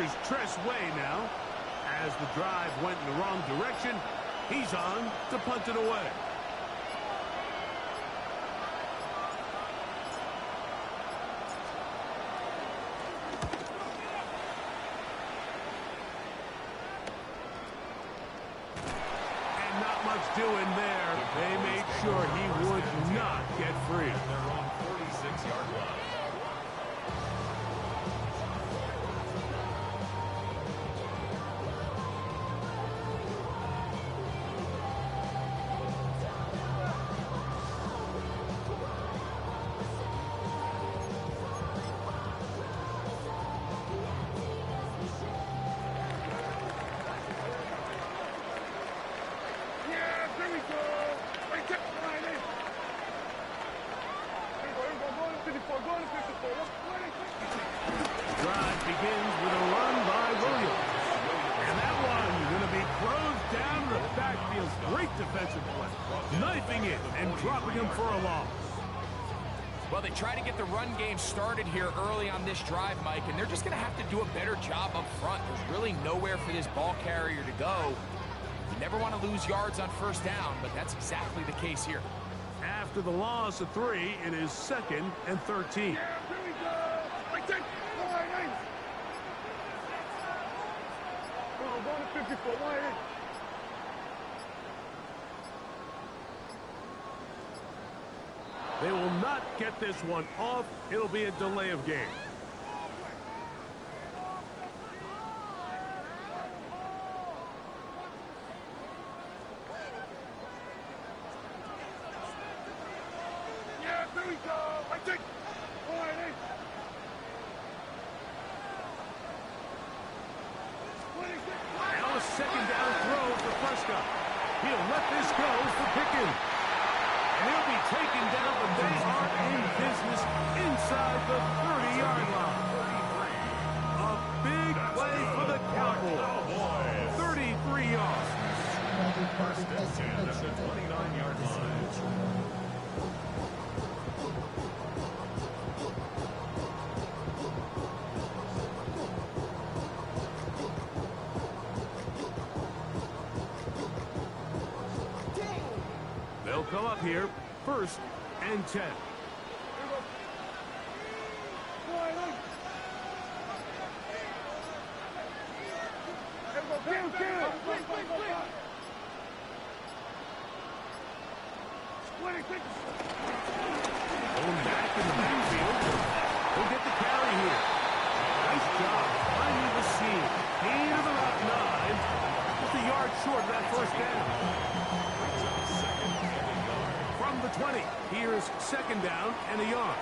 Here's Tress Way now. As the drive went in the wrong direction, he's on to punt it away. And not much doing there. They made sure he would not get free. They're on 46-yard line. Drive begins with a run by Williams. And that one going to be closed down the backfield. Great defensive play. Knifing it and dropping him for a loss. Well, they try to get the run game started here early on this drive, Mike, and they're just going to have to do a better job up front. There's really nowhere for this ball carrier to go. You never want to lose yards on first down, but that's exactly the case here. After the loss of 3, it is 2nd and 13. They will not get this one off. It'll be a delay of game. Now a second down throw for Prescott. He'll let this go for Pickens. And he'll be taken down, but they are in business inside the 30-yard line. A big play for the Cowboys. 33 yards. First and 10 at the 29-yard line. They'll come up here, 1st and 10. Going back in the backfield. He'll get the carry here. Nice job finding the seam. Gain of about 9. Just a yard short of that first down. From the 20, here's 2nd down and a yard.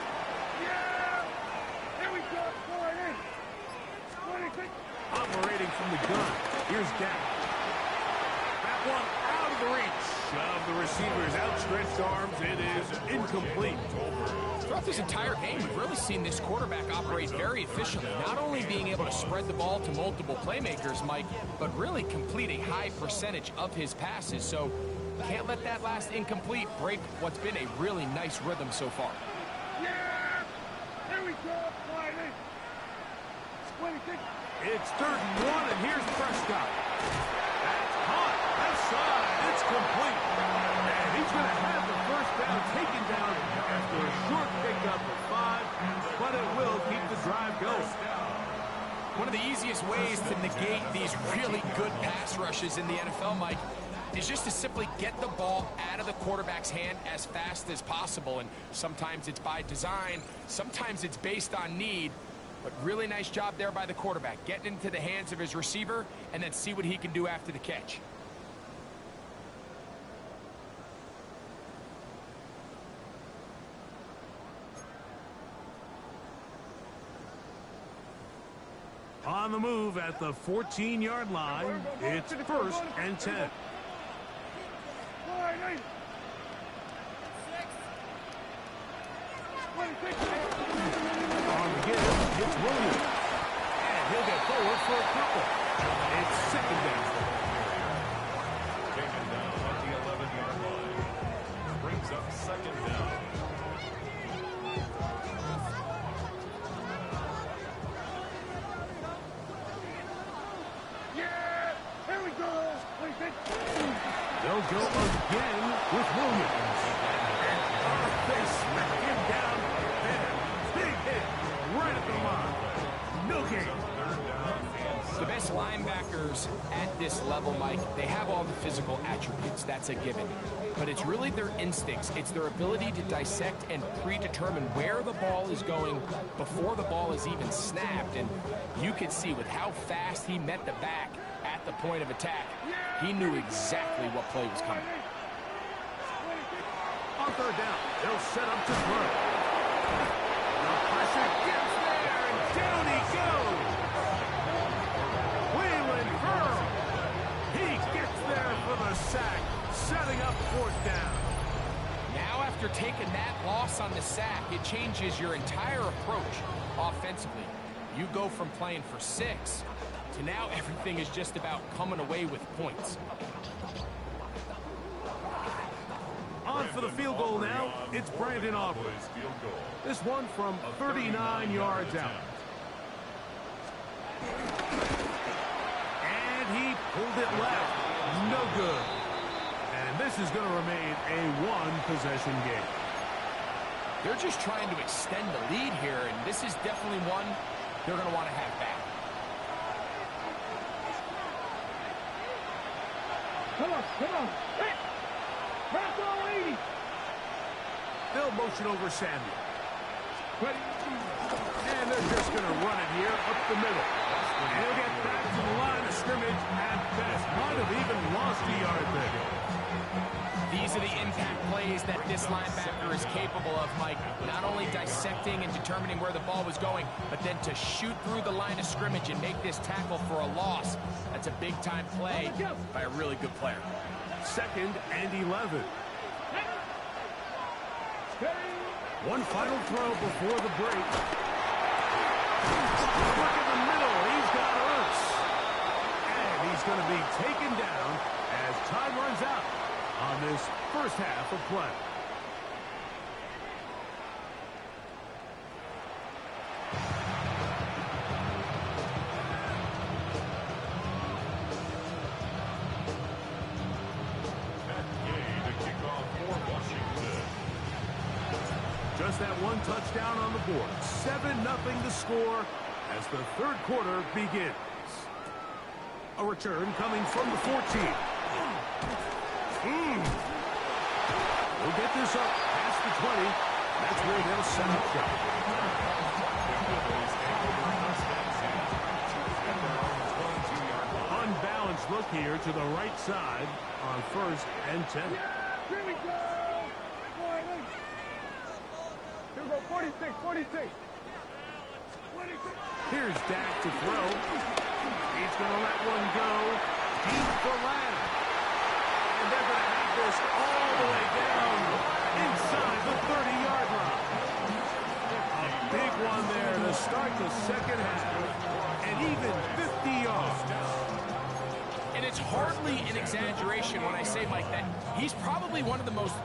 Operating from the gun. Here's Dak. That one out of the reach of the receiver's outstretched arms. It is incomplete. Throughout this entire game, we've really seen this quarterback operate very efficiently, not only being able to spread the ball to multiple playmakers, Mike, but really complete a high percentage of his passes. So can't let that last incomplete break what's been a really nice rhythm so far. It's 3rd and 1, and here's Prescott. That's caught. Left side. It's complete. And he's going to have the first down taken down after a short pickup of 5, but it will keep the drive going. One of the easiest ways to negate these really good pass rushes in the NFL, Mike, is just to simply get the ball out of the quarterback's hand as fast as possible. And sometimes it's by design, sometimes it's based on need. But really nice job there by the quarterback, getting into the hands of his receiver and then see what he can do after the catch. On the move at the 14-yard line, it's 1st and 10. On the give, it's Williams. And he'll get forward for a couple. It's 2nd down. Taken down at the 11-yard line. Brings up 2nd down. They'll go again with Williams. And they smack him down there. Big hit right at the line. No game. The best linebackers at this level, Mike, they have all the physical attributes. That's a given. But it's really their instincts. It's their ability to dissect and predetermine where the ball is going before the ball is even snapped. And you could see with how fast he met the back at the point of attack, he knew exactly what play was coming. On third down, they'll set up to throw. The pressure gets there, and down he goes. He gets there for the sack, setting up fourth down. Now, after taking that loss on the sack, it changes your entire approach offensively. You go from playing for 6 to now everything is just about coming away with points. On for the field goal now, it's Brandon Aubrey. This one from 39 yards out. He pulled it left. No good. And this is going to remain a one-possession game. They're just trying to extend the lead here, and this is definitely one they're going to want to have back. Come on. Hey! Back on 80! They'll motion over Samuel. And they're just going to run it here up the middle. And he'll get back to the line of scrimmage at best. Might have even lost a yard there. These are the impact plays that this linebacker is capable of, Mike. Not only dissecting and determining where the ball was going, but then to shoot through the line of scrimmage and make this tackle for a loss. That's a big-time play by a really good player. 2nd and 11. One final throw before the break. Look in the middle. He's got Ertz. And he's going to be taken down as time runs out on this first half of play. Just that one touchdown on the board. 7-0 to score as the third quarter begins. A return coming from the 14. We'll get this up past the 20. That's where they'll set up shop. Unbalanced look here to the right side on 1st and 10. Here we go! 46. Here's Dak to throw. He's going to let one go deep for Ladder. And they're going to have this all the way down inside the 30-yard line. A big one there to start the second half. And even 50 yards. And it's hardly an exaggeration when I say, Mike, that he's probably one of the most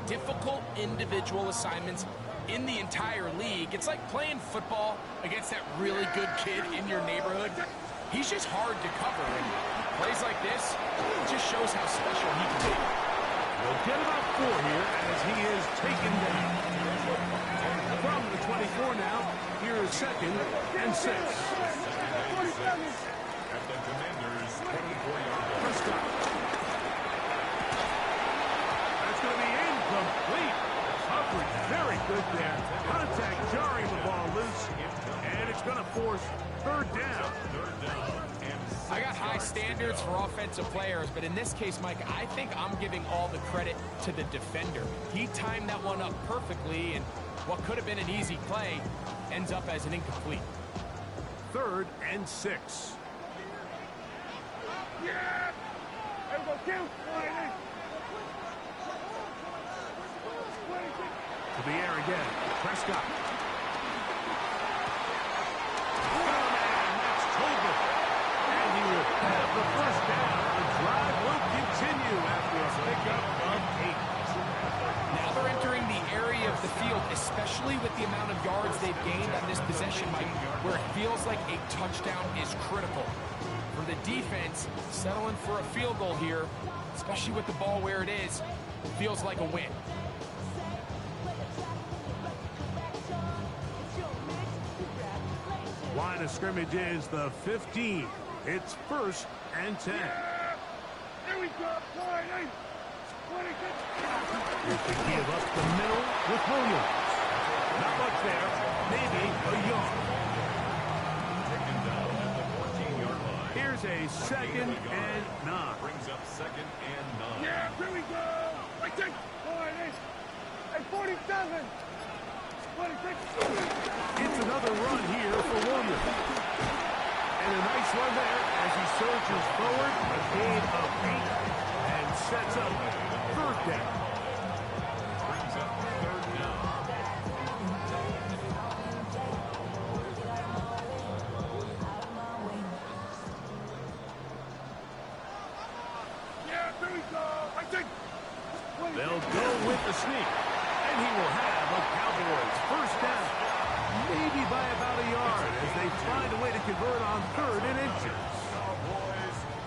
difficult individual assignments in the entire league. It's like playing football against that really good kid in your neighborhood. He's just hard to cover, and plays like this just shows how special he can be. We'll get about 4 here as he is taken down. From the 24 now, here is 2nd and 6. At the Commanders' 24-yard line. Prescott. That's going to be incomplete. Coverage very good there. Contact jarring the ball loose. And it's going to force 3rd down. I got high standards for offensive players, but in this case, Mike, I think I'm giving all the credit to the defender. He timed that one up perfectly, and what could have been an easy play ends up as an incomplete. 3rd and 6. Yeah! There we go, Q. To the air again. Prescott. That's Tobin. And he will have the first down. The drive will continue after a pickup of 8. Now they're entering the area of the field, especially with the amount of yards they've gained on this possession, Mike, where it feels like a touchdown is critical. For the defense, settling for a field goal here especially with the ball where it is. Feels like a win. Line of scrimmage is the 15. It's 1st and 10. Here we go. 20. Here's the give up the middle with Williams. Not much there. Maybe a yard. Taken down at the 14-yard line. Here's a 2nd and 9. Brings up 2nd and 9. Yeah, here we go. I take 40. And 47. 26. It's another run here for Williams. And a nice run there as he surges forward. A gain of 8 and sets up 3rd down. Brings up 3rd down. Yeah, here we go. I take 20. They'll go with the sneak. And he will have a Cowboys 1st down. Maybe by about a yard as they find a way to convert on 3rd and inches.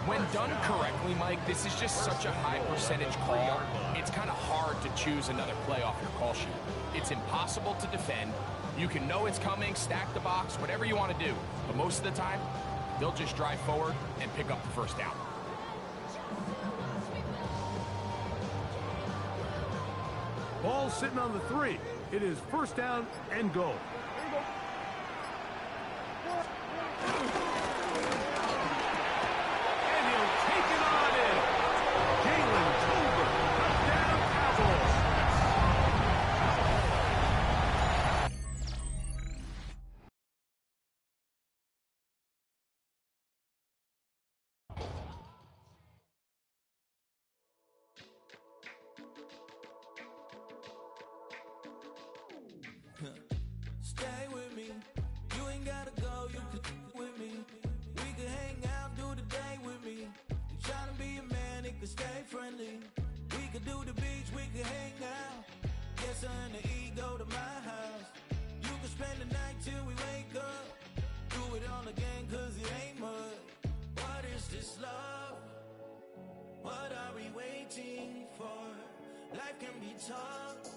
When done correctly, Mike, this is just such a high percentage call. It's kind of hard to choose another play off your call sheet. It's impossible to defend. You can know it's coming, stack the box, whatever you want to do. But most of the time, they'll just drive forward and pick up the 1st down. Ball sitting on the 3. It is 1st down and goal. And he'll take it on in. Jalen Tolbert, touchdown Cowboys. Stay with me. You ain't gotta go, you can with me. We can hang out, do the day with me. You tryna be a man, it can stay friendly. We could do the beach, we can hang out. Yes, her and the E go to my house. You can spend the night till we wake up. Do it all again, cause it ain't mud. What is this love? What are we waiting for? Life can be tough,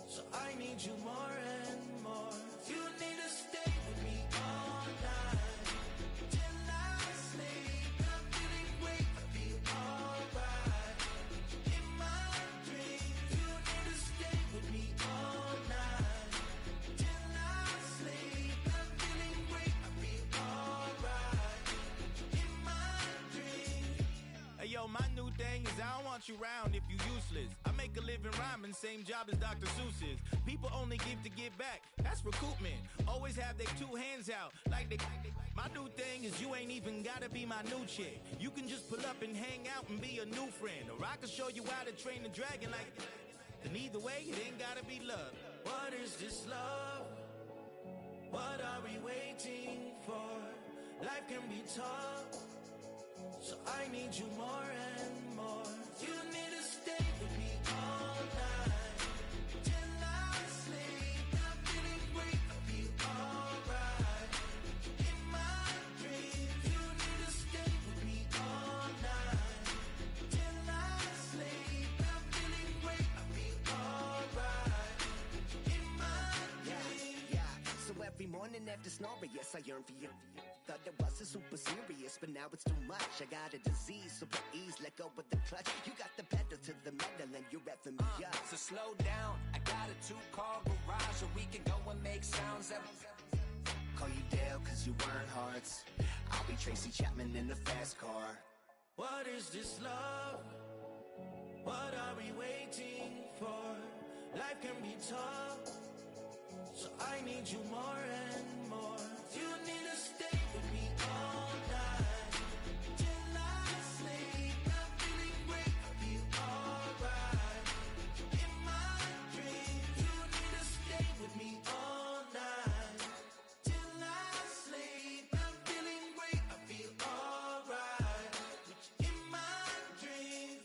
so I need you more and more. You need to stay with me all night till I sleep. I'm feeling great, I feel alright. In my dreams, you need to stay with me all night till I sleep. I'm feeling great, I feel alright. In my dreams. Hey yo, my new thing is I don't want you round if you useless. I make a living rhyming, same job as Dr. Seuss's. People only give to give back, that's recoupment. Always have their 2 hands out, like they. My new thing is you ain't even gotta be my new chick. You can just pull up and hang out and be a new friend. Or I can show you how to train the dragon like. And either way, it ain't gotta be love. What is this love? What are we waiting for? Life can be tough, so I need you more and more. You need to stay with me all night till I sleep. I'm feeling great, I feel alright. In my dreams, you need to stay with me all night till I sleep. I'm feeling great, I feel alright. In my dreams. Yeah, so every morning after snoring, yes, I yearn for you. Thought it wasn't super serious, but now it's too much. I got a disease, so please let go of the clutch. You got the pedal to the metal and you're revving me up. So slow down, I got a 2-car garage where we can go and make sounds that Call you Dale cause you weren't hearts. I'll be Tracy Chapman in the fast car. What is this love? What are we waiting for? Life can be tough, so I need you more and more. You need to stay with me all night till I sleep. I'm feeling great, I feel alright. In my dreams, you need to stay with me all night till I sleep. I'm feeling great, I feel alright. In my dreams.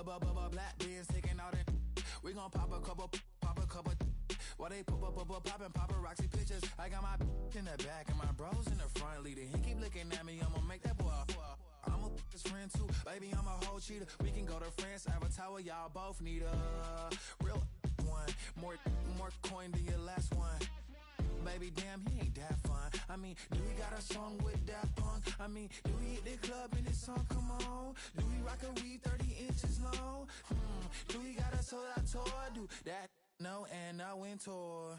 Black beers taking all that. We gon' pop a couple. While they poppin' paparazzi pictures. I got my in the back and my bros in the front leading. He keep looking at me, I'ma make that boy. I'm a his friend too, baby, I'm a whole cheater. We can go to France, Avatar, y'all both need a real one. More coin than your last one. Baby, damn, he ain't that fun. I mean, do we got a song with that punk? I mean, do we hit the club in this song? Come on. Do we rock a weave 30 inches long? Do we got a sold out tour? Do that? No, and I went tour.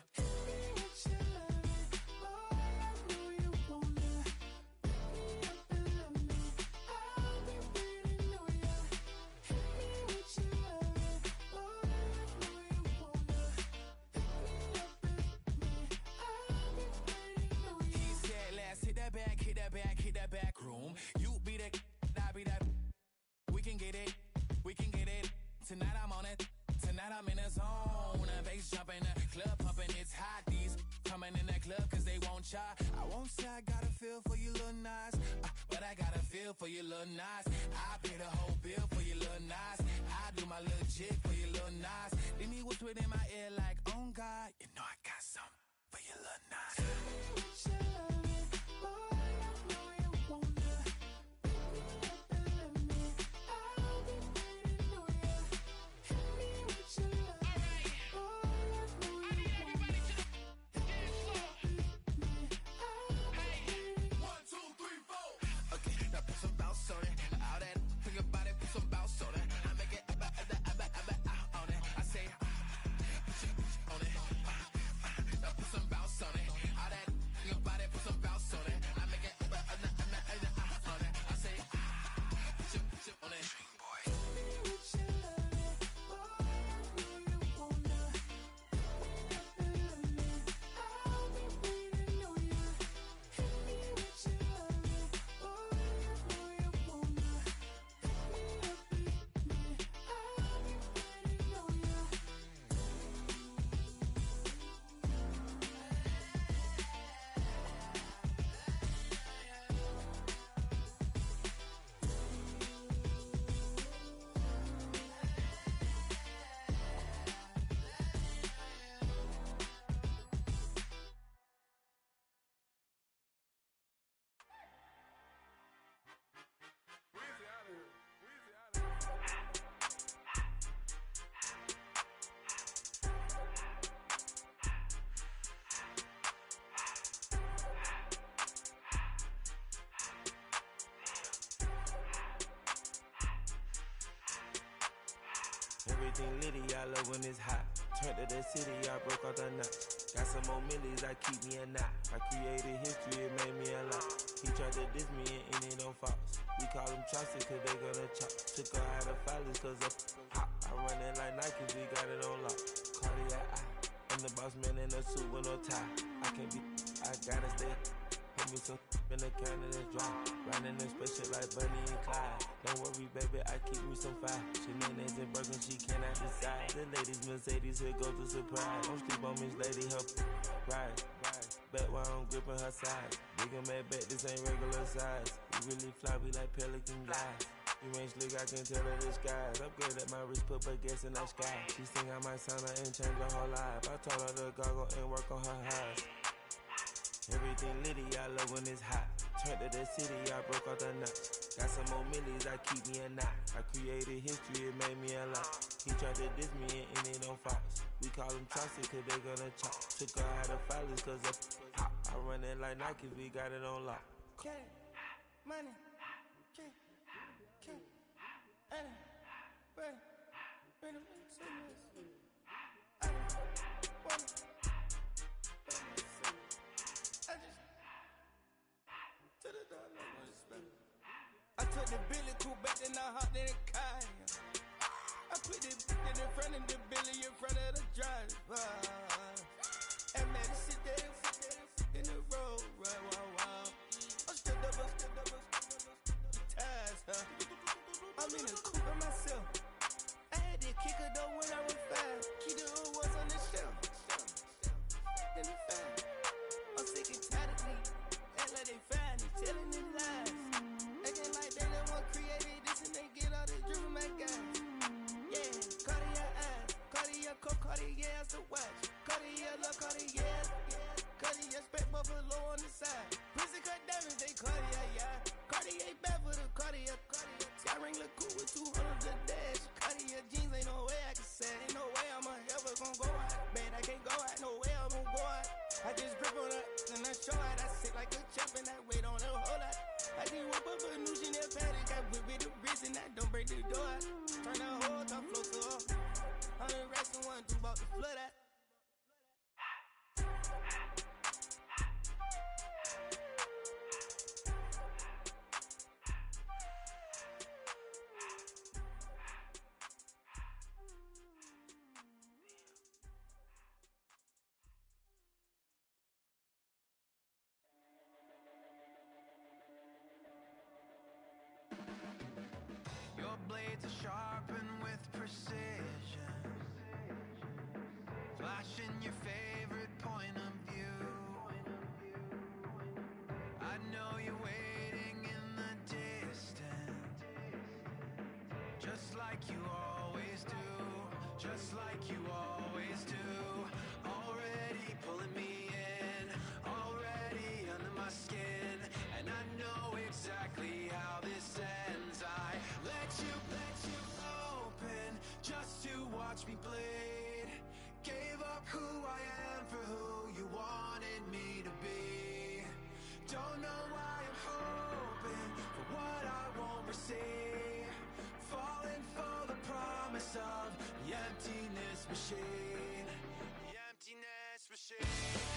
Hit that back room. You be that, I be that. We can get it. Tonight I'm on it. Tonight I'm in a zone. Bass jumping, club pumping, it's hot. These coming in that club cause they won't try. I won't say I got a feel for you little nice, but I got a feel for you little nice. I pay the whole bill for you little nice. I do my little jig for you little nice. Then he whisper in my ear like, oh God, you know I got something for you little nice. Everything litty, I love when it's hot. Turned to the city, I broke out the knot. Got some more millies, I keep me a knot. I created history, it made me a lot. He tried to diss me and it don't false. We call them chopsticks cause they gonna chop. Took her out of filers cause of hot. I run it like Nike, we got it on lock. Cardiac eye, I'm the boss man in a suit with no tie. I can't be, I gotta stay. Put me some in the can of this dry. Riding in special like Bunny and Clyde. Don't worry, baby, I keep me some fire. Shenanigans and broken, she cannot decide. The ladies Mercedes, here go to surprise. Don't sleep on Miss Lady, help ride. Bet while I'm gripping her side. Big and mad bet, this ain't regular size. We really fly, we like pelican guys. You ain't slick, I can tell her the skies. Upgrade at my wrist, put her gas in that sky. She think I might sign her and change her whole life. I told her to goggle and work on her eyes. Everything litty, I love when it's hot. Turned to the city, I broke out the nuts. Got some more millies, I keep me a knot. I created history, it made me a lot. He tried to diss me and it don't false. We call them chopsticks cause they gonna chop. Took her out of filers cause of pop. I run it like Nike, we got it on lock. Cash, money, cash, money, bring them to me. I want it. I took the Billy Cool back and I hopped in the car. I put the in front of the Billy in front of the driver. And man, sit there in the road, right, wow. I'm still double, ties, huh? I'm in the coupe by myself. I had to kick her though when I was 5. Keep the old ones on the shelf. In the 5. I'm sick and tired of me. Act like they find it, telling them lies. Acting like they the one created this and they get all this dribble my guys. a low on the side. Pussy cut diamonds, they Cartier, yeah. Cartier bad for the Cartier. Sky ring look cool with 200 the dash. Cartier jeans, ain't no way I can say. Ain't no way I'm ever gon' go out. Man, I can't go out, no way I'm gon' go out. I just grip on her and I show out. I sit like a champ and I wait on her whole lot. I just whip up a new Chanel paddock. I whip with the wrist and I don't break the door out. Turn the whole top floor to her. 100 racks and one, two bought the flood out. Your blades are sharpened with precision, flashing your favorite point of view. I know you're waiting in the distance, just like you always do, just like you always do. Already pulling me in, already under my skin, and I know exactly how this ends. I let you open just to watch me bleed. Gave up who I am for who you wanted me to be. Don't know why I'm hoping for what I won't receive. Falling for the promise of the emptiness machine. The emptiness machine.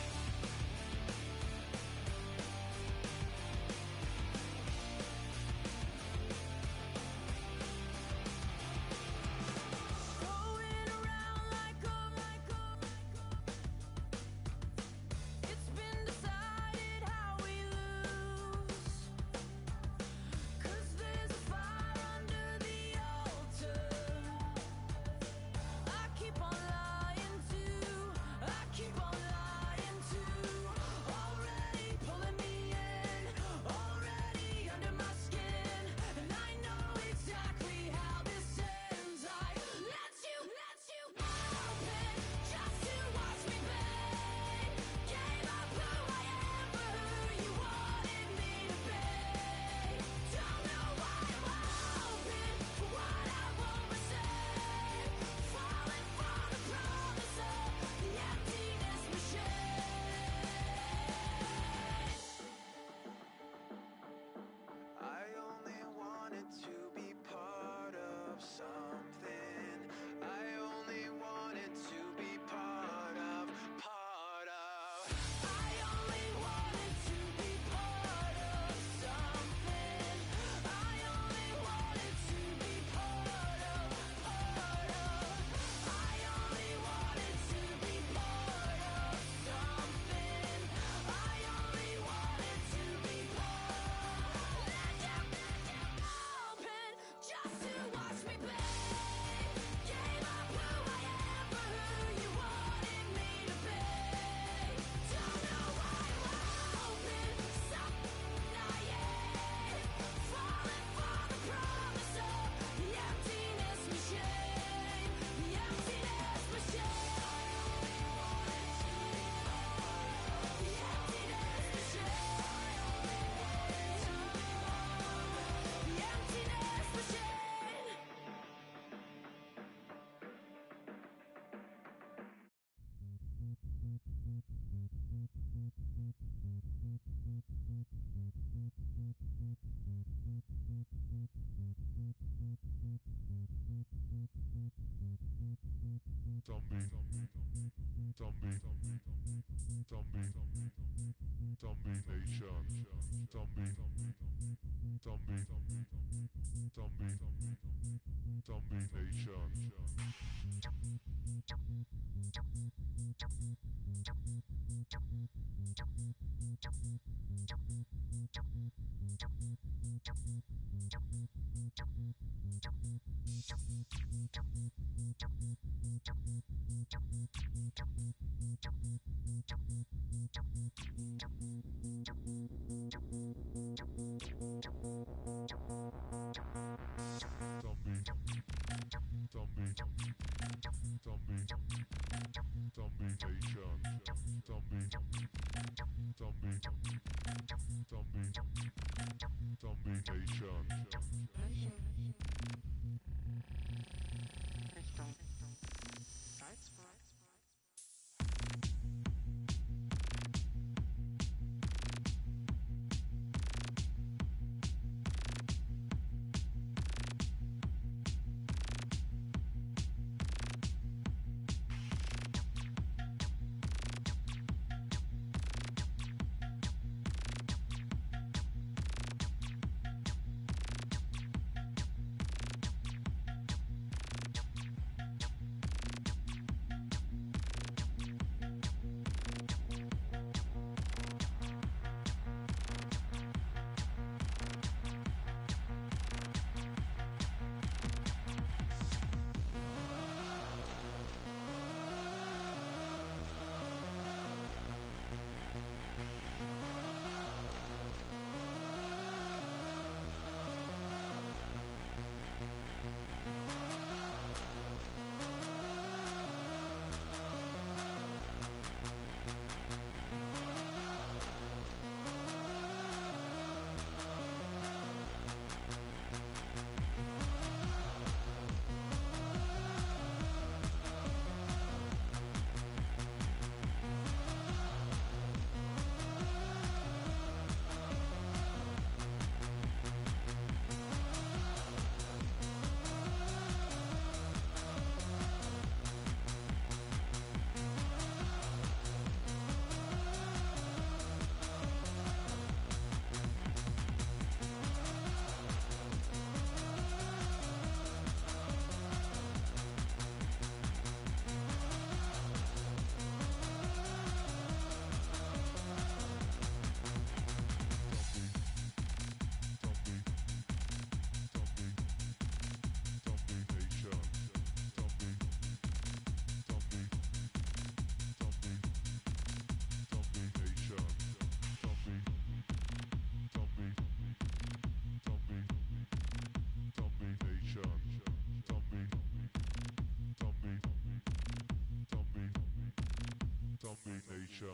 Zombie Nation. SMB Nation.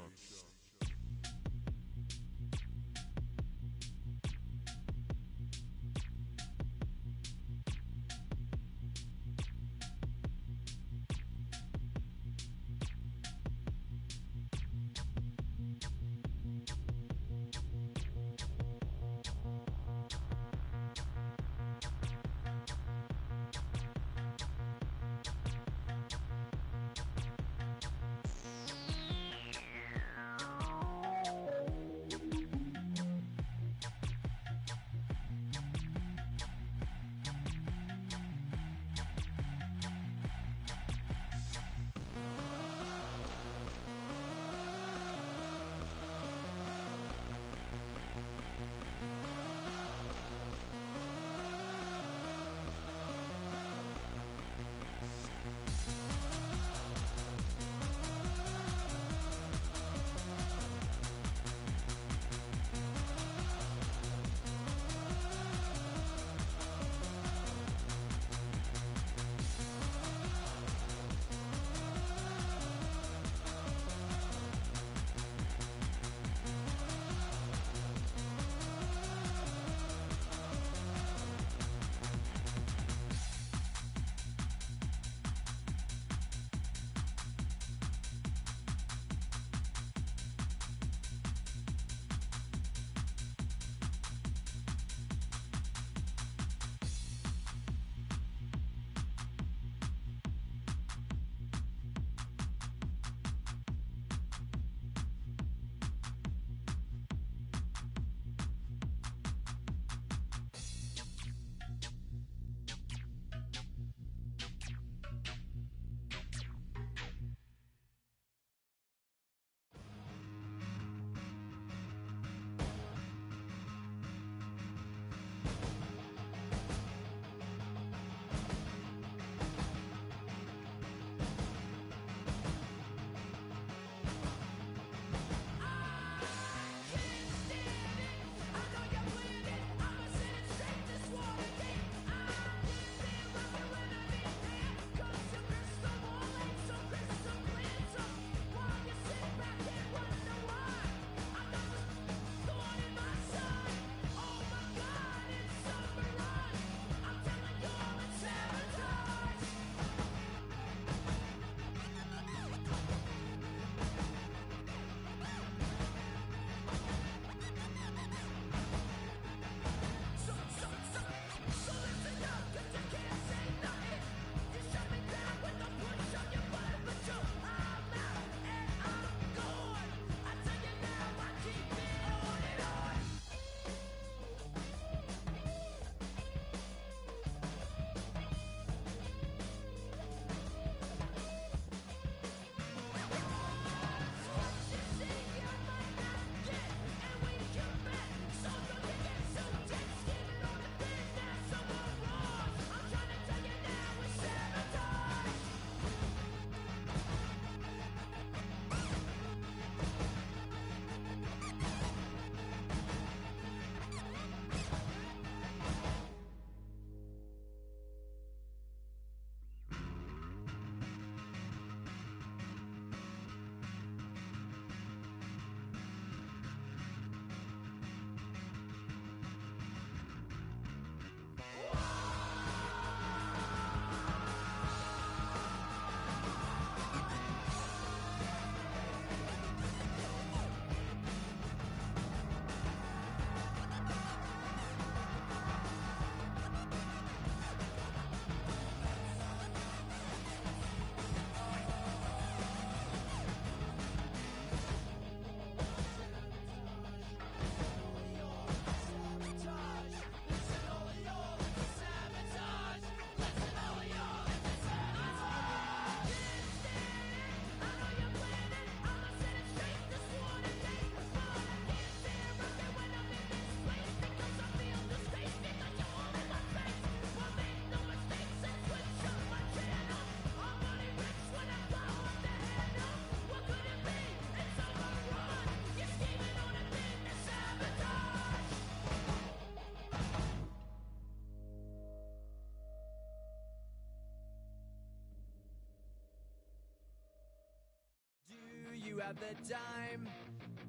grab the dime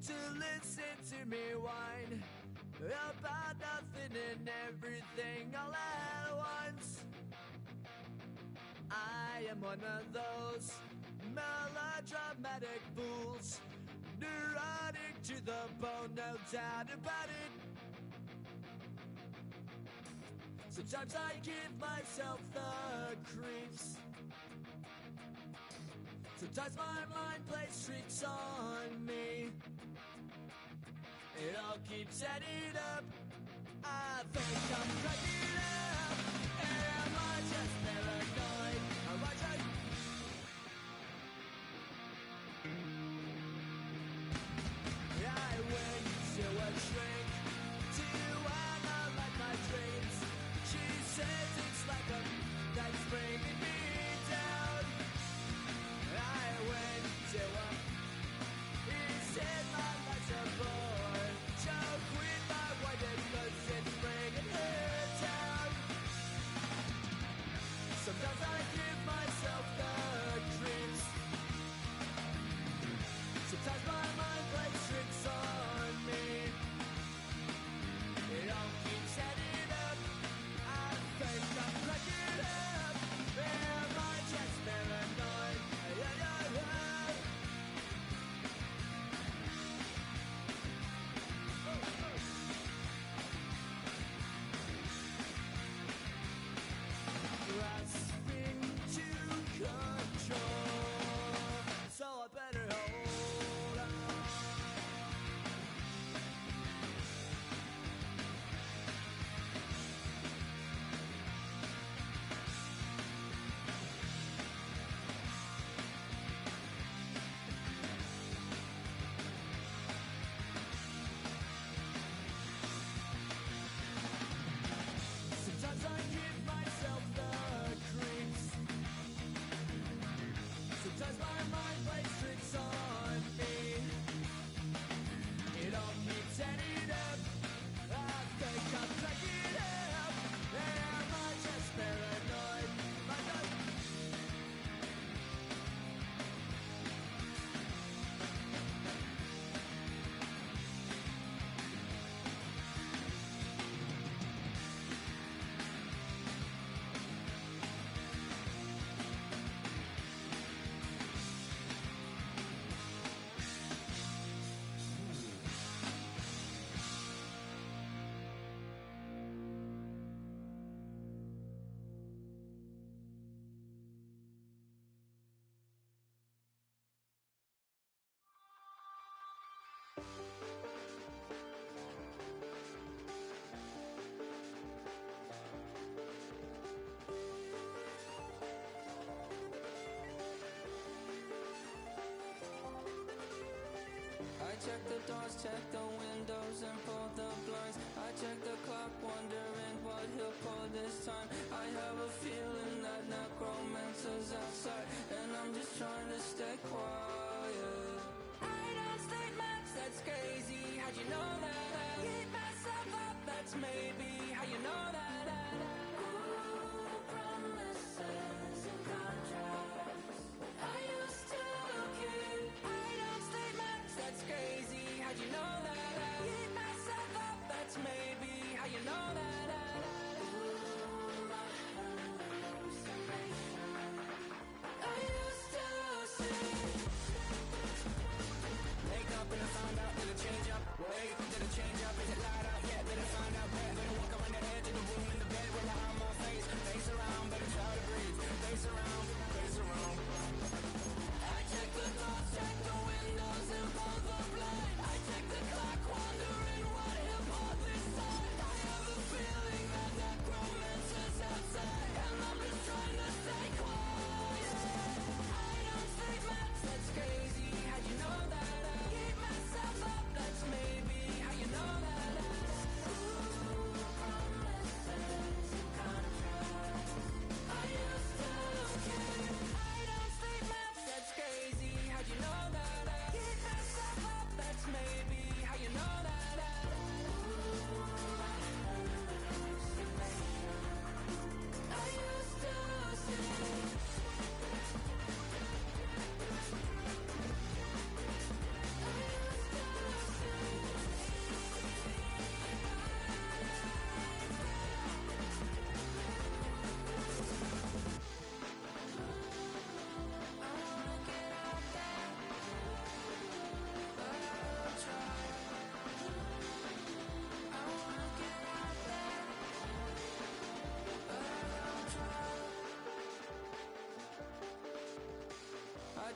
to listen to me whine about nothing and everything all at once. I am one of those melodramatic fools, neurotic to the bone, no doubt about it. Sometimes I give myself the creeps. Sometimes my mind plays tricks on me. It all keeps adding up. I think I'm cracking up. Am I just paranoid? Am I just... I went to a shrink to analyze my dreams. She says it's like a that's bringing me down. I went to a... He said my life's a bore. So quit my white cause it's bringing her down. Sometimes I give myself the creeps. Sometimes my mind plays tricks on me. It all keeps adding up. I think I'm cracking up. Am I just paranoid? Grasping to control, so I better hold on. Sometimes I give myself the creeps. Sometimes my mind plays tricks on me. It all keeps adding up. I think I'm cracking up. Am I just paranoid? Am I just... I check the doors, check the windows, and pull the blinds. I check the clock, wondering what he'll pull this time. I have a feeling that necromancer's outside, and I'm just trying to stay quiet. I don't state maps, that's crazy. How'd you know that? Keep myself up, that's maybe how you know that. Ooh, promises and contracts. I used to keep. I don't state maps, that's crazy. How'd you know that? Keep myself up, that's maybe how you know that. Ooh, my hallucination. I used to see.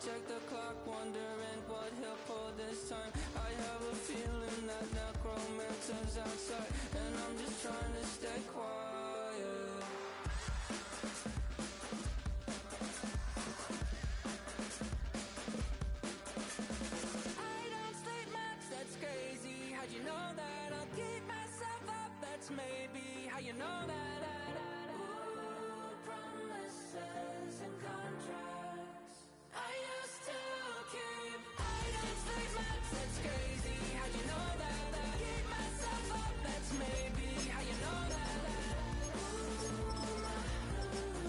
check the clock, wondering what he'll pull this time. I have a feeling that necromancer's outside, and I'm just trying to stay quiet. I don't sleep much, that's crazy. How'd you know that? I'll keep myself up, that's maybe how you know that. Ooh, promises and contracts I used to keep. I don't sleep much, that's crazy. How'd you know that? I'll keep myself up, that's maybe how you know that. Ooh, my hallucinations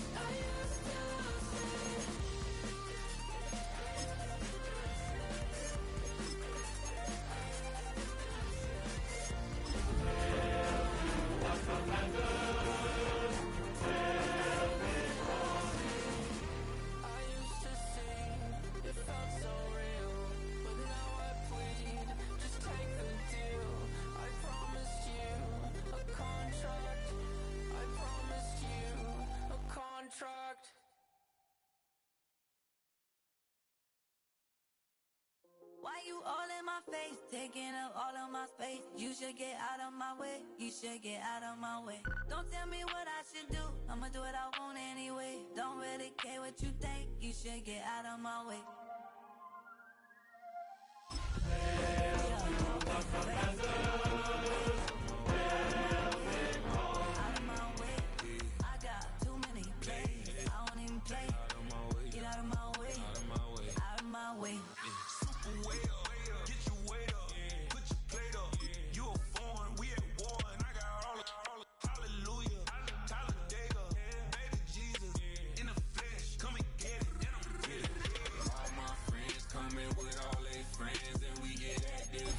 I used to say. I used to see, it felt so real, but now I plead, just take the deal. I promised you a contract, I promised you a contract. Why you all in my face, taking up all of my space? You should get out of my way, you should get out of my way. Don't tell me what I should do, I'ma do what I want anyway. Don't really care what you think, you should get out of my way. Out of my way, I got too many plays, I don't even play. Get out of my way, out of my way. Get your weight up, put your plate up. You a foreign, we at war, and I got all hallelujah. Talladega, baby Jesus, in the flesh, come and get it, and I'm with it. All my friends coming with all their friends, and we get active,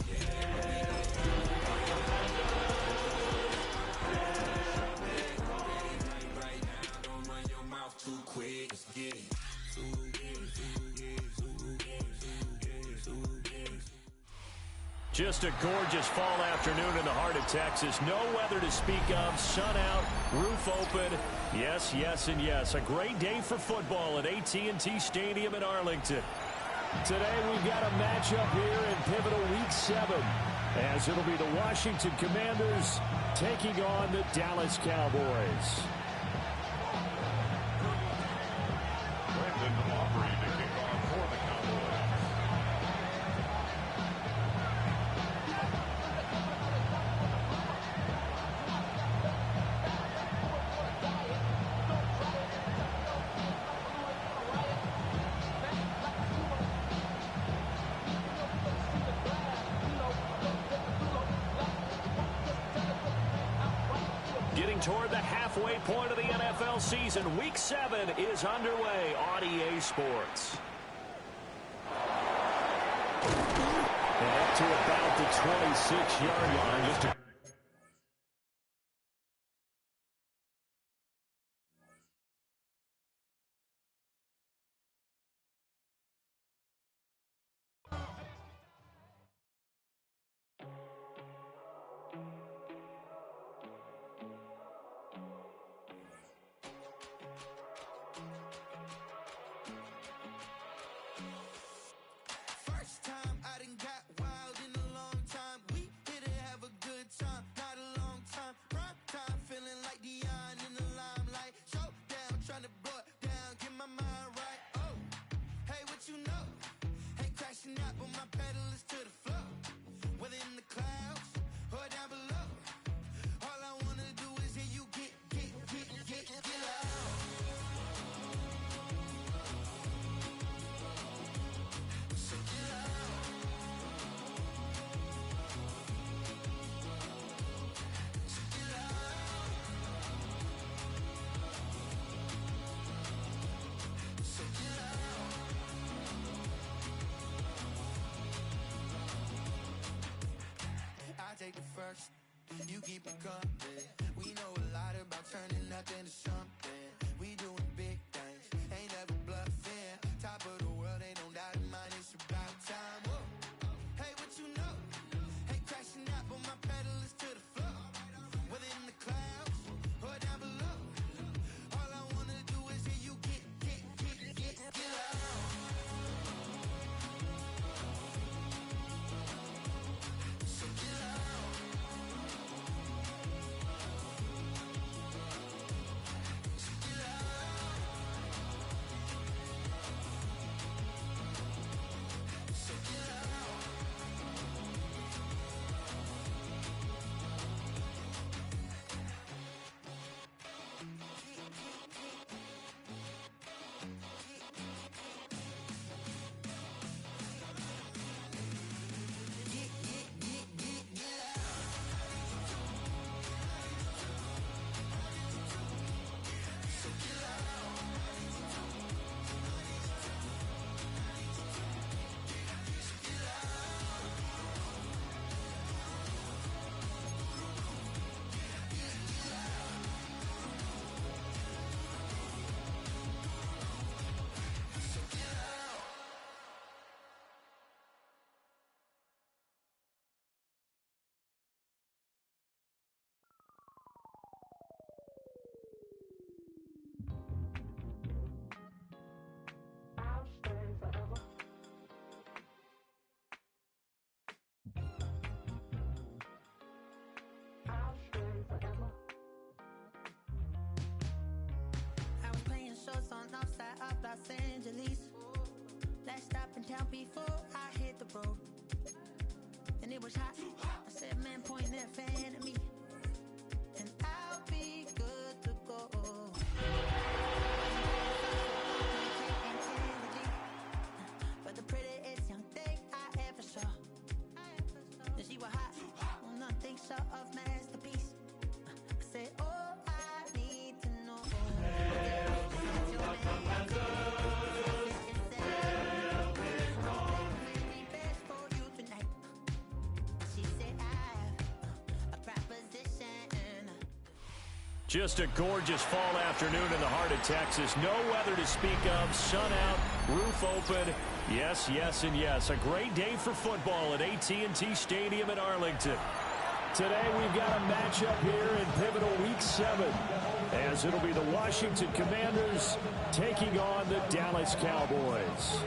right now, don't run your mouth too quick, let's get it. Just a gorgeous fall afternoon in the heart of Texas. No weather to speak of. Sun out, roof open. Yes, yes, and yes. A great day for football at AT&T Stadium in Arlington. Today we've got a matchup here in pivotal Week 7, as it'll be the Washington Commanders taking on the Dallas Cowboys. Brandon Aubrey to kick off for the Cowboys. Getting toward the halfway point of the NFL season, Week 7 is underway on EA Sports. And up to about the 26-yard line. Just a First time I done got wild in a long time. We here to have a good time, not a long time. Prime time, feeling like Dion in the limelight. Showdown, trying to blow it down, get my mind right. Oh, hey, what you know? Ain't crashing out, but my pedal is to the floor. Whether in the clouds or down below, all I wanna do is hear you get loud. So get loud. So get loud. So get loud. I take the first, you keep it coming. We know a lot about turning nothing to something. We doing big things, ain't never bluffing. Top of the world, ain't no doubt in mind, it's about time. Whoa. Hey, what you know? Ain't crashing out, but my pedal is to the floor. Whether in the clouds or down below, all I wanna do is hear you get I was playing shows on outside of Los Angeles. Last stop in town before I hit the road. And it was hot. I said, man, point that fan at me. And I'll be good to go. But the prettiest young thing I ever saw. And she was hot. Well, nothing short of masterpiece. I said, oh, I need to know. Just a gorgeous fall afternoon in the heart of Texas. No weather to speak of. Sun out, roof open. Yes, yes, and yes. A great day for football at AT&T Stadium in Arlington. Today we've got a matchup here in pivotal Week 7, as it'll be the Washington Commanders taking on the Dallas Cowboys.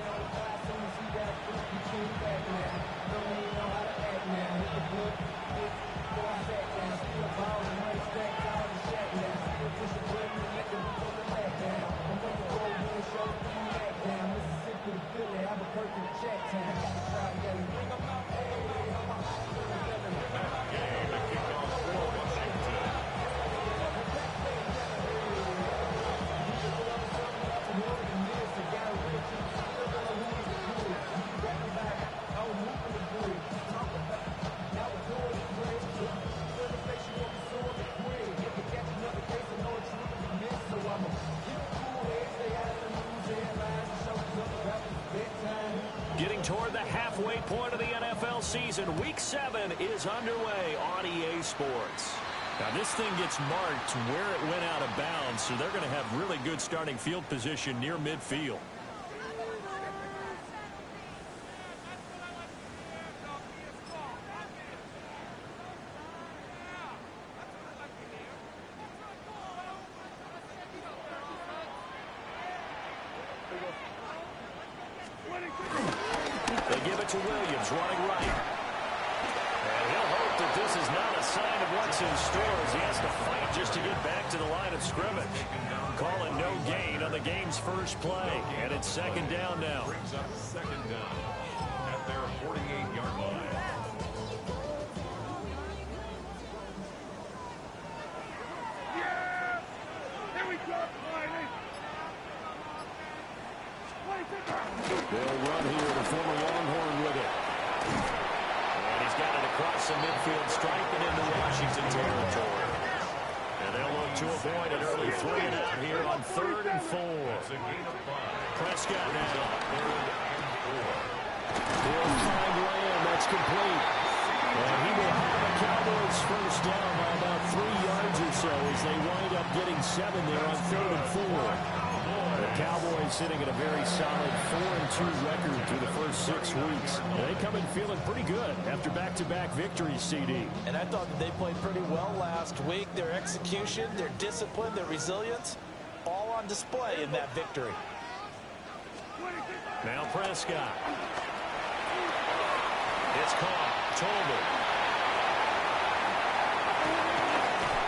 Getting toward the halfway point of the NFL season, Week 7 is underway on EA Sports. Now this thing gets marked where it went out of bounds, so they're going to have really good starting field position near midfield. They give it to Williams, running right. And he'll hope that this is not a sign of what's in store, as he has to fight just to get back to the line of scrimmage. Calling no gain on the game's first play, and it's second down now. Brings up second down at their 48-yard line. Yeah! Here we go, Wiley! They'll run here, the former Longhorn with it. And he's got it across the midfield stripe and into Washington territory. And they'll look to avoid an early 3-and-out here on 3rd and 4. Prescott now. He'll find Lamb. That's complete. And he will have the Cowboys first down by about 3 yards or so as they wind up getting 7 there on 3rd and 4. The Cowboys sitting at a very solid 4-2 record through the first 6 weeks. They come in feeling pretty good after back-to-back victories, CD. And I thought that they played pretty well last week. Their execution, their discipline, their resilience, all on display in that victory. Now Prescott. It's caught. Tolbert.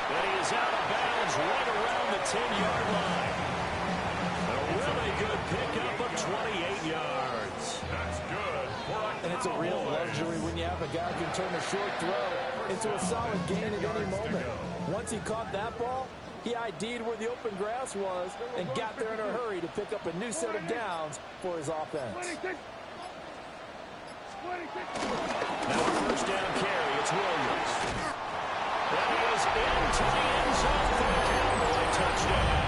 But he is out of bounds right around the 10-yard line. A really good pickup of 28 yards. That's good. And it's a real luxury when you have a guy who can turn a short throw into a solid gain at any moment. Once he caught that ball, he ID'd where the open grass was and got there in a hurry to pick up a new set of downs for his offense. Now a first down carry. It's Williams. That is into the end zone for the Cowboy touchdown.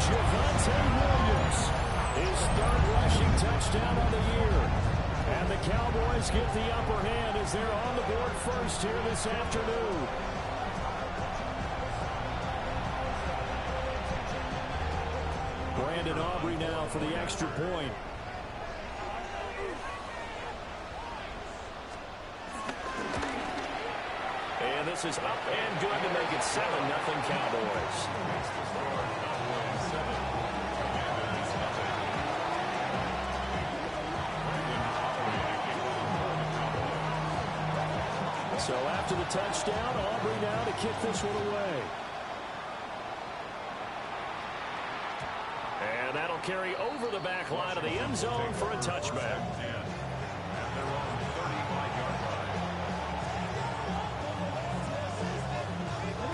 Javonte Williams, his 3rd rushing touchdown of the year. And the Cowboys get the upper hand as they're on the board first here this afternoon. Brandon Aubrey now for the extra point. And this is up and good to make it 7-0 Cowboys. So after the touchdown, Aubrey now to kick this one away. And that'll carry over the back line of the end zone for a touchback.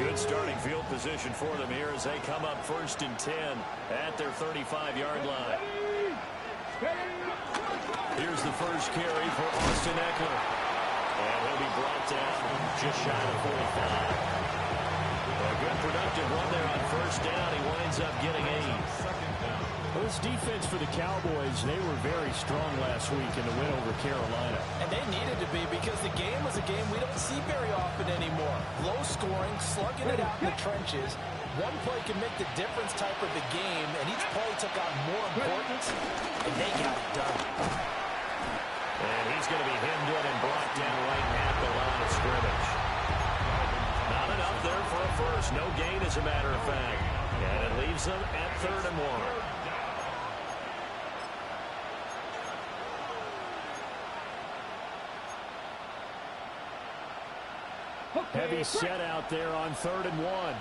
Good starting field position for them here as they come up 1st and 10 at their 35-yard line. Here's the first carry for Austin Eckler. And he'll be brought down just shy of 45. A good productive run there on 1st down. He winds up getting 8. Well, this defense for the Cowboys, they were very strong last week in the win over Carolina. And they needed to be because the game was a game we don't see very often anymore. Low scoring, slugging it out in the trenches. One play can make the difference type of the game, and each play took on more importance, and they got it done. And he's going to be hemmed in and brought down right at the line of scrimmage. Not enough there for a first. No gain, as a matter of fact. And it leaves them at 3rd and 1. Heavy set out there on 3rd and 1.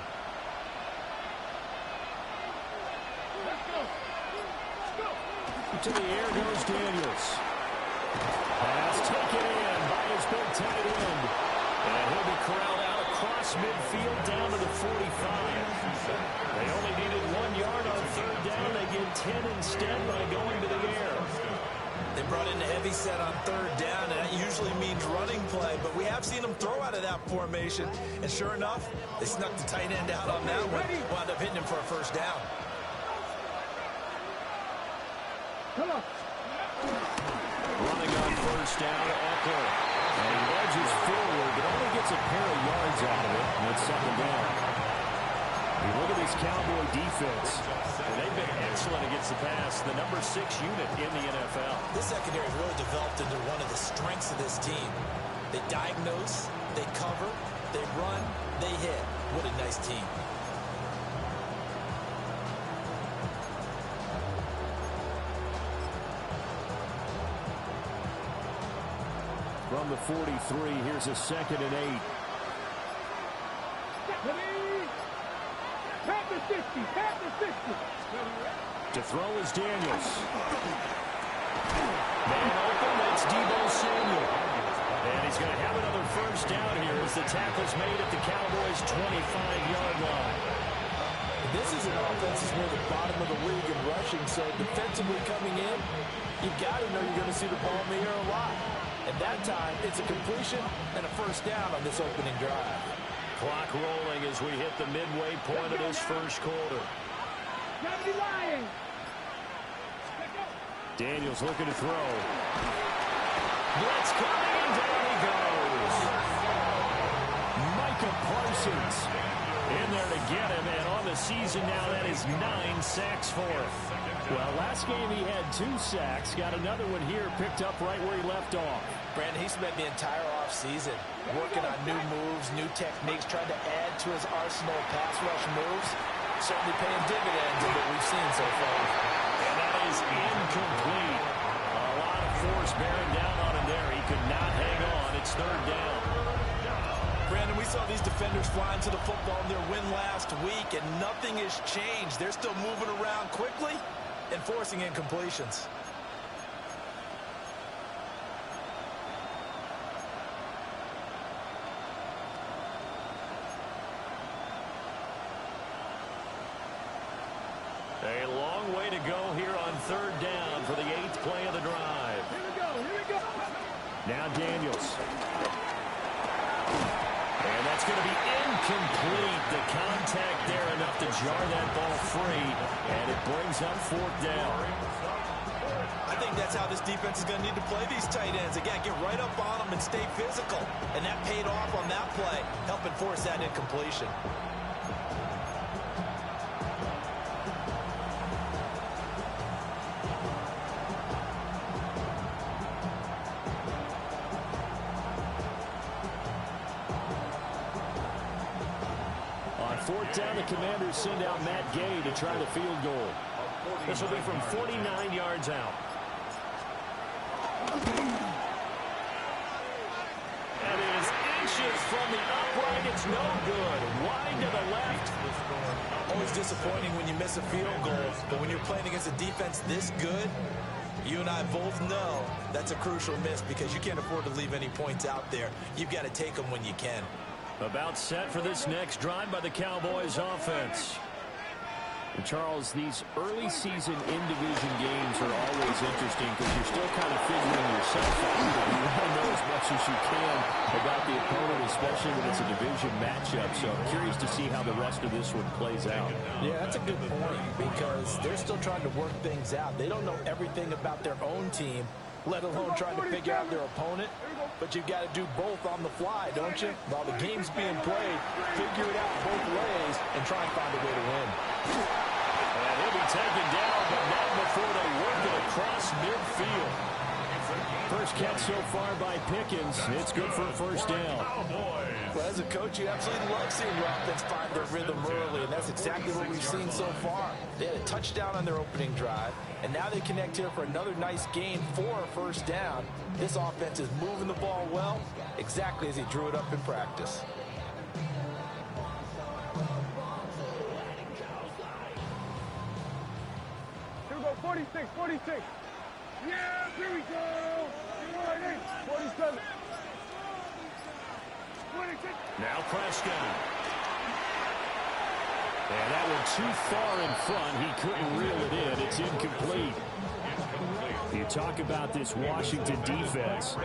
To the air goes Daniels. Pass taken in by his big tight end. And he'll be corralled out across midfield down to the 45. They only needed 1 yard on 3rd down. They get 10 instead by going to the air. They brought in a heavy set on 3rd down, and that usually means running play, but we have seen them throw out of that formation, and sure enough, they snuck the tight end out on that one, wound up hitting him for a 1st down. Come on. Running on 1st down, Eckler. And he wedges forward, but only gets a pair of yards out of it, and it's 2nd down. You look at this Cowboy defense. And they've been excellent against the pass, the number 6 unit in the NFL. This secondary has really developed into one of the strengths of this team. They diagnose, they cover, they run, they hit. What a nice team. From the 43, here's a 2nd and 8. Pat the 60, pat the 60. To throw is Daniels. Man open, that's Deebo Samuel. And he's going to have another 1st down here as the tackle's made at the Cowboys' 25-yard line. This is an offense that's near the bottom of the league in rushing, so defensively coming in, you've got to know you're going to see the ball in the air a lot. And that time, it's a completion and a 1st down on this opening drive. Clock rolling as we hit the midway point of this 1st quarter. Daniels looking to throw. Blitz coming, and down he goes. Micah Parsons in there to get him, and on the season now, that is 9 sacks for him. Well, last game he had 2 sacks. Got another one here, picked up right where he left off. Brandon, he spent the entire offseason working on new moves, new techniques, trying to add to his arsenal of pass rush moves. Certainly paying dividends in what we've seen so far. And that is incomplete. A lot of force bearing down on him there. He could not hang on. It's 3rd down. Brandon, we saw these defenders flying to the football in their win last week, and nothing has changed. They're still moving around quickly and forcing incompletions. A long way to go here on 3rd down for the 8th play of the drive. Here we go, here we go. Now Daniels. And that's going to be incomplete. The contact there enough to jar that ball free, and it brings up 4th down. I think that's how this defense is going to need to play these tight ends. Again, get right up on them and stay physical. And that paid off on that play, helping force that incompletion. On 4th down, the Commanders send out Matt Gay to try the field goal. This will be from 49 yards out. And it is Launches from the upright. It's no good. Wide to the left. Always disappointing when you miss a field goal, but when you're playing against a defense this good, you and I both know that's a crucial miss because you can't afford to leave any points out there. You've got to take them when you can. About set for this next drive by the Cowboys offense. And Charles, these early season in-division games are always interesting because you're still kind of figuring yourself out. You want to know as much as you can about the opponent, especially when it's a division matchup. So I'm curious to see how the rest of this one plays out. Yeah, that's a good point because they're still trying to work things out. They don't know everything about their own team, let alone trying to figure out their opponent. But you've got to do both on the fly, don't you? While the game's being played, figure it out both ways and try and find a way to win. And he'll be taken down, but not before they work it across midfield. First catch so far by Pickens. It's good for a first down. Well, as a coach, you absolutely love seeing your offense find their rhythm early, and that's exactly what we've seen so far. They had a touchdown on their opening drive, and now they connect here for another nice gain for a first down. This offense is moving the ball well, exactly as he drew it up in practice. Here we go, 46, 46. Yeah, here we go. 47. 26. Now Prescott. And that one too far in front. He couldn't reel it in. It's incomplete. You talk about this Washington defense.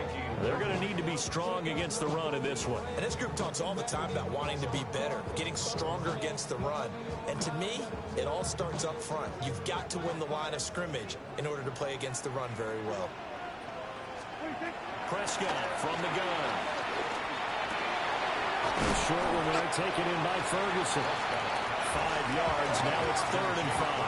They're going to need to be strong against the run in this one. And this group talks all the time about wanting to be better, getting stronger against the run. And to me, it all starts up front. You've got to win the line of scrimmage in order to play against the run very well. Prescott from the gun. A short one there taken in by Ferguson. 5 yards. Now it's 3rd and 5.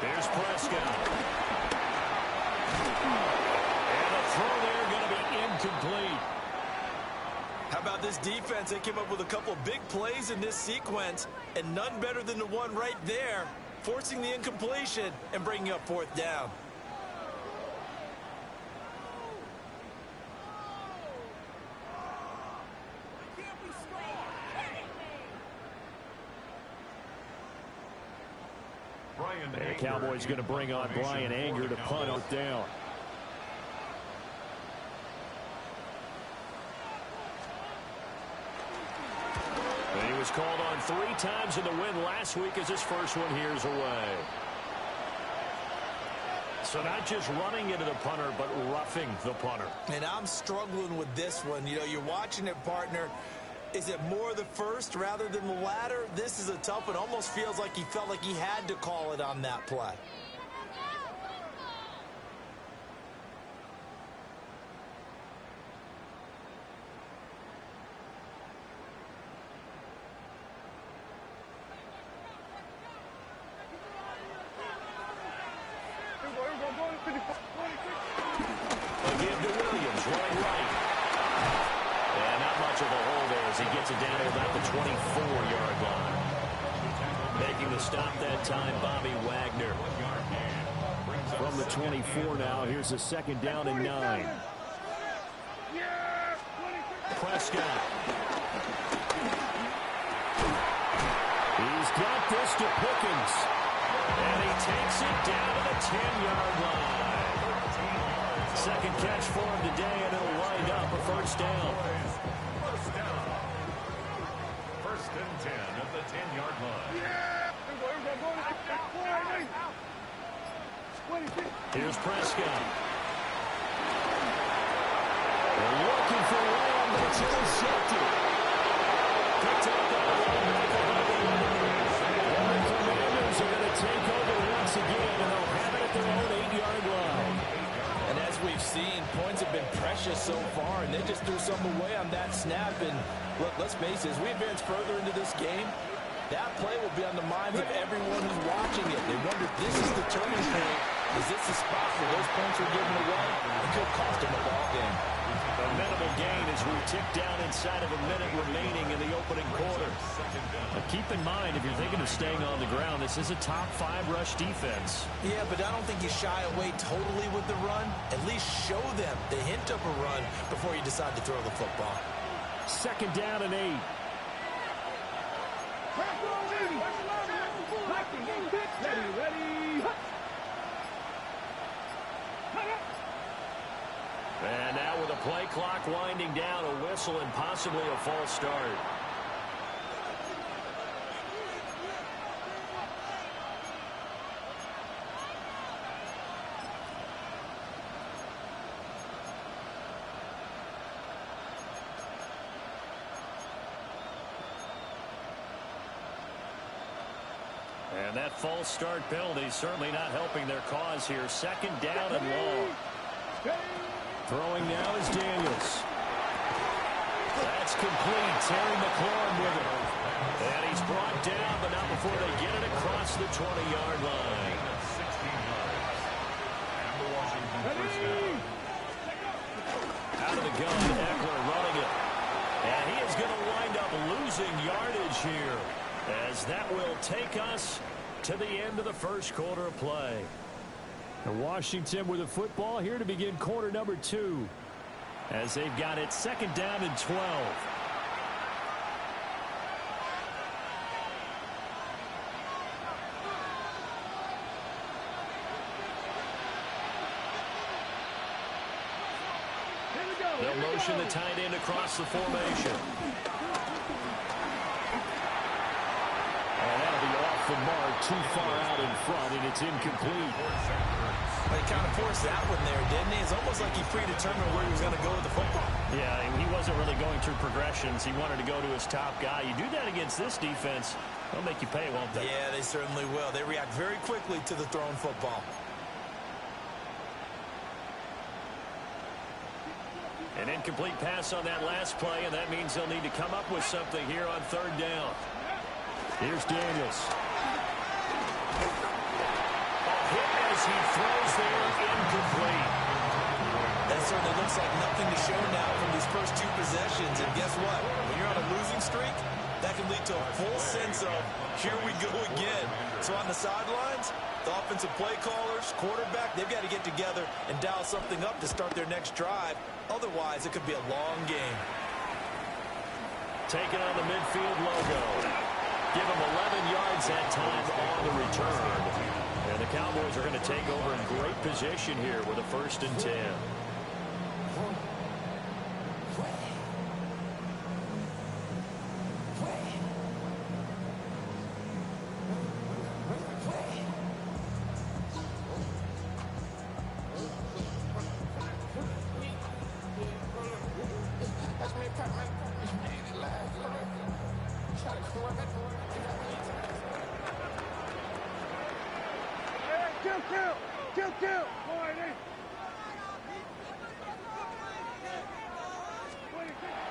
There's Prescott. And the throw there going to be incomplete. How about this defense? They came up with a couple big plays in this sequence, and none better than the one right there, forcing the incompletion and bringing up 4th down. And the Cowboys going to bring on Brian Anger to punt it down. And he was called on 3 times in the win last week as his first one here's away. So not just running into the punter, but roughing the punter. And I'm struggling with this one. You know, you're watching it, partner. Is it more the first rather than the latter? This is a tough one. Almost feels like he felt like he had to call it on that play. They give to Williams, right. And not much of a hole there as he gets it down to about the 24-yard line. Making the stop that time, Bobby Wagner. From the 24 now, here's a 2nd down and 9. Prescott. He's got this to Pickens. And he takes it down to the 10-yard line. Second catch for him today, and it'll wind up a first down. First and 10 at the 10-yard line. Here's Prescott. They're looking for Lamb, but it's intercepted. Picked up by the linebacker by the Commanders are going to take over once again, and they'll have it at their own 8-yard line. And as we've seen, points have been precious so far, and they just threw some away on that snap. And look, let's face it, as we advance further into this game, that play will be on the minds of everyone who's watching it. They wonder, this is the turning point. Is this the spot where those points are given away? It could cost them a ball game. The minimal gain as we tick down inside of a minute remaining in the opening quarter. But keep in mind, if you're thinking of staying on the ground, this is a top 5 rush defense. Yeah, but I don't think you shy away totally with the run. At least show them the hint of a run before you decide to throw the football. 2nd down and 8. And now with the play clock winding down, a whistle and possibly a false start. And that false start penalty certainly not helping their cause here. 2nd down and long. Throwing now is Daniels. That's complete. Terry McLaurin with it. And he's brought down, but not before they get it across the 20-yard line. Out of the gun, Eckler running it. And he is going to wind up losing yardage here, as that will take us to the end of the first quarter of play. And Washington with the football here to begin quarter number 2, as they've got it 2nd down and 12. They'll motion the tight end across the formation. And that'll be off the mark, too far out in front, and it's incomplete. He kind of forced that one there, didn't he? It's almost like he predetermined where he was going to go with the football. Yeah, he wasn't really going through progressions. He wanted to go to his top guy. You do that against this defense, they'll make you pay, won't they? Yeah, they certainly will. They react very quickly to the thrown football. An incomplete pass on that last play, and that means they'll need to come up with something here on 3rd down. Here's Daniels. A hit as he throws there, incomplete. That certainly looks like nothing to show now from these first 2 possessions. And guess what? When you're on a losing streak, that can lead to a full sense of, here we go again. So on the sidelines, the offensive play callers, quarterback, they've got to get together and dial something up to start their next drive. Otherwise, it could be a long game. Taking on the midfield logo. Give him 11 yards that time on the return. And the Cowboys are going to take over in great position here with a 1st and 10.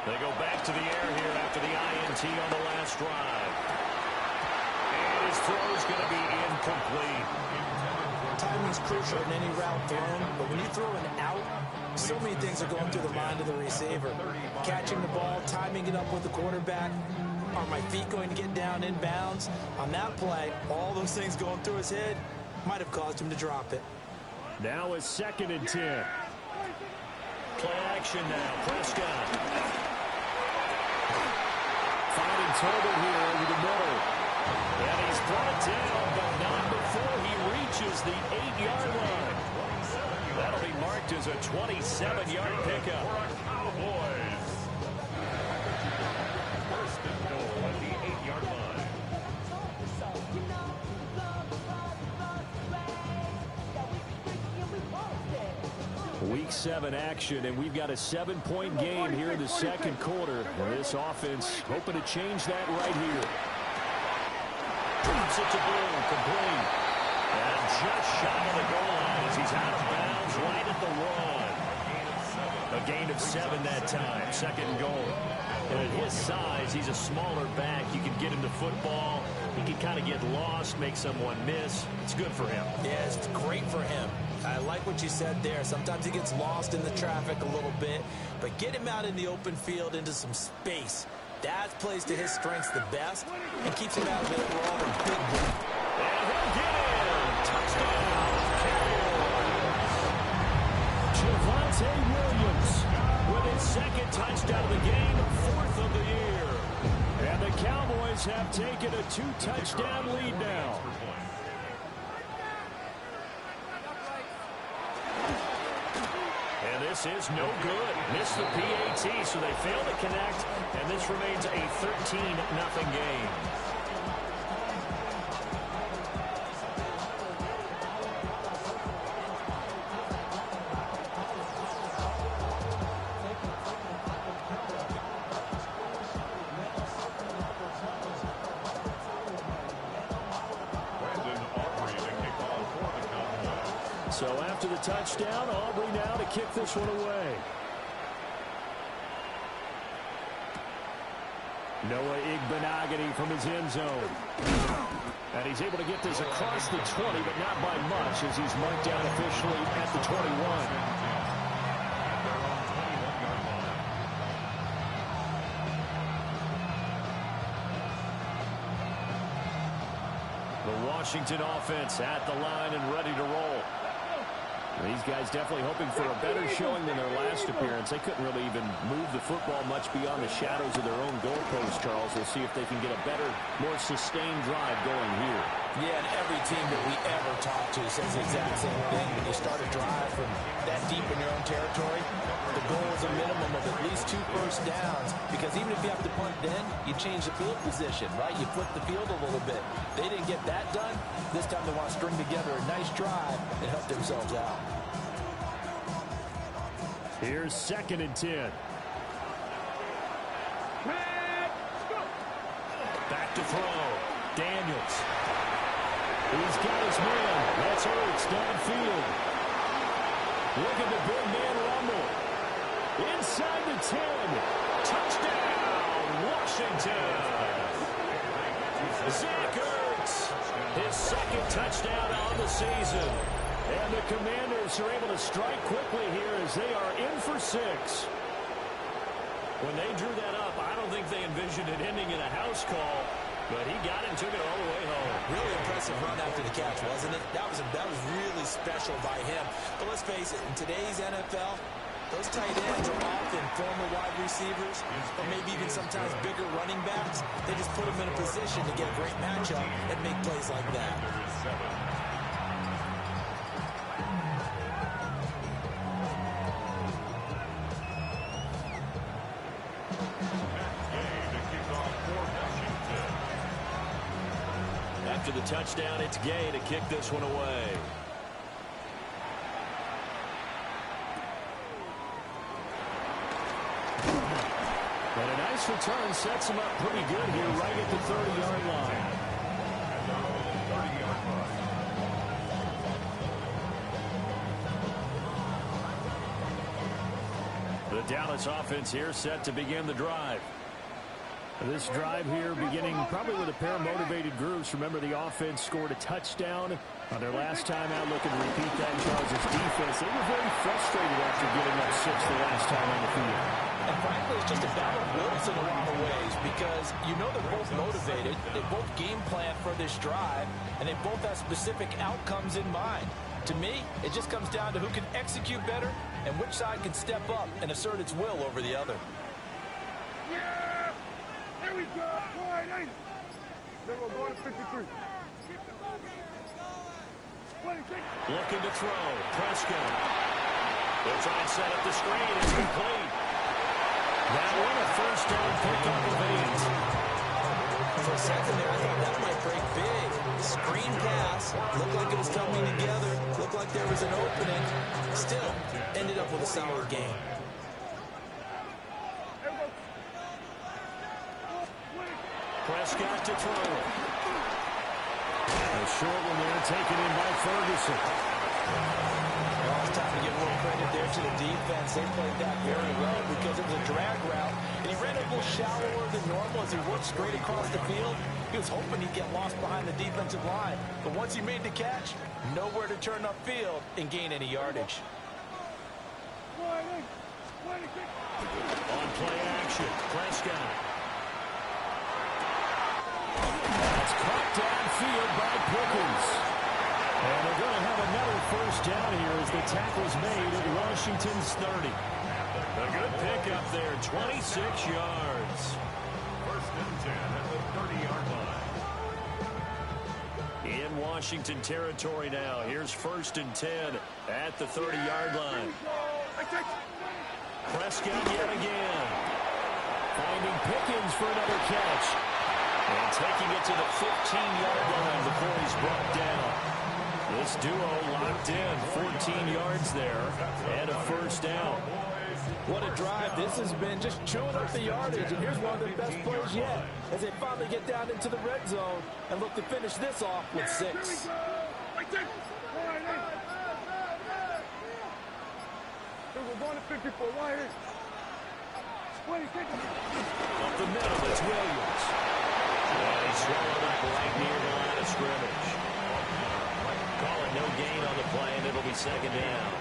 They go back to the air here after the INT on the last drive. And his throw is going to be incomplete. Timing is crucial in any route thrown, but when you throw an out, so many things are going through the mind of the receiver. Catching the ball, timing it up with the quarterback. Are my feet going to get down in bounds? On that play, all those things going through his head might have caused him to drop it. Now is 2nd and 10. Play action now. Prescott. Finding Tobin here over the middle. And he's brought down, but not before he reaches the 8-yard line. That'll be marked as a 27-yard pickup. Cowboys. 1st and goal at the 8-yard line. Week 7 action, and we've got a 7-point game here in the 2nd quarter. And this offense hoping to change that right here. Drops it to Bloom, complete. And just shy of the goal line as he's out of bounds right at the 1. A gain of 7 that time, 2nd and goal. And at his size, he's a smaller back. You can get him the football. He can kind of get lost, make someone miss. It's good for him. Yeah, it's great for him. I like what you said there. Sometimes he gets lost in the traffic a little bit, but get him out in the open field into some space. That plays to his strengths the best and keeps him out of it all the big play. And he'll get in. Touchdown, Cowboys. Javonte Williams with his second touchdown of the game, 4th of the year. And the Cowboys have taken a 2-touchdown lead now. And this is no good. Missed the PAT, so they fail to connect, and this remains a 13-0 game. So after the touchdown, Aubrey now to kick this one away. Noah Igbenogany from his end zone. And he's able to get this across the 20, but not by much, as he's marked down officially at the 21. The Washington offense at the line and ready to roll. These guys definitely hoping for a better showing than their last appearance. They couldn't really even move the football much beyond the shadows of their own goalpost, Charles. We'll see if they can get a better, more sustained drive going here. Yeah, and every team that we ever talk to says the exact same thing. When you start a drive from that deep in your own territory, the goal is a minimum of at least 2 first downs, because even if you have to punt then, you change the field position, right? You flip the field a little bit. They didn't get that done. This time they want to string together a nice drive and help themselves out. Here's 2nd and 10. Back to throw. Daniels. He's got his man. That's Ertz downfield. Look at the big man rumble. Inside the 10. Touchdown, Washington. Zach Ertz. His 2nd touchdown on the season. And the Commanders are able to strike quickly here as they are in for 6. When they drew that up, I don't think they envisioned it ending in a house call, but he got it and took it all the way home. Really impressive run after the catch, wasn't it? That was really special by him. But let's face it, in today's NFL, those tight ends are often former wide receivers, or maybe even sometimes bigger running backs. They just put them in a position to get a great matchup and make plays like that. After the touchdown, it's Gay to kick this one away. And a nice return sets him up pretty good here right at the 30-yard line. The Dallas offense here set to begin the drive. This drive here beginning probably with a pair of motivated groups. Remember, the offense scored a touchdown on their last time out. Looking to repeat that. Charles' defense, they were very frustrated after giving up 6 the last time on the field. And frankly, it's just a battle of wills in a lot of ways, because you know they're both motivated. They both game plan for this drive, and they both have specific outcomes in mind. To me, it just comes down to who can execute better and which side can step up and assert its will over the other. Yeah! There we go! Wide 80! Then we're going to 53. 26. Looking to throw. Prescott. They'll try and set up the screen. It's complete. That one a first down pickup of 8. For a second there, I thought that might break big. Screen pass. Looked like it was coming together. Looked like there was an opening. Still, ended up with a solid game. Prescott to throw. A short one there taken in by Ferguson. Well, it's time to give a little credit there to the defense. They played that very well because it was a drag route, and he ran a little shallower than normal as he worked straight across the field. He was hoping he'd get lost behind the defensive line, but once he made the catch, Nowhere to turn upfield and gain any yardage. On play action, Prescott. That's caught downfield by Pickens. And they're going to have another first down here as the tackle's made at Washington's 30. A good pickup there, 26 yards. First and 10 at the 30-yard line. In Washington territory now. Here's first and 10 at the 30-yard line. Prescott yet again. Finding Pickens for another catch. And taking it to the 15-yard line before he's brought down. This duo locked in, 14 yards there, and a first down. What a drive this has been, just chewing up the yardage. And here's one of the best plays yet as they finally get down into the red zone and look to finish this off with 6. We're going to 54. Why is Up the middle, it's Williams. And he's swallowed up right near the line of scrimmage. Call it no gain on the play, and it'll be second down.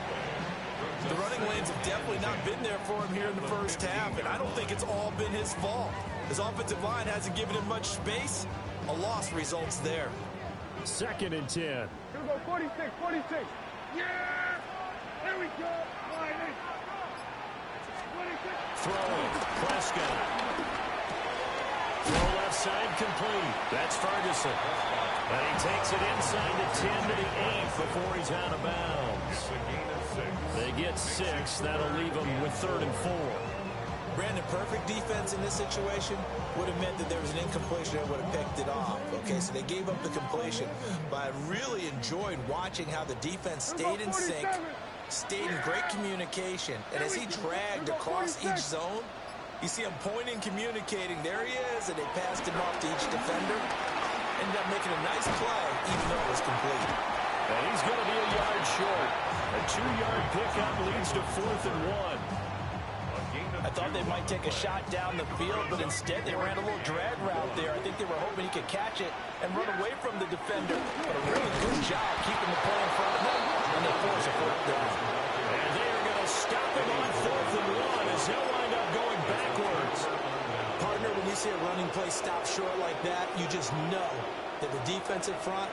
The running lanes have definitely not been there for him here in the first half, and I don't think it's all been his fault. His offensive line hasn't given him much space. A loss results there. Second and 10. Here we go, 46, 46. Yeah! Here we go. Throwing, Prescott. Throw left side complete. That's Ferguson. And he takes it inside the 10 to the 8 before he's out of bounds. They get 6. That'll leave them with 3rd and 4. Brandon, perfect defense in this situation would have meant that there was an incompletion that would have picked it off. Okay, so they gave up the completion. But I really enjoyed watching how the defense stayed in sync, stayed in great communication. And as he dragged across each zone, you see him pointing, communicating. There he is, and they passed him off to each defender. Ended up making a nice play, even though it was complete. And he's going to be a yard short. A 2-yard pickup leads to 4th and 1. I thought they might take a shot down the field, but instead they ran a little drag route there. I think they were hoping he could catch it and run away from the defender. But a really good job keeping the play in front of them, and they force a 4th down. And they are going to stop him on 4th and 1 as he'll wind up going backwards. Partner, when you see a running play stop short like that, you just know that the defensive front,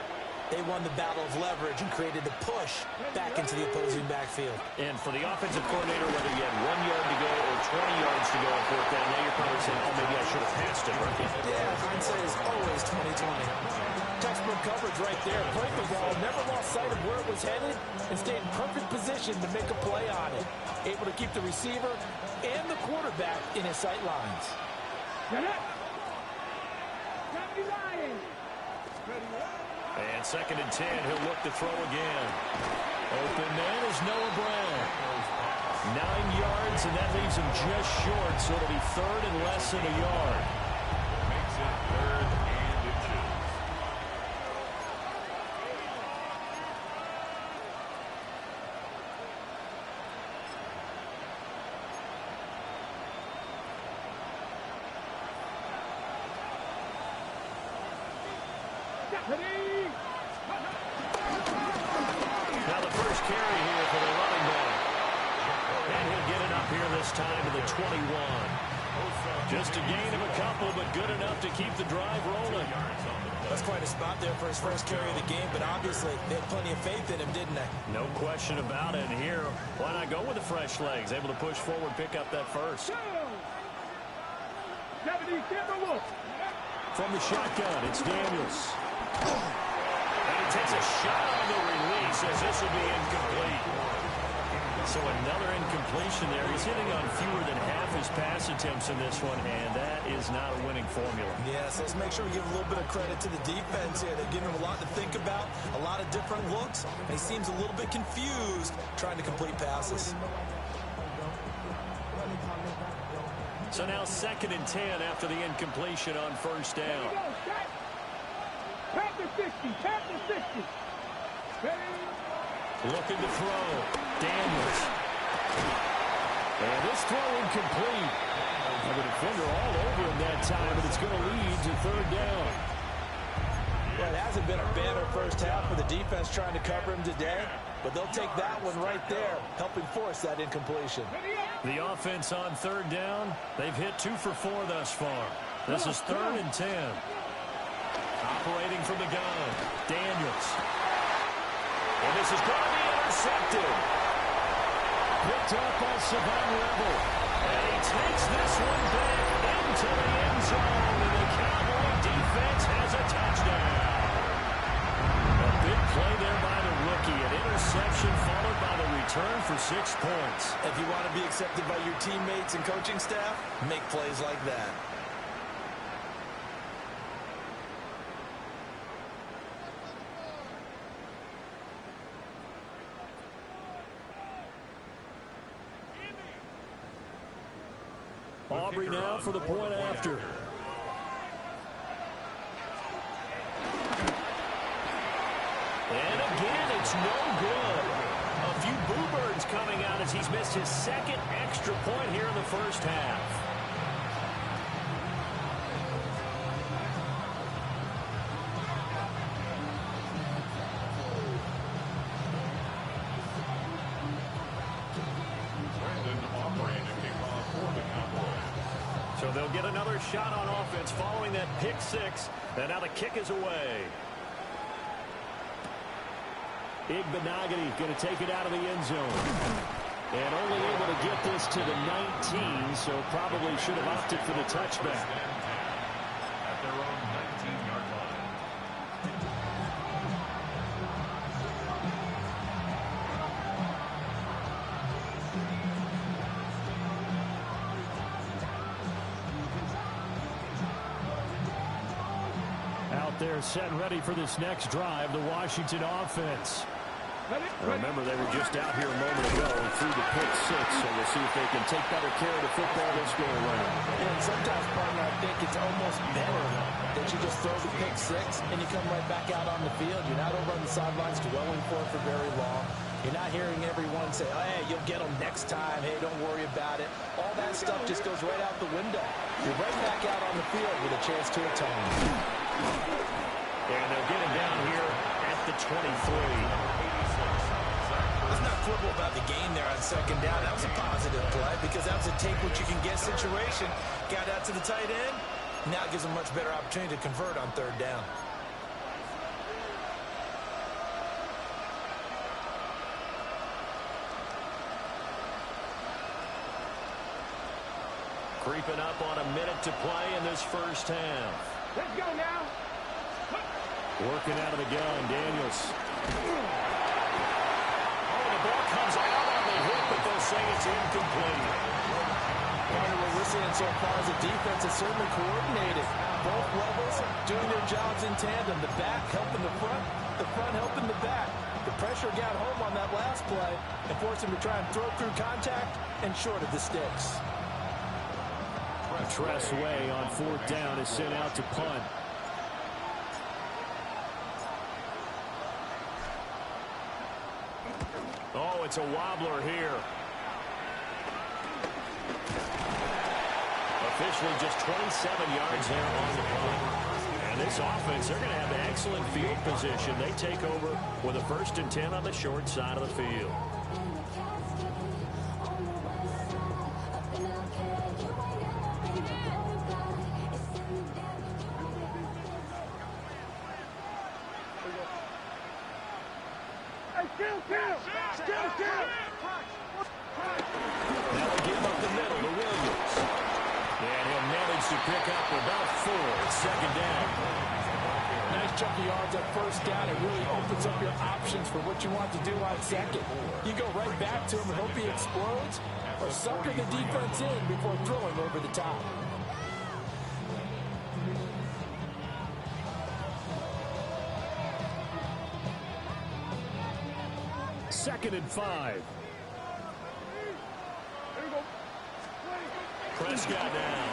they won the battle of leverage and created the push back into the opposing backfield. And for the offensive coordinator, whether you had 1 yard to go or 20 yards to go on 4th down, now you're probably saying, oh, maybe I should have passed it, right? Yeah, hindsight is always 20/20. Textbook coverage right there. Played the ball, never lost sight of where it was headed, and stayed in perfect position to make a play on it. Able to keep the receiver and the quarterback in his sight lines. And 2nd and 10, he'll look to throw again. Open man is Noah Brown. 9 yards, and that leaves him just short, so it'll be 3rd and less than a yard. Makes it 3rd and inches. Now the first carry here for the running back. And he'll get it up here this time to the 21. Just a gain of a couple, but good enough to keep the drive rolling. That's quite a spot there for his first carry of the game, but obviously they had plenty of faith in him, didn't they? No question about it. And here, why not go with the fresh legs? Able to push forward, pick up that first. From the shotgun, it's Daniels. And he takes a shot on the release as this will be incomplete. So another incompletion there. He's hitting on fewer than half his pass attempts in this one, and that is not a winning formula. Yeah, so let's make sure we give a little bit of credit to the defense here. They've given him a lot to think about, a lot of different looks, and he seems a little bit confused trying to complete passes. So now 2nd and 10 after the incompletion on first down. Tap the 50, tap the 50. Looking to throw. Daniels. And this throw incomplete. The defender all over him that time, but it's going to lead to 3rd down. Well, it hasn't been a banner first half for the defense trying to cover him today, but they'll take that one right there, helping force that incompletion. The offense on third down, they've hit 2 for 4 thus far. This is 3rd and 10. Operating from the gun, Daniels. And this is going to be intercepted. Picked up by Savon Rebel. And he takes this one back into the end zone. And the Cowboy defense has a touchdown. A big play there by the rookie. An interception followed by the return for 6 points. If you want to be accepted by your teammates and coaching staff, make plays like that. Aubrey now for the point after. And again, it's no good. A few boo birds coming out as he's missed his 2nd extra point here in the first half. So they'll get another shot on offense following that pick 6. And now the kick is away. Igbenogany going to take it out of the end zone. And only able to get this to the 19, so probably should have opted for the touchback. At their own 19-yard line. Out there set and ready for this next drive, the Washington offense. Remember, they were just out here a moment ago and threw the pick 6, so we'll see if they can take better care of the football this go around. And sometimes, partner, I think it's almost better that you just throw the pick 6 and you come right back out on the field. You're not over on the sidelines dwelling for it for very long. You're not hearing everyone say, oh, hey, you'll get them next time. Hey, don't worry about it. All that stuff just goes right out the window. You're right back out on the field with a chance to atone. And they'll get him down here at the 23. Let's not quibble about the game there on 2nd down. That was a positive play because that was a take-what-you-can-get situation. Got out to the tight end. Now it gives them a much better opportunity to convert on 3rd down. Creeping up on a minute to play in this first half. Let's go now. Working out of the gun, Daniels. The ball comes out on the hit, but they'll say it's incomplete. What we're seeing so far is the defense is certainly coordinated. Both levels doing their jobs in tandem. The back helping the front helping the back. The pressure got home on that last play and forced him to try and throw through contact and short of the sticks. Tressway on 4th down is sent out to punt. Oh, it's a wobbler here. Officially just 27 yards there on the punt. And this offense, they're going to have excellent field position. They take over with a 1st and 10 on the short side of the field. That'll give up the middle to Williams. And he'll manage to pick up about 4 at 2nd down. Nice chunk of yards at 1st down. It really opens up your options for what you want to do on 2nd. You go right back to him and hope he explodes, or sucker the defense in before throwing over the top. Second and 5. Prescott now.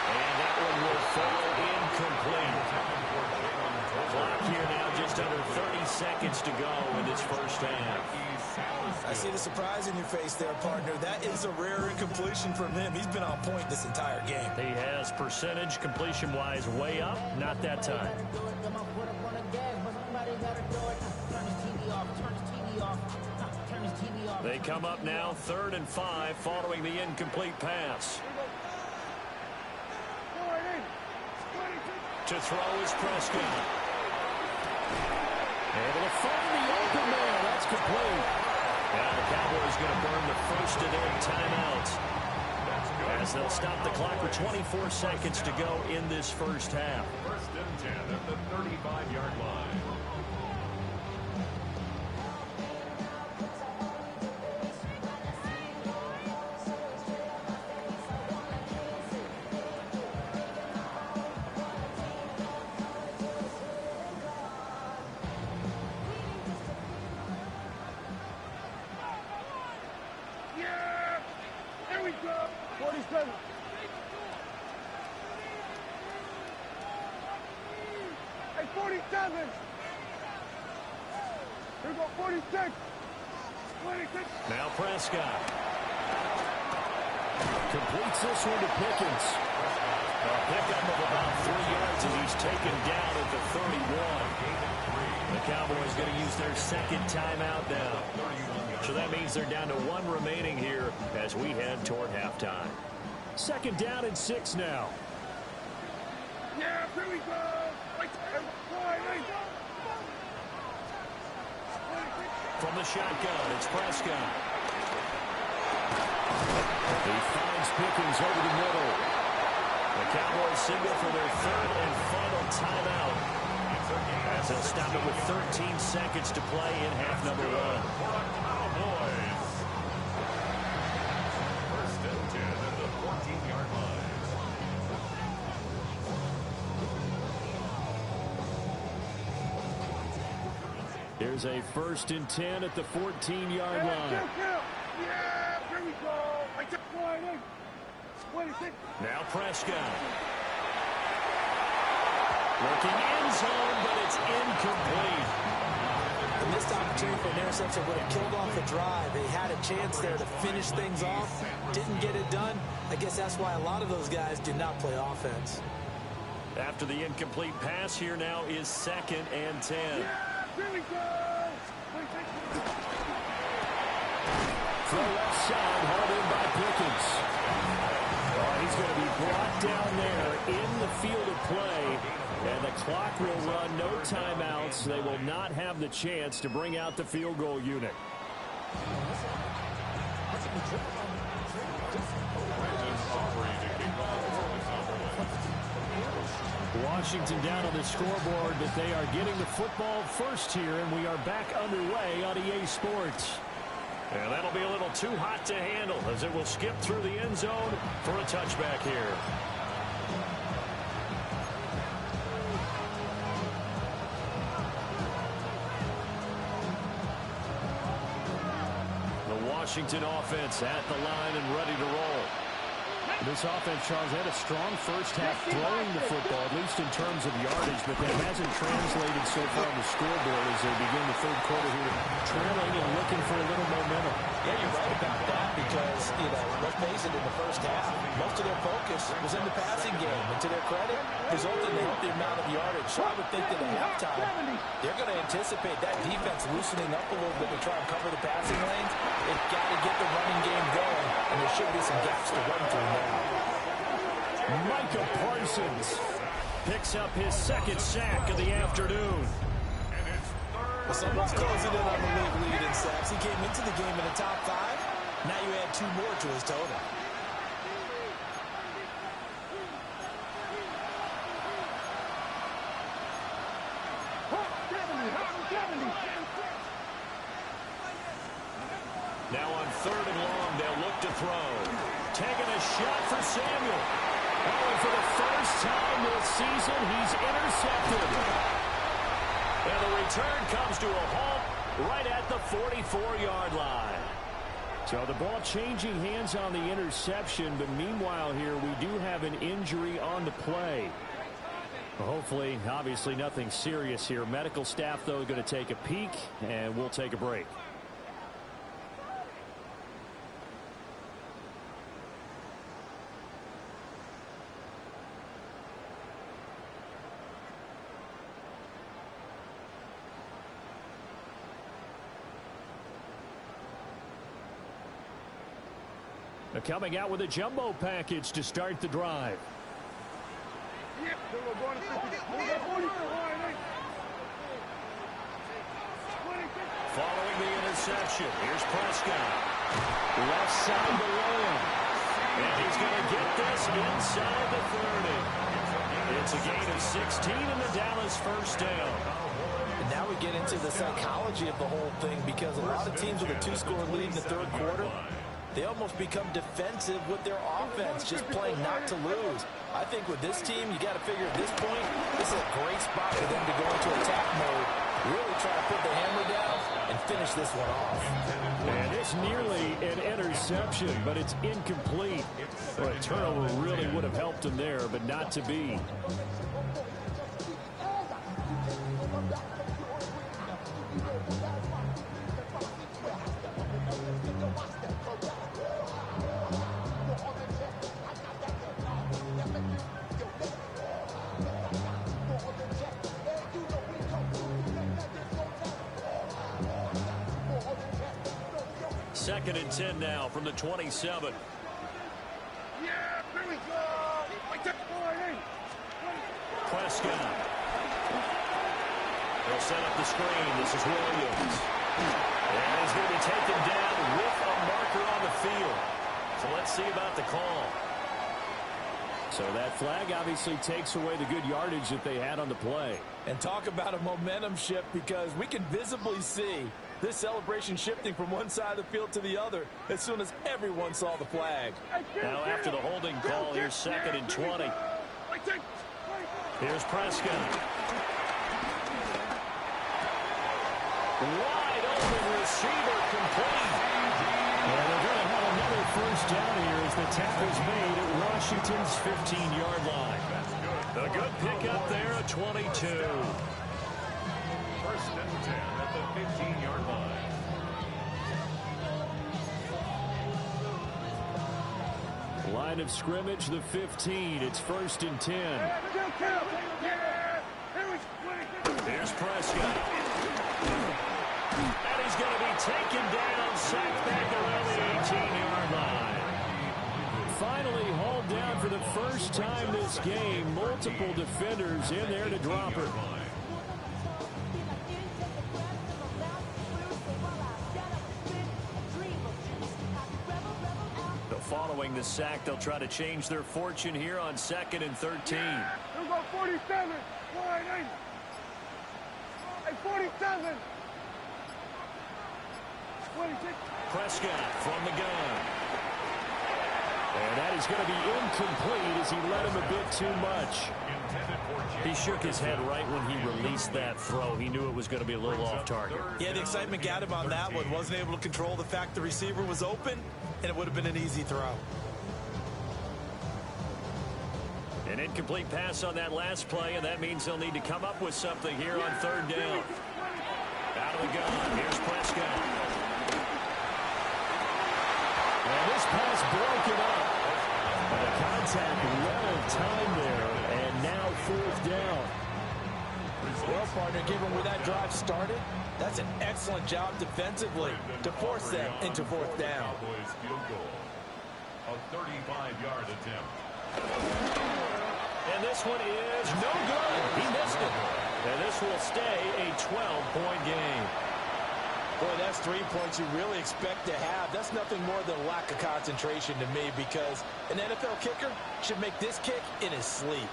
And that one will fall incomplete. Clock here now just under 30 seconds to go in this first half. I see the surprise in your face there, partner. That is a rare incompletion from him. He's been on point this entire game. He has percentage completion-wise way up. Not that time. They come up now 3rd and 5 following the incomplete pass. To throw is Prescott. Able to find the open man. That's complete. And the Cowboys going to burn the first of their timeouts, as they'll stop the clock with 24 seconds to go in this first half. 1st and 10 at the 35-yard line. Now Prescott completes this one to Pickens. A pickup of about 3 yards, and he's taken down at the 31. The Cowboys going to use their second timeout now. So that means they're down to 1 remaining here as we head toward halftime. 2nd down and 6 now. Yeah, here we go. From the shotgun, it's Prescott. He finds Pickens over the middle. The Cowboys signal for their 3rd and final timeout, as they'll stop it with 13 seconds to play in half number 1. Cowboys. 1st and 10 at the 14-yard line. Here's a 1st and 10 at the 14-yard line. Yeah, here we go. Now Prescott. Looking end zone, but it's incomplete. The missed opportunity for an interception would have killed off the drive. They had a chance there to finish things off. Didn't get it done. I guess that's why a lot of those guys did not play offense. After the incomplete pass, here now is 2nd and 10. Here we go. Throw left side, hauled in by Pickens. He's going to be brought down there in the field of play, and the clock will run. No timeouts. They will not have the chance to bring out the field goal unit. Washington down on the scoreboard, but they are getting the football first here, and we are back underway on EA Sports. And that'll be a little too hot to handle, as it will skip through the end zone for a touchback here. The Washington offense at the line and ready to roll. This offense, Charles, had a strong first half throwing the football, at least in terms of yardage, but that hasn't translated so far on the scoreboard as they begin the 3rd quarter here, trailing and looking for a little momentum. Yeah, you're right about that because, let's face it, in the first half, most of their focus was in the passing game. And to their credit, resulted in a healthy amount of yardage. So I would think that at halftime, they're going to anticipate that defense loosening up a little bit to try and cover the passing lanes. They've got to get the running game going, and there should be some gaps to run through now. Micah Parsons picks up his 2nd sack of the afternoon. Well, someone's closing in on the league lead in sacks. He came into the game in the top 5. Now you add 2 more to his total. Now on 3rd and long, they'll look to throw. Taking a shot for Samuel. And for the first time this season, he's intercepted. And the return comes to a halt right at the 44-yard line. So the ball changing hands on the interception, but meanwhile here we do have an injury on the play. Hopefully, obviously nothing serious here. Medical staff, though, going to take a peek, and we'll take a break. Coming out with a jumbo package to start the drive. Following the interception, here's Prescott. Left side to Williams. And he's going to get this inside the 30. It's a gain of 16 and the Dallas first down. And now we get into the psychology of the whole thing, because a lot of teams with a 2-score lead in the third quarter, they almost become defensive with their offense, just playing not to lose. I think with this team, you got to figure at this point, this is a great spot for them to go into attack mode, really try to put the hammer down and finish this one off. And it's nearly an interception, but it's incomplete. Well, a turnover really would have helped him there, but not to be. Second and 10 now from the 27. Prescott. They'll set up the screen. This is Williams. And he's going to be taken down with a marker on the field. So let's see about the call. So that flag obviously takes away the good yardage that they had on the play. And talk about a momentum shift, because we can visibly see this celebration shifting from one side of the field to the other as soon as everyone saw the flag. Now after the holding call, here's second and 20. Here's Prescott. Wide open receiver, complete. And they're going to have another first down here as the tackle's made at Washington's 15-yard line. A good pickup there at 22. First and 10 at the 15-yard line. Line of scrimmage, the 15. It's first and 10. Here's Prescott. And he's going to be taken down, sacked back around the 18-yard line. Finally hauled down for the first time this game. Multiple defenders in there to drop her. Following the sack, they'll try to change their fortune here on second and 13. We'll go 47. Line 8. 47. 26. Prescott from the gun. And that is going to be incomplete as he let him a bit too much. He shook his head right when he released that throw. He knew it was going to be a little off target. Yeah, the excitement got him on that one. Wasn't able to control the fact the receiver was open, and it would have been an easy throw. An incomplete pass on that last play, and that means they'll need to come up with something here on third down. Out of the gun, here's Prescott. And this pass broken up. And the contact well timed there, and now fourth down. Well, partner, given where that drive started, that's an excellent job defensively to force them into fourth down. A 35-yard attempt. And this one is no good. He missed it. And this will stay a 12-point game. Boy, that's 3 points you really expect to have. That's nothing more than a lack of concentration to me, because an NFL kicker should make this kick in his sleep.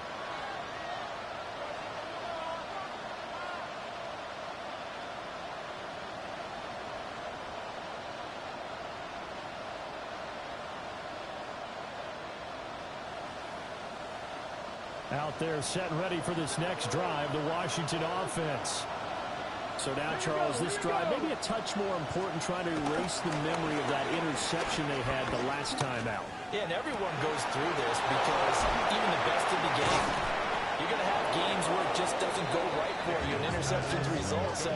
Out there set and ready for this next drive, the Washington offense. So now, Charles, this drive maybe a touch more important, trying to erase the memory of that interception they had the last time out. Yeah, and everyone goes through this, because even the best in the game, you're going to have games where it just doesn't go right for you, and interceptions result. So,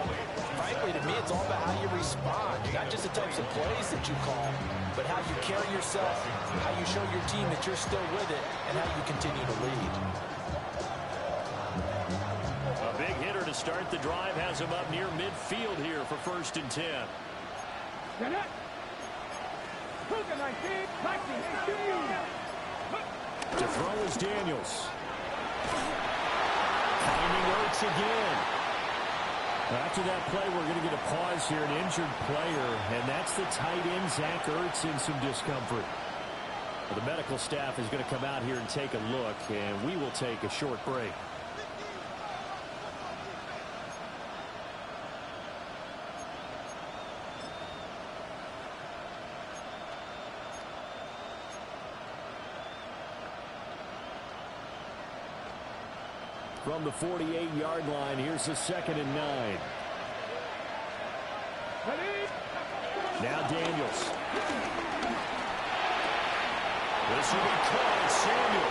frankly, to me, it's all about how you respond, not just the types of plays that you call, but how you carry yourself, how you show your team that you're still with it, and how you continue to lead. A big hitter to start the drive has him up near midfield here for first and 10. To throw is Daniels. Finding Ertz again. After that play, we're going to get a pause here, an injured player, and that's the tight end, Zach Ertz, in some discomfort. Well, the medical staff is going to come out here and take a look, and we will take a short break. From the 48-yard line, here's the 2nd and 9. Now Daniels. This will be caught. Samuel.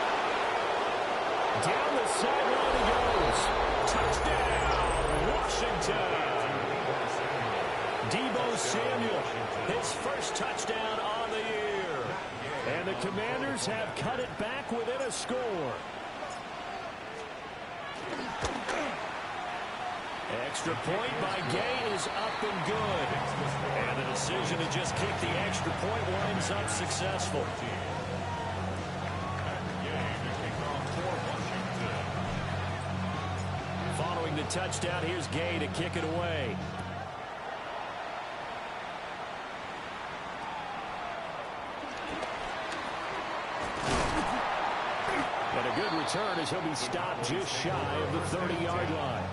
Down the sideline he goes. Touchdown, Washington. Deebo Samuel, his first touchdown on the year. And the Commanders have cut it back within a score. Extra point by Gay is up and good. And the decision to just kick the extra point winds up successful. Following the touchdown, here's Gay to kick it away. And a good return as he'll be stopped just shy of the 30-yard line.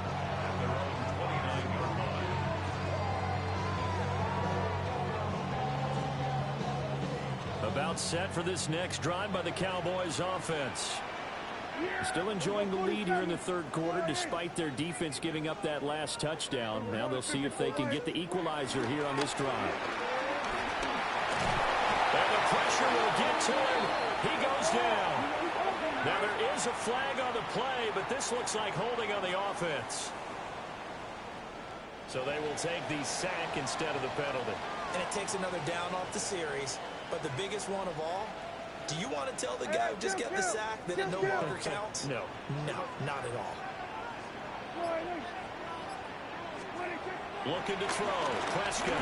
About set for this next drive by the Cowboys offense. Still enjoying the lead here in the third quarter despite their defense giving up that last touchdown. Now they'll see if they can get the equalizer here on this drive. And the pressure will get to him. He goes down. Now there is a flag on the play, but this looks like holding on the offense. So they will take the sack instead of the penalty. And it takes another down off the series. But the biggest one of all, do you want to tell the guy who just got the sack that it no longer counts? No. No, not at all. Looking to throw. Prescott.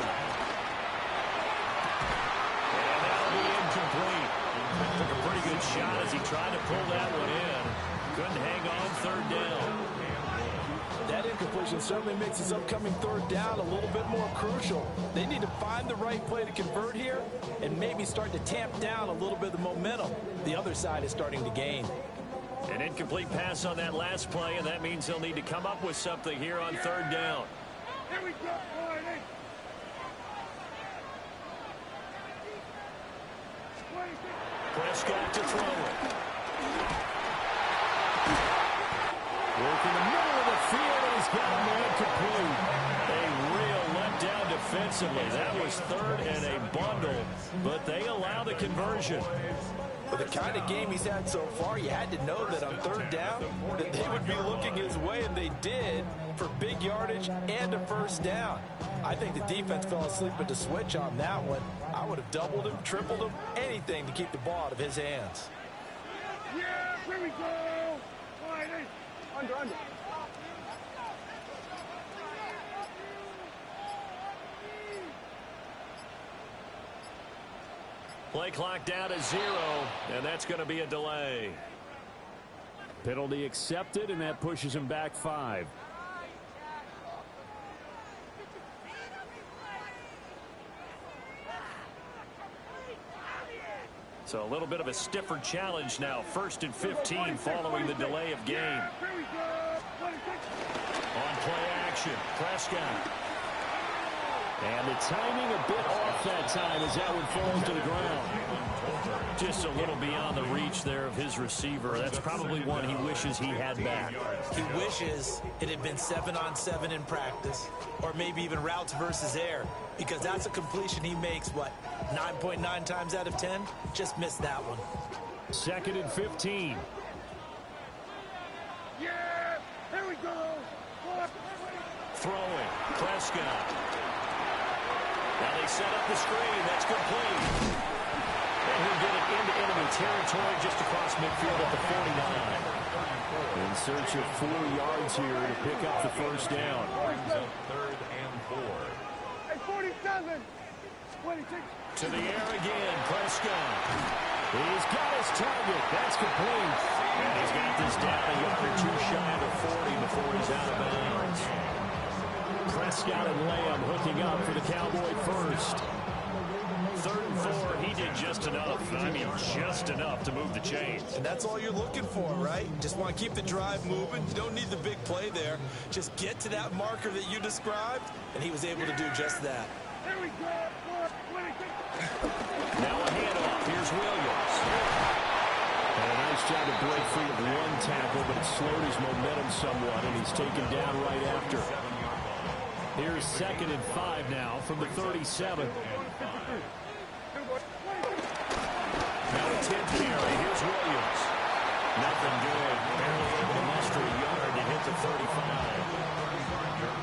And that'll be incomplete. Took a pretty good shot as he tried to pull that one in. Couldn't hang on 3rd down. That incompletion certainly makes this upcoming 3rd down a little bit more crucial. They need to find the right play to convert here and maybe start to tamp down a little bit of the momentum. The other side is starting to gain. An incomplete pass on that last play, and that means they'll need to come up with something here on 3rd down. Here we go, boy. Prescott to throw it. Work in the middle of the field, and he's got a man complete. A real letdown defensively. That was 3rd and a bundle, but they allow the conversion. With the kind of game he's had so far, you had to know that on 3rd down that they would be looking his way, and they did, for big yardage and a 1st down. I think the defense fell asleep at the switch on that one. I would have doubled him, tripled him, anything to keep the ball out of his hands. Yeah, here we go. Under. Play clock down to 0, and that's going to be a delay. Penalty accepted, and that pushes him back 5. So a little bit of a stiffer challenge now. 1st and 15 following the delay of game. On play action, Prescott. And the timing a bit off that time as that one falls to the ground. Just a little beyond the reach there of his receiver. That's probably one he wishes he had back. He wishes it had been 7-on-7 in practice, or maybe even routes versus air, because that's a completion he makes, 9.9 times out of 10? Just missed that one. 2nd and 15. Yeah, here we go. Throwing, Prescott. Now they set up the screen. That's complete. And he'll get it into enemy territory just across midfield at the 49. In search of 4 yards here to pick up the 1st down. 3rd and 4. Hey, 47. To the air again, Prescott. He's got his target. That's complete. And he's got this down a yard or two shy of the 40 before he's out of bounds. Prescott and Lamb hooking up for the Cowboy first. 3rd and 4, he did just enough. I mean, just enough to move the chains. And that's all you're looking for, right? Just want to keep the drive moving. You don't need the big play there. Just get to that marker that you described, and he was able to do just that. Here we go. Now a handoff. Here's Williams. And a nice job to break free of one tackle, but it slowed his momentum somewhat, and he's taken down right after. Here's 2nd and 5 now from the 37. Now a 10th carry. Here's Williams. Nothing good. Barely able to muster a yard to hit the 35.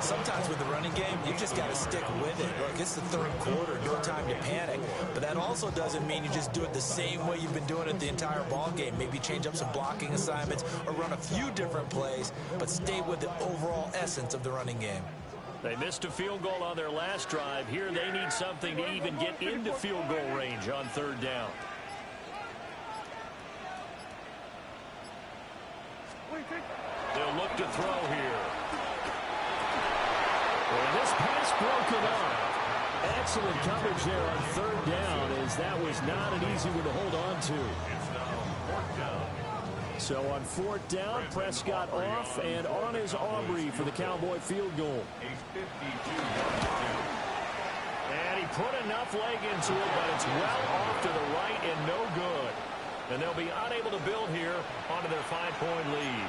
Sometimes with the running game, you just got to stick with it. Look, it's the 3rd quarter, no time to panic. But that also doesn't mean you just do it the same way you've been doing it the entire ball game. Maybe change up some blocking assignments or run a few different plays, but stay with the overall essence of the running game. They missed a field goal on their last drive. Here they need something to even get into field goal range on 3rd down. They'll look to throw here. And this pass broken up. Excellent coverage there on 3rd down, as that was not an easy one to hold on to. So on 4th down, Prescott off and on his Aubrey for the Cowboy field goal. And he put enough leg into it, but it's well off to the right and no good. And they'll be unable to build here onto their 5-point lead.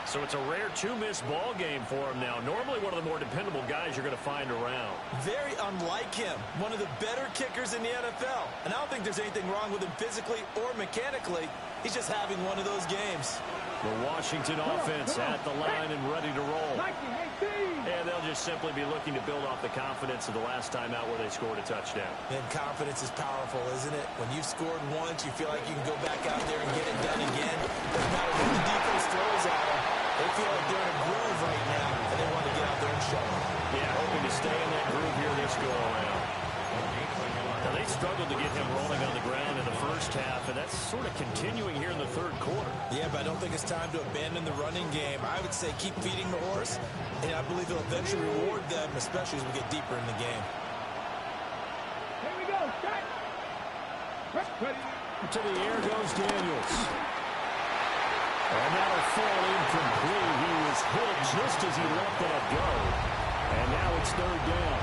So it's a rare 2-miss ball game for him now. Normally one of the more dependable guys you're going to find around. Very unlike him. One of the better kickers in the NFL. And I don't think there's anything wrong with him physically or mechanically. He's just having one of those games. The Washington offense at the line and ready to roll. And they'll just simply be looking to build off the confidence of the last time out where they scored a touchdown. And confidence is powerful, isn't it? When you've scored once, you feel like you can go back out there and get it done again. Doesn't matter what the defense throws at them. They feel like they're in a groove right now, and they want to get out there and show them. Yeah, hoping to stay in that groove here this go-around. Now, they struggled to get him rolling on the ground in the first half, and that's sort of continuing here in the 3rd quarter. Yeah, but I don't think it's time to abandon the running game. I would say keep feeding the horse, and I believe it'll eventually reward them, especially as we get deeper in the game. Here we go. To the air goes Daniels. And that'll fall incomplete. He was hit just as he let that go. And now it's 3rd down.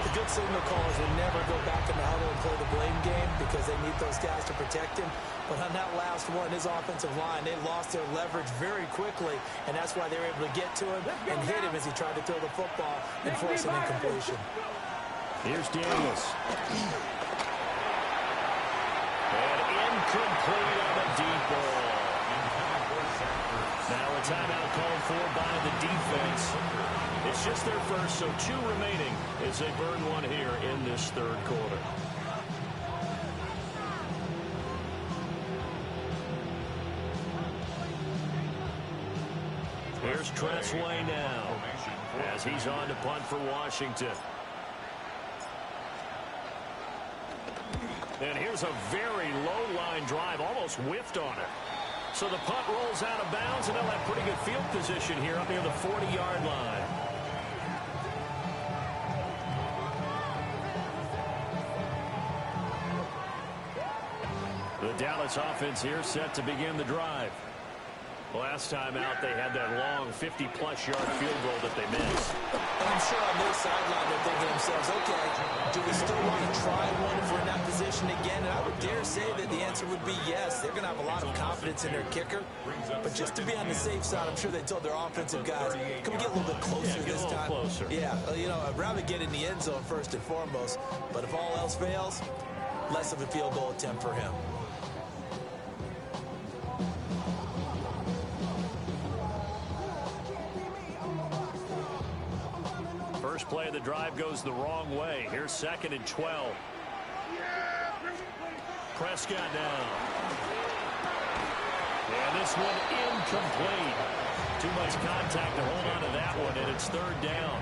The good signal callers will never go back in the huddle and play the blame game because they need those guys to protect him. But on that last one, his offensive line, they lost their leverage very quickly, and that's why they were able to get to him and hit him as he tried to throw the football and force an incompletion. Here's Daniels. And incomplete on a deep ball. Now a timeout called for by the defense. It's just their first, so 2 remaining as they burn one here in this 3rd quarter. Here's Tressway now as he's on to punt for Washington. And here's a very low line drive, almost whiffed on it. So the punt rolls out of bounds, and they'll have pretty good field position here up near the 40-yard line. The Dallas offense here set to begin the drive. Last time out, they had that long 50-plus yard field goal that they missed. And I'm sure on their sideline they're thinking to themselves, okay, do we still want to try one if we're in that position again? And I would dare say that the answer would be yes. They're going to have a lot of confidence in their kicker. But just to be on the safe side, I'm sure they told their offensive guys, can we get a little bit closer this time? Closer. Yeah, you know, I'd rather get in the end zone first and foremost. But if all else fails, less of a field goal attempt for him. First play of the drive goes the wrong way. Here's 2nd and 12. Prescott now. And this one incomplete. Too much contact to hold on to that one, and it's 3rd down.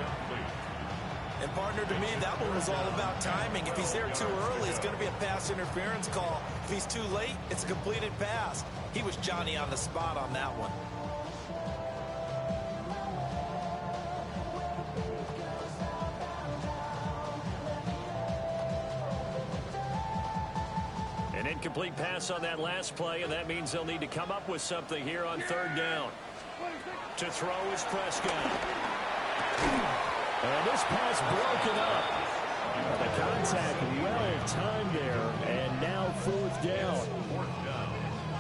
And partner, to me, that one was all about timing. If he's there too early, it's going to be a pass interference call. If he's too late, it's a completed pass. He was Johnny on the spot on that one. An incomplete pass on that last play, and that means they'll need to come up with something here on third down. To throw is Prescott. And this pass broken up. The contact well timed there, and now fourth down.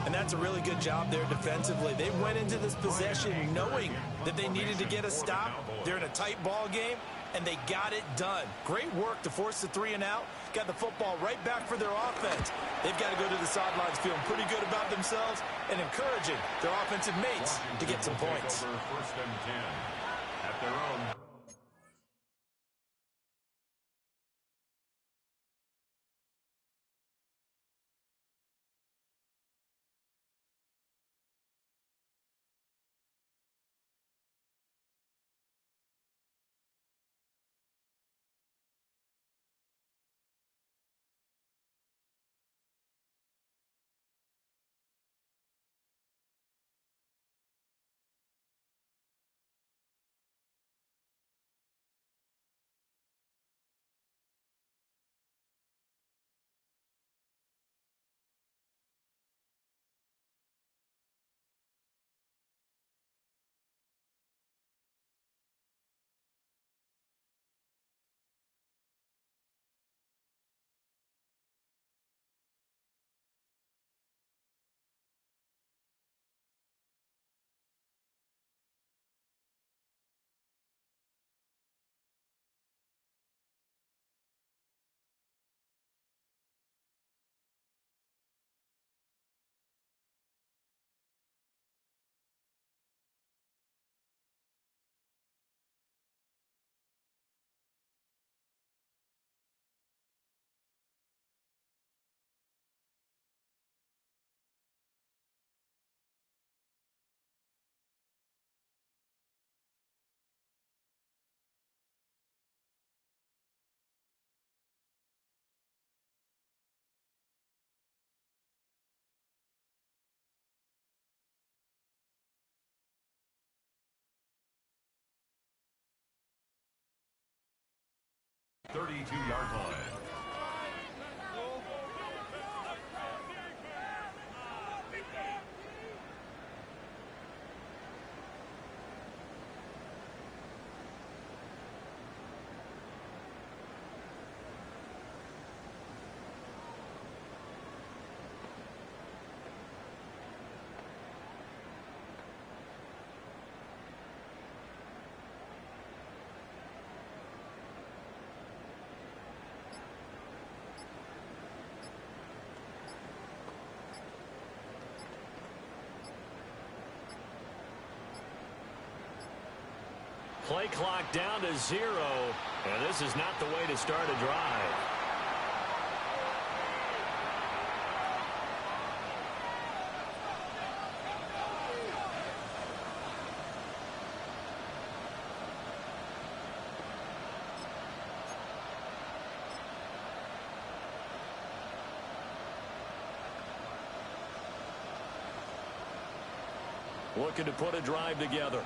And that's a really good job there defensively. They went into this possession knowing that they needed to get a stop. They're in a tight ball game, and they got it done. Great work to force the 3 and out. Got the football right back for their offense. They've got to go to the sidelines feeling pretty good about themselves and encouraging their offensive mates to get some points. First and 10 at their own. .32-yard line. Play clock down to 0, and this is not the way to start a drive. Looking to put a drive together.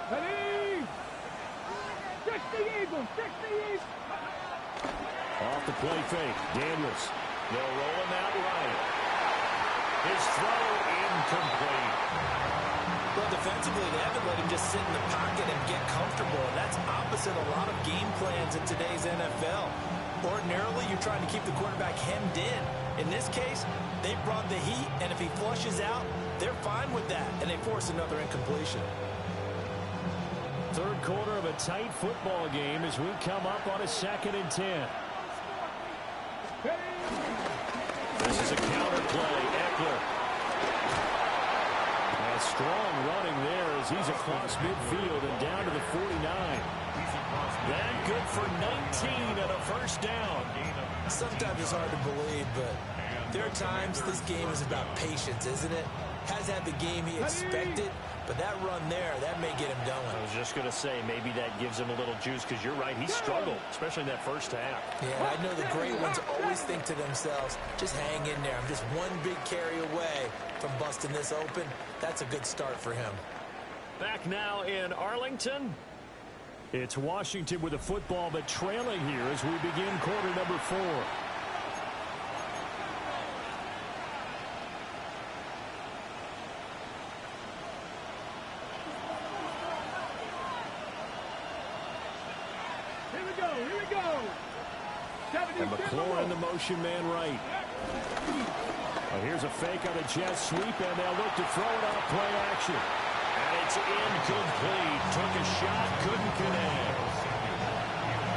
Ready? 60 Eagles, 60 Eagles. Off the play fake, Daniels. They'll roll him out right. His throw incomplete. Well, defensively, they haven't let him just sit in the pocket and get comfortable, and that's opposite a lot of game plans in today's NFL. Ordinarily, you're trying to keep the quarterback hemmed in. In this case, they brought the heat, and if he flushes out, they're fine with that, and they force another incompletion. Third quarter of a tight football game as we come up on a 2nd and 10. This is a counter play. Eckler. A strong running there as he's across midfield and down to the 49. That good for 19 and a first down. Sometimes it's hard to believe, but there are times this game is about patience, isn't it? has had the game he expected, but that run there, that may get him going. I was just going to say, maybe that gives him a little juice, because you're right, he struggled, especially in that first half. Yeah, I know the great ones always think to themselves, just hang in there. I'm just one big carry away from busting this open. That's a good start for him. Back now in Arlington. It's Washington with a football, but trailing here as we begin quarter number 4. Here we go. And McLaurin in the motion man right. Well, here's a fake on a jet sweep, and they'll look to throw it on play action. And it's incomplete. Took a shot, couldn't connect.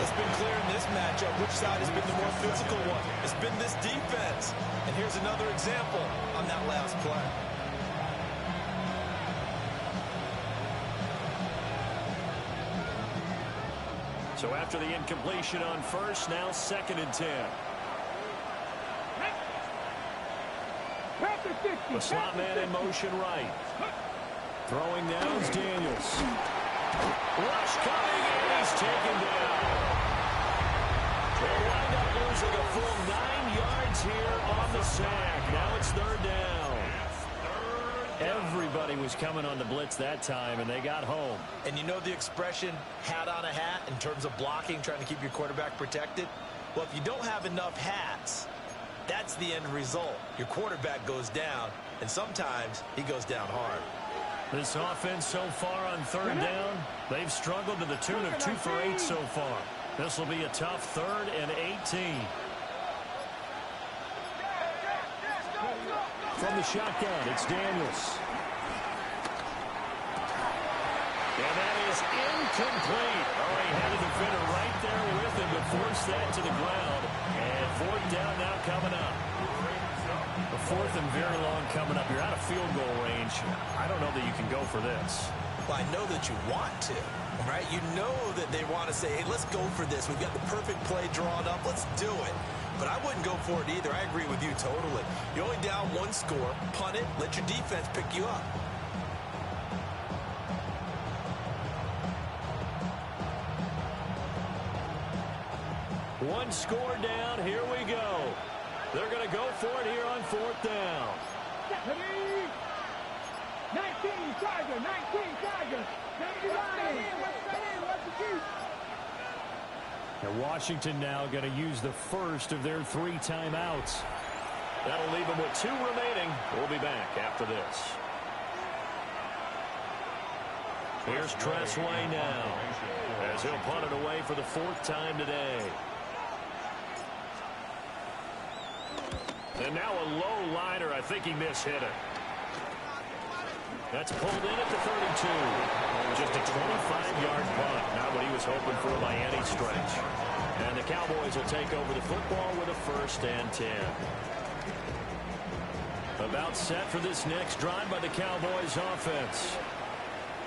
It's been clear in this matchup which side has been the more physical one. It's been this defense. And here's another example on that last play. So after the incompletion on first, now 2nd and 10. The slot man in motion right. Throwing now is Daniels. Rush coming, and he's taken down. They'll wind up losing a full 9 yards here on the sack. Now it's 3rd down. Everybody was coming on the blitz that time, and they got home. And you know the expression, hat on a hat, in terms of blocking, trying to keep your quarterback protected? Well, if you don't have enough hats, that's the end result. Your quarterback goes down, and sometimes he goes down hard. This offense so far on 3rd down, they've struggled to the tune of 2 for 8 so far. This will be a tough 3rd and 18. From the shotgun, it's Daniels. And that is incomplete. Oh, he had a defender right there with him to force that to the ground. And 4th down now coming up. The 4th and very long coming up. You're out of field goal range. I don't know that you can go for this. Well, I know that you want to, right? You know that they want to say, hey, let's go for this. We've got the perfect play drawn up. Let's do it. But I wouldn't go for it either. I agree with you totally. You're only down 1 score. Punt it. Let your defense pick you up. One score down. Here we go. They're going to go for it here on 4th down. 19 Tiger, 19 Tiger. And Washington now going to use the first of their 3 timeouts. That'll leave them with 2 remaining. We'll be back after this. Here's Tressway now, as he'll punt it away for the 4th time today. And now a low liner. I think he mishit it. That's pulled in at the 32. Just a 25-yard punt. Not what he was hoping for by any stretch. And the Cowboys will take over the football with a 1st and 10. About set for this next drive by the Cowboys offense.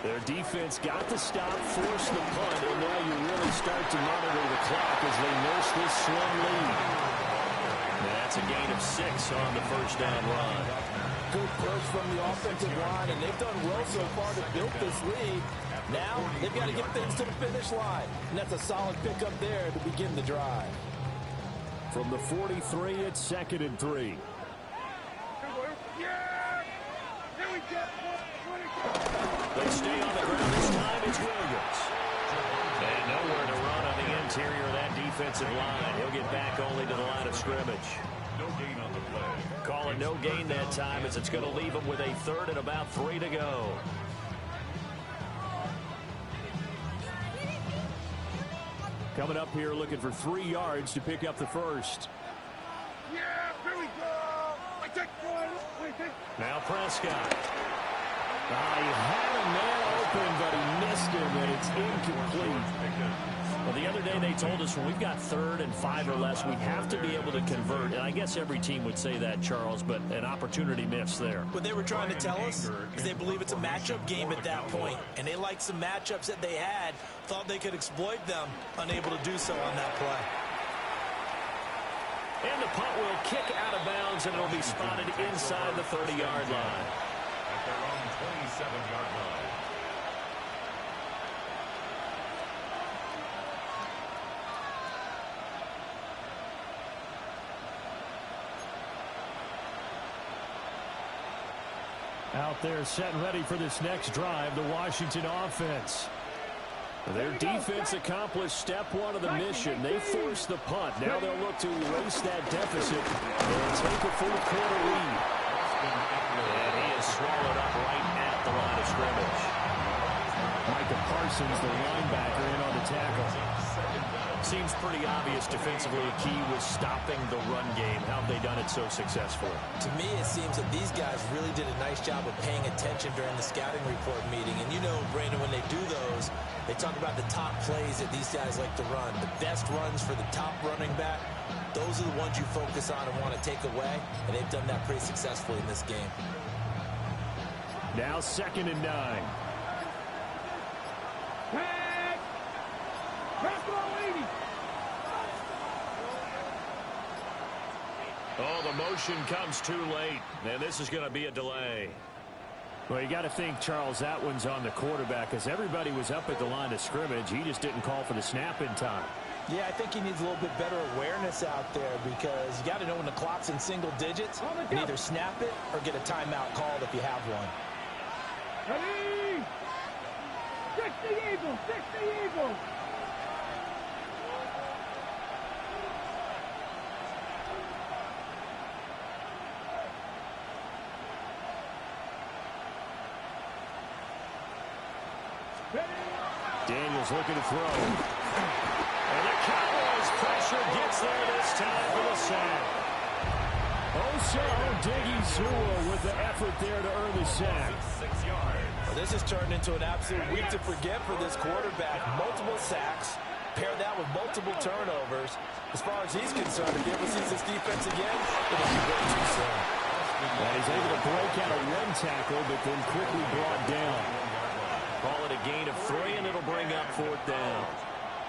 Their defense got the stop, forced the punt, and now you really start to monitor the clock as they nurse this slim lead. And that's a gain of 6 on the 1st down run. Good push from the offensive line, and they've done well so far to build this lead. Now they've got to get things to the finish line, and that's a solid pickup there to begin the drive. From the 43, it's 2nd and 3. They stay on the ground this time. It's Williams. And nowhere to run on the interior of that defensive line. He'll get back only to the line of scrimmage. No gain on the play. Call it no gain that time, as it's going to leave him with a 3rd and about 3 to go. Coming up here looking for 3 yards to pick up the first. Yeah, here we go. I take one. Now Prescott. He had a man open, but he missed him, and it's incomplete. Well, the other day they told us when we've got 3rd and 5 or less, we have to be able to convert. And I guess every team would say that, Charles, but an opportunity miss there. What they were trying to tell us is they believe it's a matchup game at that point. And they liked some matchups that they had, thought they could exploit them, unable to do so on that play. And the punt will kick out of bounds, and it'll be spotted inside the 30-yard line. at their own 27-yard line. Out there set and ready for this next drive, the Washington offense. Their defense accomplished step one of the mission. They forced the punt. Now they'll look to erase that deficit and take a full quarter lead. And he is swallowed up right at the line of scrimmage. Micah Parsons, the linebacker, in on the tackle. Seems pretty obvious defensively. A key was stopping the run game. How have they done it so successfully? To me, it seems that these guys really did a nice job of paying attention during the scouting report meeting. And you know, Brandon, when they do those, they talk about the top plays that these guys like to run. The best runs for the top running back, those are the ones you focus on and want to take away. And they've done that pretty successfully in this game. Now 2nd and 9. Oh, the motion comes too late, and this is going to be a delay. Well, you got to think, Charles, that one's on the quarterback, as everybody was up at the line of scrimmage. He just didn't call for the snap in time. Yeah, I think he needs a little bit better awareness out there, because you got to know when the clock's in single digits and either snap it or get a timeout called if you have one. Ready? 60 Eagles, 60 Eagles. Daniels looking to throw. And the Cowboys pressure gets there this time for the sack. Oso Diggy with the effort there to earn the sack. 6 yards. Well, this has turned into an absolute week to forget for this quarterback. Multiple sacks, pair that with multiple turnovers. As far as he's concerned, if he ever sees this defense again, it'll be way too soon. And he's able to break out a one tackle, but then quickly brought down. Call it a gain of 3, and it'll bring up 4th down.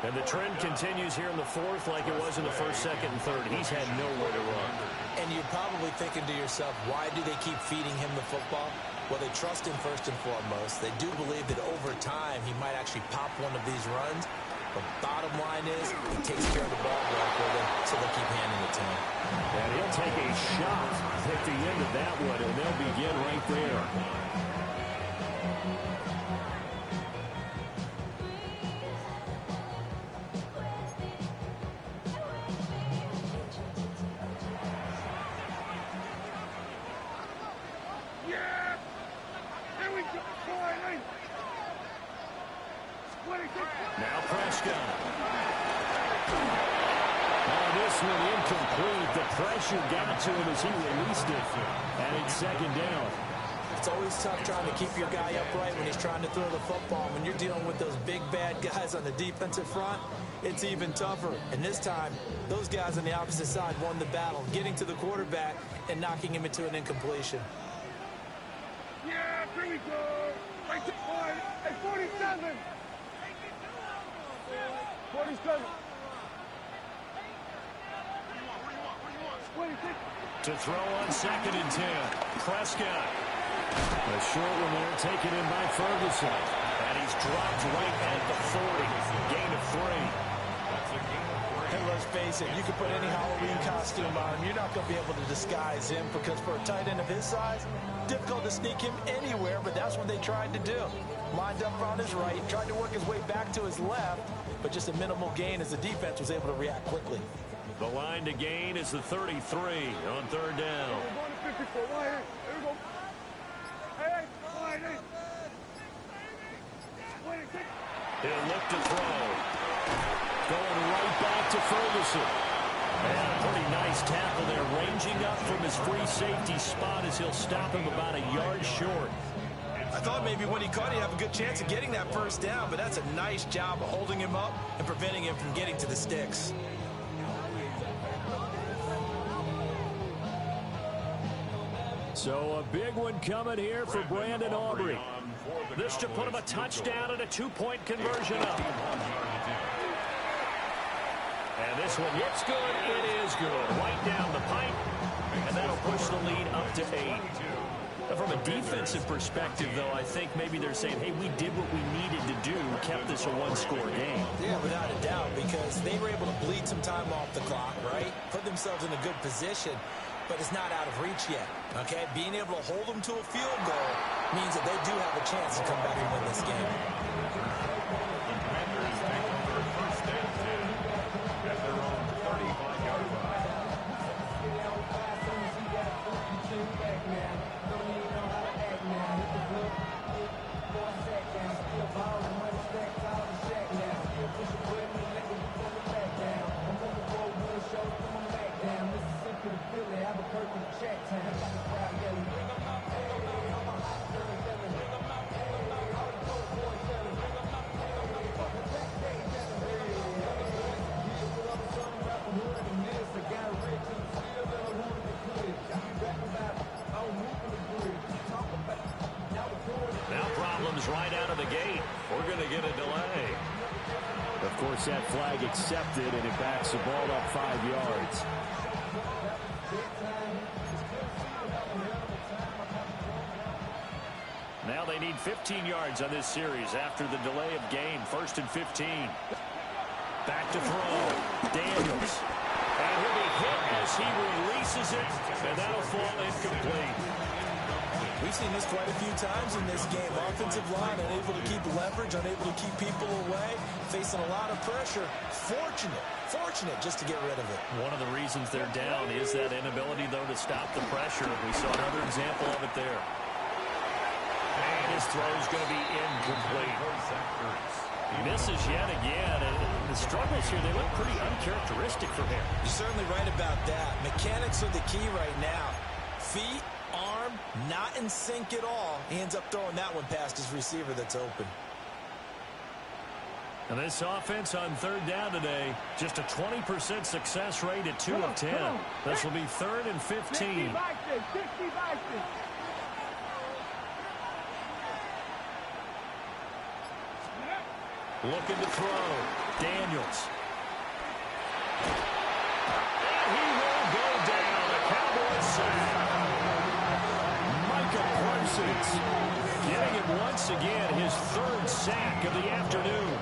And the trend continues here in the 4th like it was in the 1st, 2nd, and 3rd. He's had nowhere to run. And you're probably thinking to yourself, why do they keep feeding him the football? Well, they trust him first and foremost. They do believe that over time he might actually pop one of these runs. The bottom line is he takes care of the ball well for them, so they keep handing it to him. And he'll take a shot at the end of that one, and they'll begin right there. Now Prescott. Oh, this one incomplete. The pressure got to him as he released it. And it's 2nd down. It's always tough trying to keep your guy upright when he's trying to throw the football. When you're dealing with those big, bad guys on the defensive front, it's even tougher. And this time, those guys on the opposite side won the battle, getting to the quarterback and knocking him into an incompletion. Yeah, here we go. Right to point. Hey, 47. 47. To throw on 2nd and 10. Prescott. A short one there taken in by Ferguson. And he's dropped right at the 40. Gain of 3. And let's face it, you can put any Halloween costume on him. You're not going to be able to disguise him, because for a tight end of his size, difficult to sneak him anywhere, but that's what they tried to do. Lined up on his right, tried to work his way back to his left, but just a minimal gain as the defense was able to react quickly. The line to gain is the 33 on 3rd down. We're going to 54. Here we go. Hey, He'll look to throw. Going right back to Ferguson. And a pretty nice tackle there, ranging up from his free safety spot as he'll stop him about a yard short. I thought maybe when he caught it, he'd have a good chance of getting that 1st down, but that's a nice job of holding him up and preventing him from getting to the sticks. So a big one coming here for Brandon Aubrey. This to put him a touchdown and a 2-point conversion up. And this one looks good. It is good. Right down the pipe. And that'll push the lead up to 8. From a defensive perspective, though, I think maybe they're saying, hey, we did what we needed to do, kept this a one-score game. Yeah, without a doubt, because they were able to bleed some time off the clock, right? Put themselves in a good position, but it's not out of reach yet, okay? Being able to hold them to a field goal means that they do have a chance to come back and win this game. The Commanders take over first and 10 at their own 35-yard line. Now problems right out of the gate. We're going to get a delay. Of course, that flag accepted, and it backs the ball up 5 yards. Now they need 15 yards on this series after the delay of game. 1st and 15. Back to throw. Daniels. And he'll be hit as he releases it, and that'll fall incomplete. We've seen this quite a few times in this game. Offensive line unable to keep leverage, unable to keep people away, facing a lot of pressure. Fortunate just to get rid of it. One of the reasons they're down is that inability, though, to stop the pressure. We saw another example of it there. And his throw is going to be incomplete. He misses yet again, and the struggles here, they look pretty uncharacteristic for him. You're certainly right about that. Mechanics are the key right now. Feet, arm, not in sync at all. He ends up throwing that one past his receiver that's open. And this offense on 3rd down today, just a 20% success rate at 2 of 10. This will be 3rd and 15. Looking to throw. Daniels. And he will go down. A Cowboys sack. Micah Parsons getting it once again, his 3rd sack of the afternoon.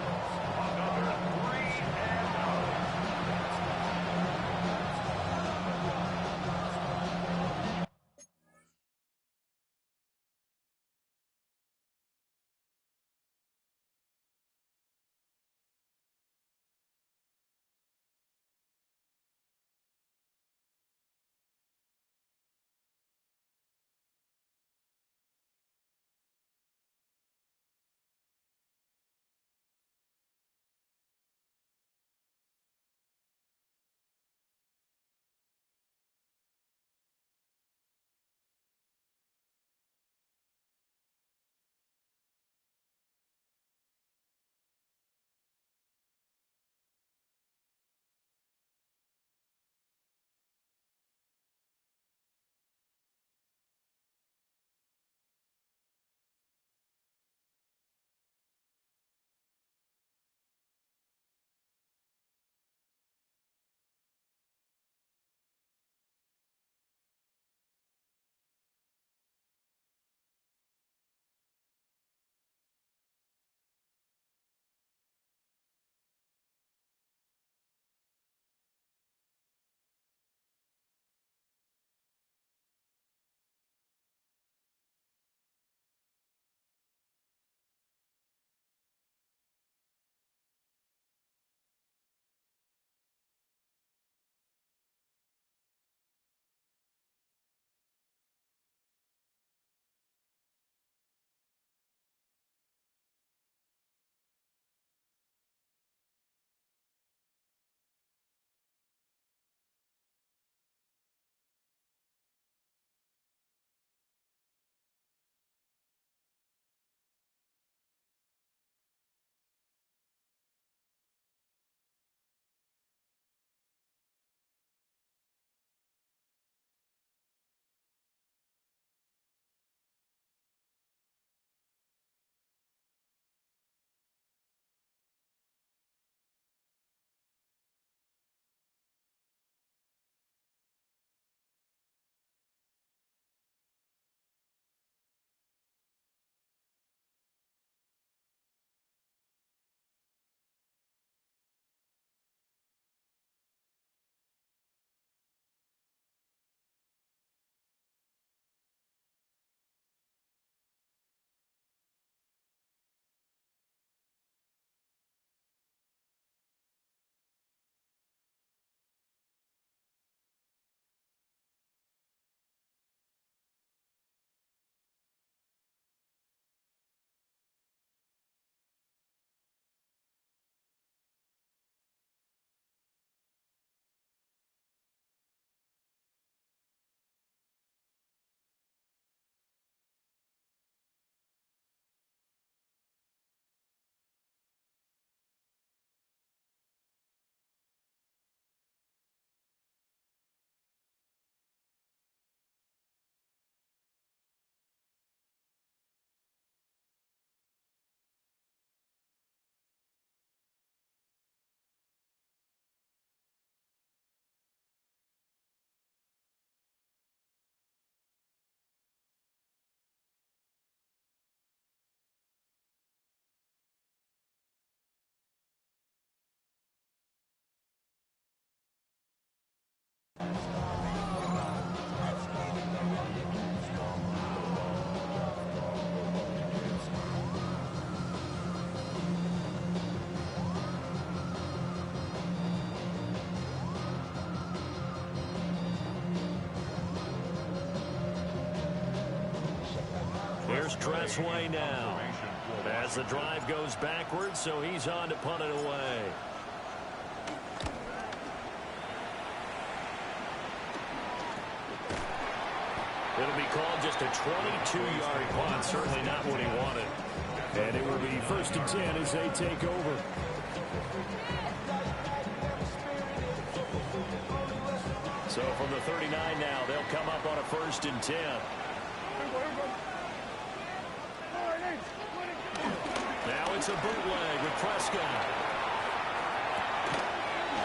Here's Dressway now as the drive goes backwards, so he's on to punt it away. It'll be called just a 22-yard punt, certainly not what he wanted. And it will be 1st and 10 as they take over. So from the 39 now, they'll come up on a 1st and 10. Now it's a bootleg with Prescott.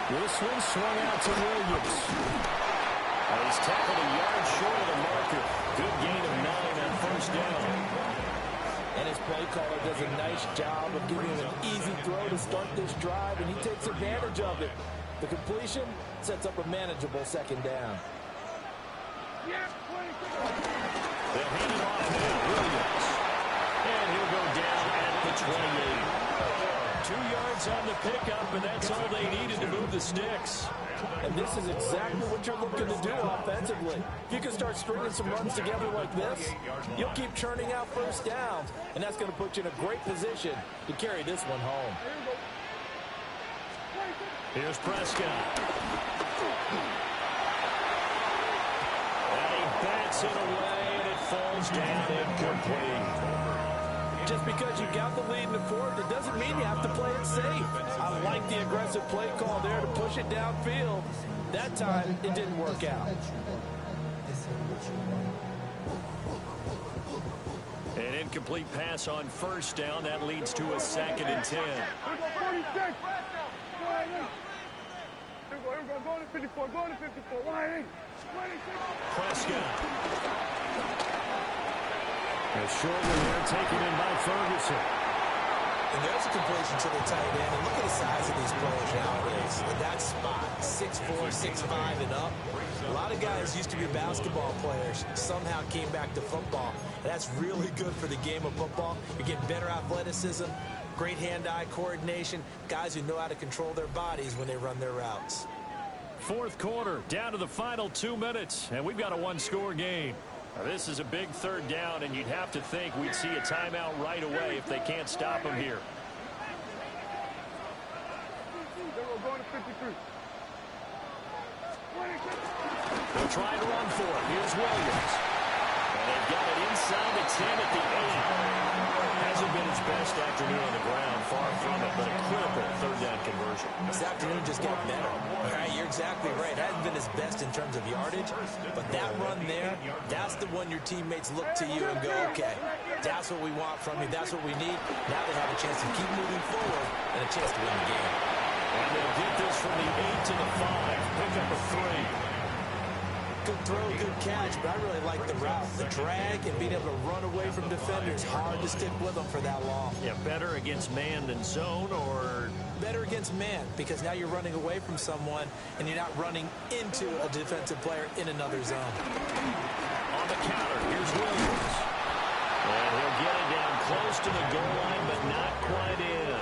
This one swung out to Williams. He's tackled a yard short of the marker. Good gain of 9 on 1st down. And his play caller does a nice job of giving him an easy throw to start this drive, and he takes advantage of it. The completion sets up a manageable 2nd down. They'll hand it off now, Williams. And he'll go down at the 28. 2 yards on the pickup, and that's all they needed to move the sticks. And this is exactly what you're looking to do offensively. If you can start stringing some runs together like this, you'll keep churning out 1st downs, and that's going to put you in a great position to carry this one home. Here's Prescott. And he bats it away, and it falls down incomplete. Just because you got the lead in the 4th, it doesn't mean you have to play it safe. I like the aggressive play call there to push it downfield. That time, it didn't work out. An incomplete pass on 1st down. That leads to a 2nd and 10. Prescott. A short one there taken in by Ferguson. And there's a completion to the tight end. And look at the size of these players nowadays. In that spot, 6'4", 6'5", and up. A lot of guys used to be basketball players, somehow came back to football. And that's really good for the game of football. You're getting better athleticism, great hand-eye coordination, guys who know how to control their bodies when they run their routes. 4th quarter, down to the final 2 minutes, and we've got a 1-score game. Now, this is a big 3rd down, and you'd have to think we'd see a timeout right away if they can't stop him here. They'll try to run for it. Here's Williams. And they've got it inside the 10 at the 8. Hasn't been his best afternoon on the ground, far from it, but a critical 3rd down conversion. This afternoon just got better. All right, you're exactly right. It hasn't been his best in terms of yardage, but that run there, that's the one your teammates look to you and go, okay, that's what we want from you. That's what we need. Now they have a chance to keep moving forward and a chance to win the game. And they'll get this from the 8 to the 5. Pick up a 3. Good throw, good catch, but I really like the route. The drag and being able to run away from defenders, hard to stick with them for that long. Yeah, better against man than zone, or? Better against man, because now you're running away from someone and you're not running into a defensive player in another zone. On the counter, here's Williams. And he'll get it down close to the goal line, but not quite in.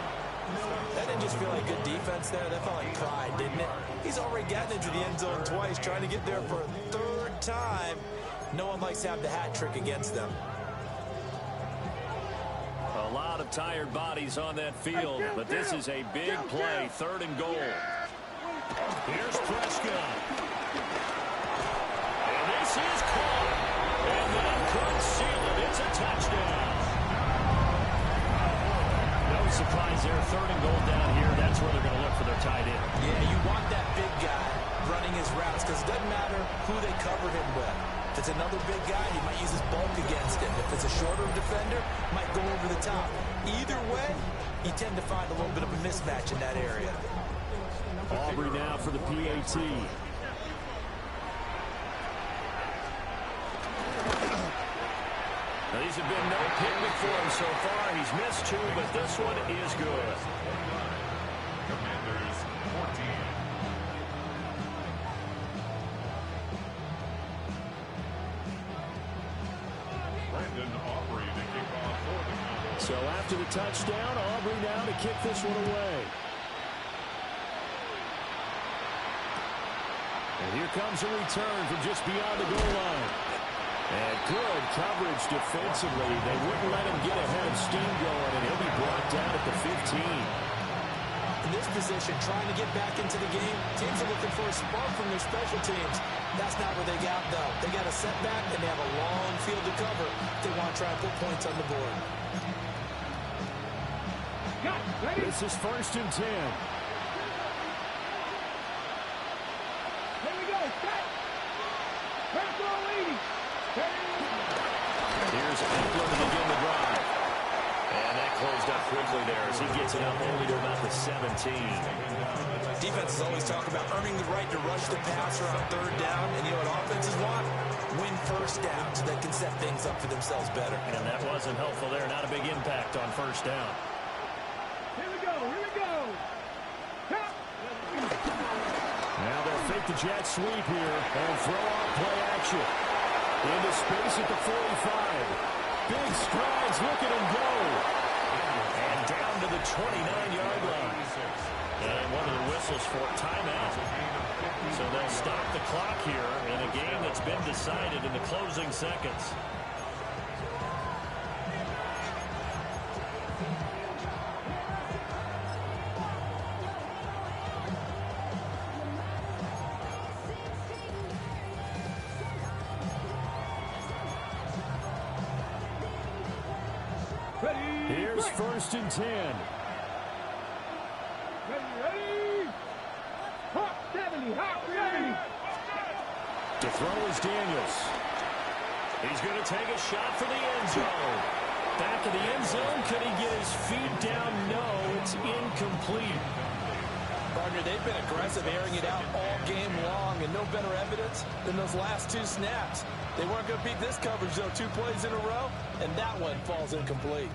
That didn't just feel like good defense there. That felt like pride, didn't it? He's already gotten into the end zone twice, trying to get there for a 3rd time. No one likes to have the hat trick against them. A lot of tired bodies on that field, but this is a big play, 3rd and goal. Here's Prescott. And this is caught. And that could seal it. It's a touchdown. No surprise there, 3rd and goal down here. That's where they're going to look for their tight end. Yeah, you want that big guy running his routes because it doesn't matter who they cover him with. If it's another big guy, he might use his bulk against him. If it's a shorter defender, might go over the top. Either way, you tend to find a little bit of a mismatch in that area. Aubrey now for the PAT. These have been no picnic for him so far. He's missed 2, but this one is good. Commanders 14. So after the touchdown, Aubrey now to kick this one away. And here comes a return from just beyond the goal line. And good coverage defensively. They wouldn't let him get ahead of steam going, and he'll be brought down at the 15. In this position, trying to get back into the game, teams are looking for a spark from their special teams. That's not what they got, though. They got a setback, and they have a long field to cover if they want to try and put points on the board. This is 1st and 10. Here we go. Set. Press on, lady. Here's Eckler to begin the drive. And that closed up quickly there as he gets it up only to about the 17. Defenses always talk about earning the right to rush the passer on 3rd down. And you know what offenses want? Win 1st down so they can set things up for themselves better. And that wasn't helpful there. Not a big impact on 1st down. Here we go. Here we go. Now they'll fake the jet sweep here and throw off play action. Into space at the 45. Big strides, look at him go. And down to the 29-yard line. And one of the whistles for timeout. So they'll stop the clock here in a game that's been decided in the closing seconds. Here's 1st and 10. Ready. Hot 70. Hot 70. To throw is Daniels. He's going to take a shot for the end zone. Back of the end zone. Could he get his feet down? No, it's incomplete. Partner, they've been aggressive, airing it out all game long, and no better evidence than those last 2 snaps. They weren't going to beat this coverage, though, 2 plays in a row, and that one falls incomplete.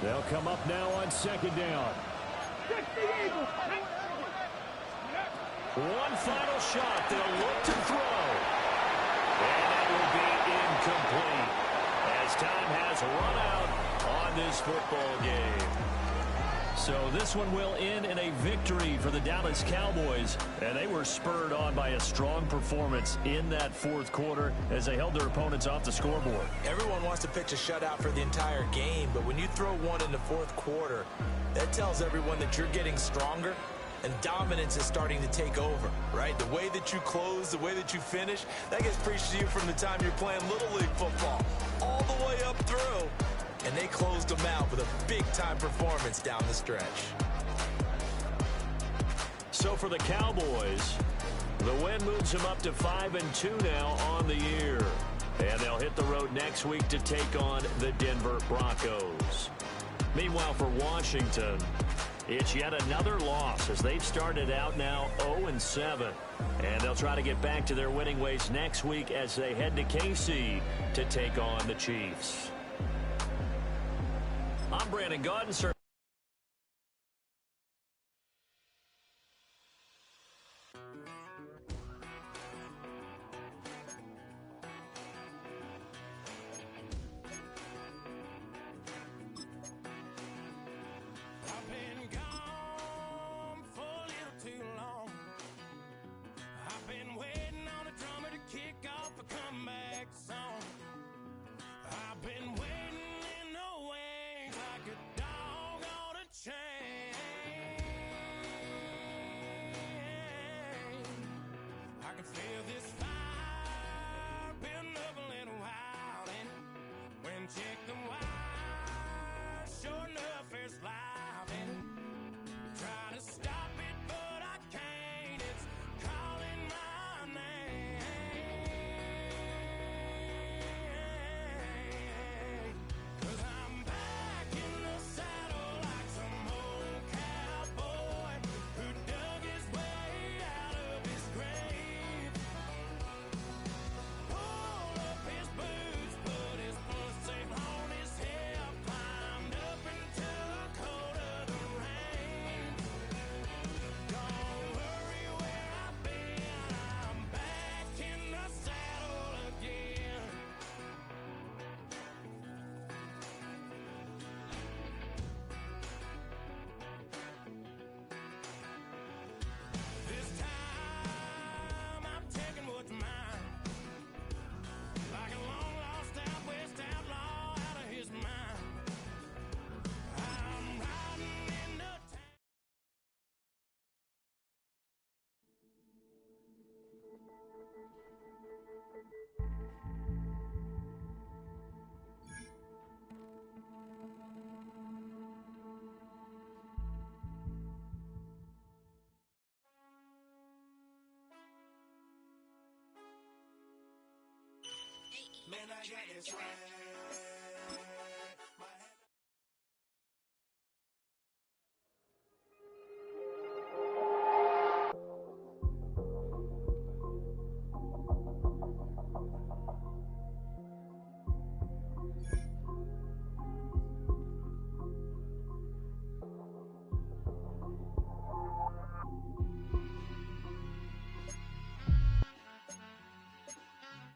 They'll come up now on 2nd down. One final shot. They'll look to throw. And that will be incomplete as time has run out on this football game. So this one will end in a victory for the Dallas Cowboys. And they were spurred on by a strong performance in that 4th quarter as they held their opponents off the scoreboard. Everyone wants to pitch a shutout for the entire game, but when you throw one in the 4th quarter, that tells everyone that you're getting stronger and dominance is starting to take over, right? The way that you close, the way that you finish, that gets preached to you from the time you're playing Little League football all the way up through. And they closed them out with a big-time performance down the stretch. So for the Cowboys, the win moves them up to 5-2 now on the year. And they'll hit the road next week to take on the Denver Broncos. Meanwhile, for Washington, it's yet another loss as they've started out now 0-7. And they'll try to get back to their winning ways next week as they head to KC to take on the Chiefs. I'm Brandon Gaudin, sir. I've been waiting in the wings like a dog. got this swag.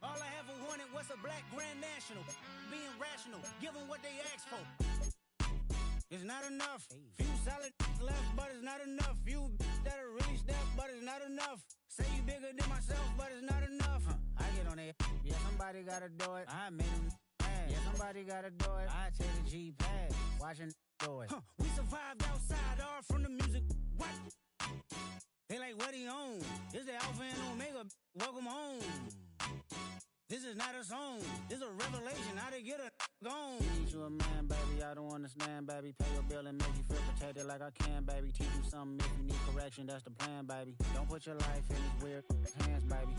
All I ever wanted was a black grand national. Being rational, give them what they ask for. It's not enough. Few solid left, but it's not enough. Few that'll really step, but it's not enough. Say you bigger than myself, but it's not enough. I get on it. Yeah, somebody gotta do it. I made them mad. Yeah, somebody gotta do it. I take the G-pad. Watching do it. We survived outside, all from the music. What? They like, what he on? This the Alpha and Omega. Welcome home. This is not a song. This is a revelation. How to get a gone. Teach you a man, baby. I don't understand, baby. Pay your bill and make you feel protected like I can, baby. Teach you something if you need correction. That's the plan, baby. Don't put your life in these weird hands, baby.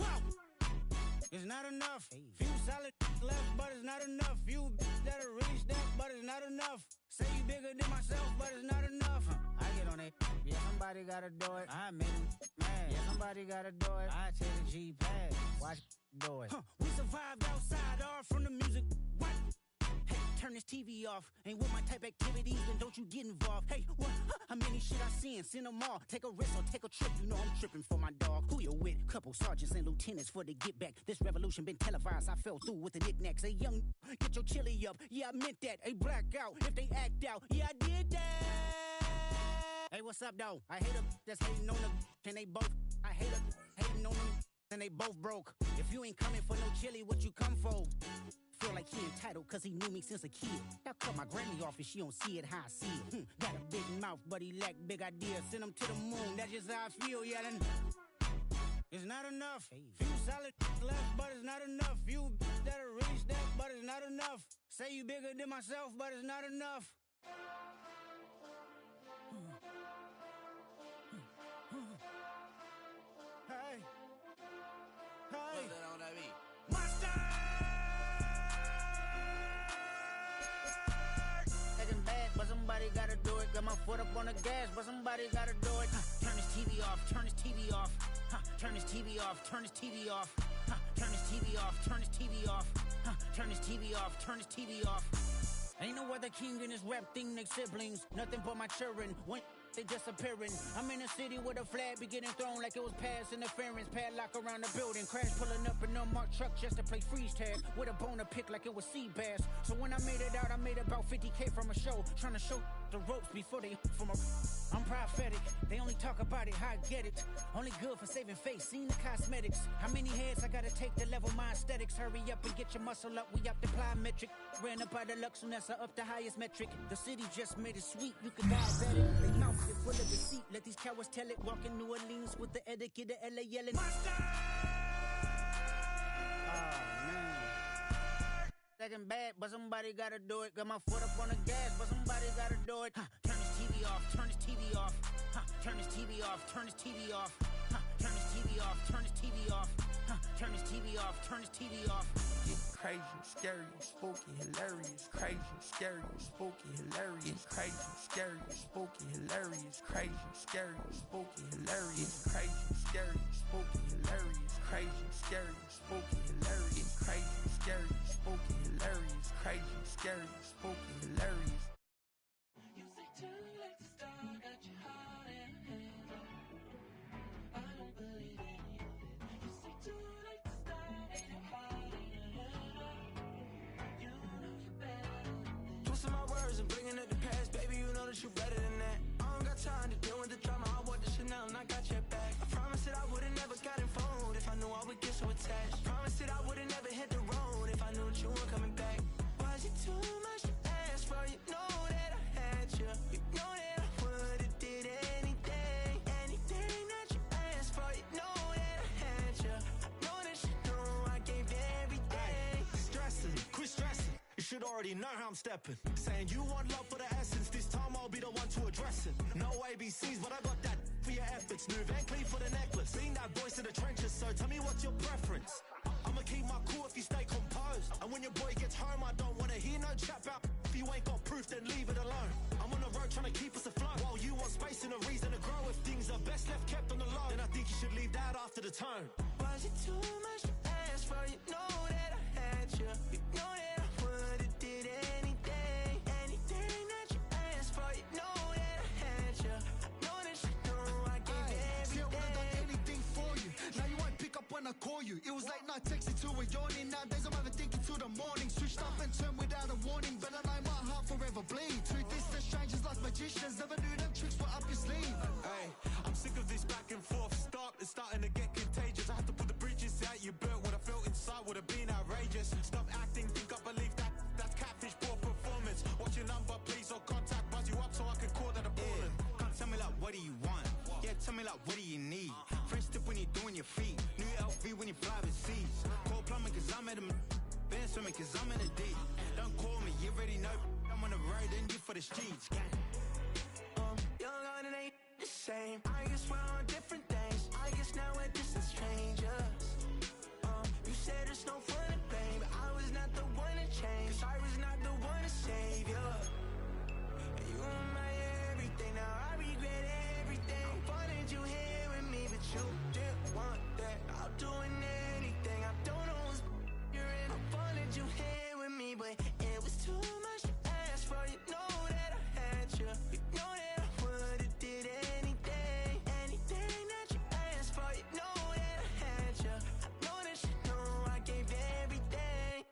It's not enough. Few solid left, but it's not enough. Few that'll really step, but it's not enough. Say you bigger than myself, but it's not enough. I get on it. Yeah, somebody gotta do it. I made them mad. Yeah, somebody gotta do it. I take the G-pad. Watch do it. We survived outside, all from the music. What? Hey, turn this TV off. Ain't with my type activities, then don't you get involved. Hey, what? How many shit I seen? Send them all. Take a risk or take a trip. You know I'm tripping for my dog. Who you with? Couple sergeants and lieutenants for the get back. This revolution been televised. I fell through with the knickknacks. Hey, young, get your chili up. Yeah, I meant that. Hey, black out if they act out. Yeah, I did that. Hey, what's up, though? I hate them that's hating on them. And they both. I hate them hating on them. And they both broke. If you ain't coming for no chili, what you come for? Feel like he entitled cause he knew me since a kid. I cut my granny off and she don't see it how I see it. Got a big mouth, but he lack big ideas. Send him to the moon, that's just how I feel, yelling. It's not enough. Few solid left, but it's not enough. Few that'll really step, but it's not enough. Say you bigger than myself, but it's not enough. Hey. Hey. Mustang! Taking bad, but somebody gotta do it. Got my foot up on the gas, but somebody gotta do it. Turn this TV off, turn this TV off. Turn this TV off, turn this TV off. Turn this TV off, turn this TV off. Turn this TV off, turn this TV off. Ain't no other king in this rap thing, they siblings. Nothing but my children. When they disappearing. I'm in a city with a flag be getting thrown like it was pass interference. Padlock around the building. Crash pulling up an unmarked truck just to play freeze tag. With a bone to pick like it was sea bass. So when I made it out, I made about 50K from a show. Trying to show the ropes before they from a... I'm prophetic. They only talk about it, how I get it. Only good for saving face, seen the cosmetics. How many heads I gotta take to level my aesthetics? Hurry up and get your muscle up, we up the plyometric. Ran up out of Lux, Unessa up the highest metric. The city just made it sweet, you could diabetic. They mouth it full of deceit, let these cowards tell it. Walk in New Orleans with the etiquette of LA yelling. Mustang! Oh, man. Second bad, but somebody gotta do it. Got my foot up on the gas, but somebody gotta do it. Turn this TV off, turn this TV off. Turn this TV off, turn this TV off. Turn this TV off, turn this TV off. Turn this TV off, turn this TV off. Crazy, scary, spooky, hilarious. Crazy, scary, spooky, hilarious. Crazy, scary, spooky, hilarious. Crazy, scary, spooky, hilarious. Crazy, scary, spooky, hilarious. Crazy, scary, spooky, hilarious. Crazy, scary, spooky, hilarious. Crazy, scary, spooky, hilarious. You say too late to start, got your heart in a hand. I don't believe any of it. You say too late to start, ain't your heart in a hand. You know you better than that. Twisting my words and bringing up the past, baby, you know that you better than that. I don't got time to deal with the drama, I want the Chanel and I got your back. I promised that I would've never gotten phoned if I knew I would get so attached. I promised that I would've never hit the road if I knew that you weren't coming back. Was it too much to ask for? You know that I had you. You know that I would've did anything, anything that you asked for. You know that I had you. I know that you know I gave everything. Stressing, quit stressing. You should already know how I'm stepping. Saying you want love for the essence. This time I'll be the one to address it. No ABCs, but I got that for your efforts. New Van Cleef for the necklace. Being that voice in the trenches, so tell me what's your preference. I'ma keep my cool if you stay composed. And when your boy gets home, I don't wanna hear no chat about. If you ain't got proof, then leave it alone. I'm on the road trying to keep us afloat. While you want space and a reason to grow. If things are best left kept on the low, then I think you should leave that after the tone. Was it too much to ask for? You know that I had you. You know that I would've did anything. Anything that you asked for. You know that I had you. I know that you know I gave everything. See, I would've done anything for you. Now you won't pick up when I call you. It was late night texting to a yawning. Nowadays I'm overthinking till the morning. Switched up and turned without a warning. But I know my heart forever bleed. Two distant strangers like magicians. Never knew them tricks were up your sleeve. Hey, I'm sick of this back and forth. It's starting to get contagious. I had to put the bridges out you built. What I felt inside would have been outrageous. Stop acting, think I believe that. That's catfish, poor performance. Watch your number, please, or contact. Buzz you up so I can call that appalling. Can't tell me like, what do you want? Yeah, tell me like, what do you need? Fresh tip when you're doing your feet. New LV when you fly overseas. Call plumbing cause I'm at a been swimming cause I'm in a deep. Don't call me, you already know. I'm on the road and you for the streets. Young on it ain't the same. I guess we're on different things. I guess now we're distant strangers. You said there's no fun to blame, but I was not the one to change. 'Cause I was not the one to save you. And you were my everything. Now I regret everything. I wanted you here with me, but you didn't want that. I'll do anything. I don't know what's you're in. I wanted you here with me, but it was too much to ask for. You know that I had you. You know that I would've did anything. Anything that you asked for. You know that I had you. I know that you know I gave everything.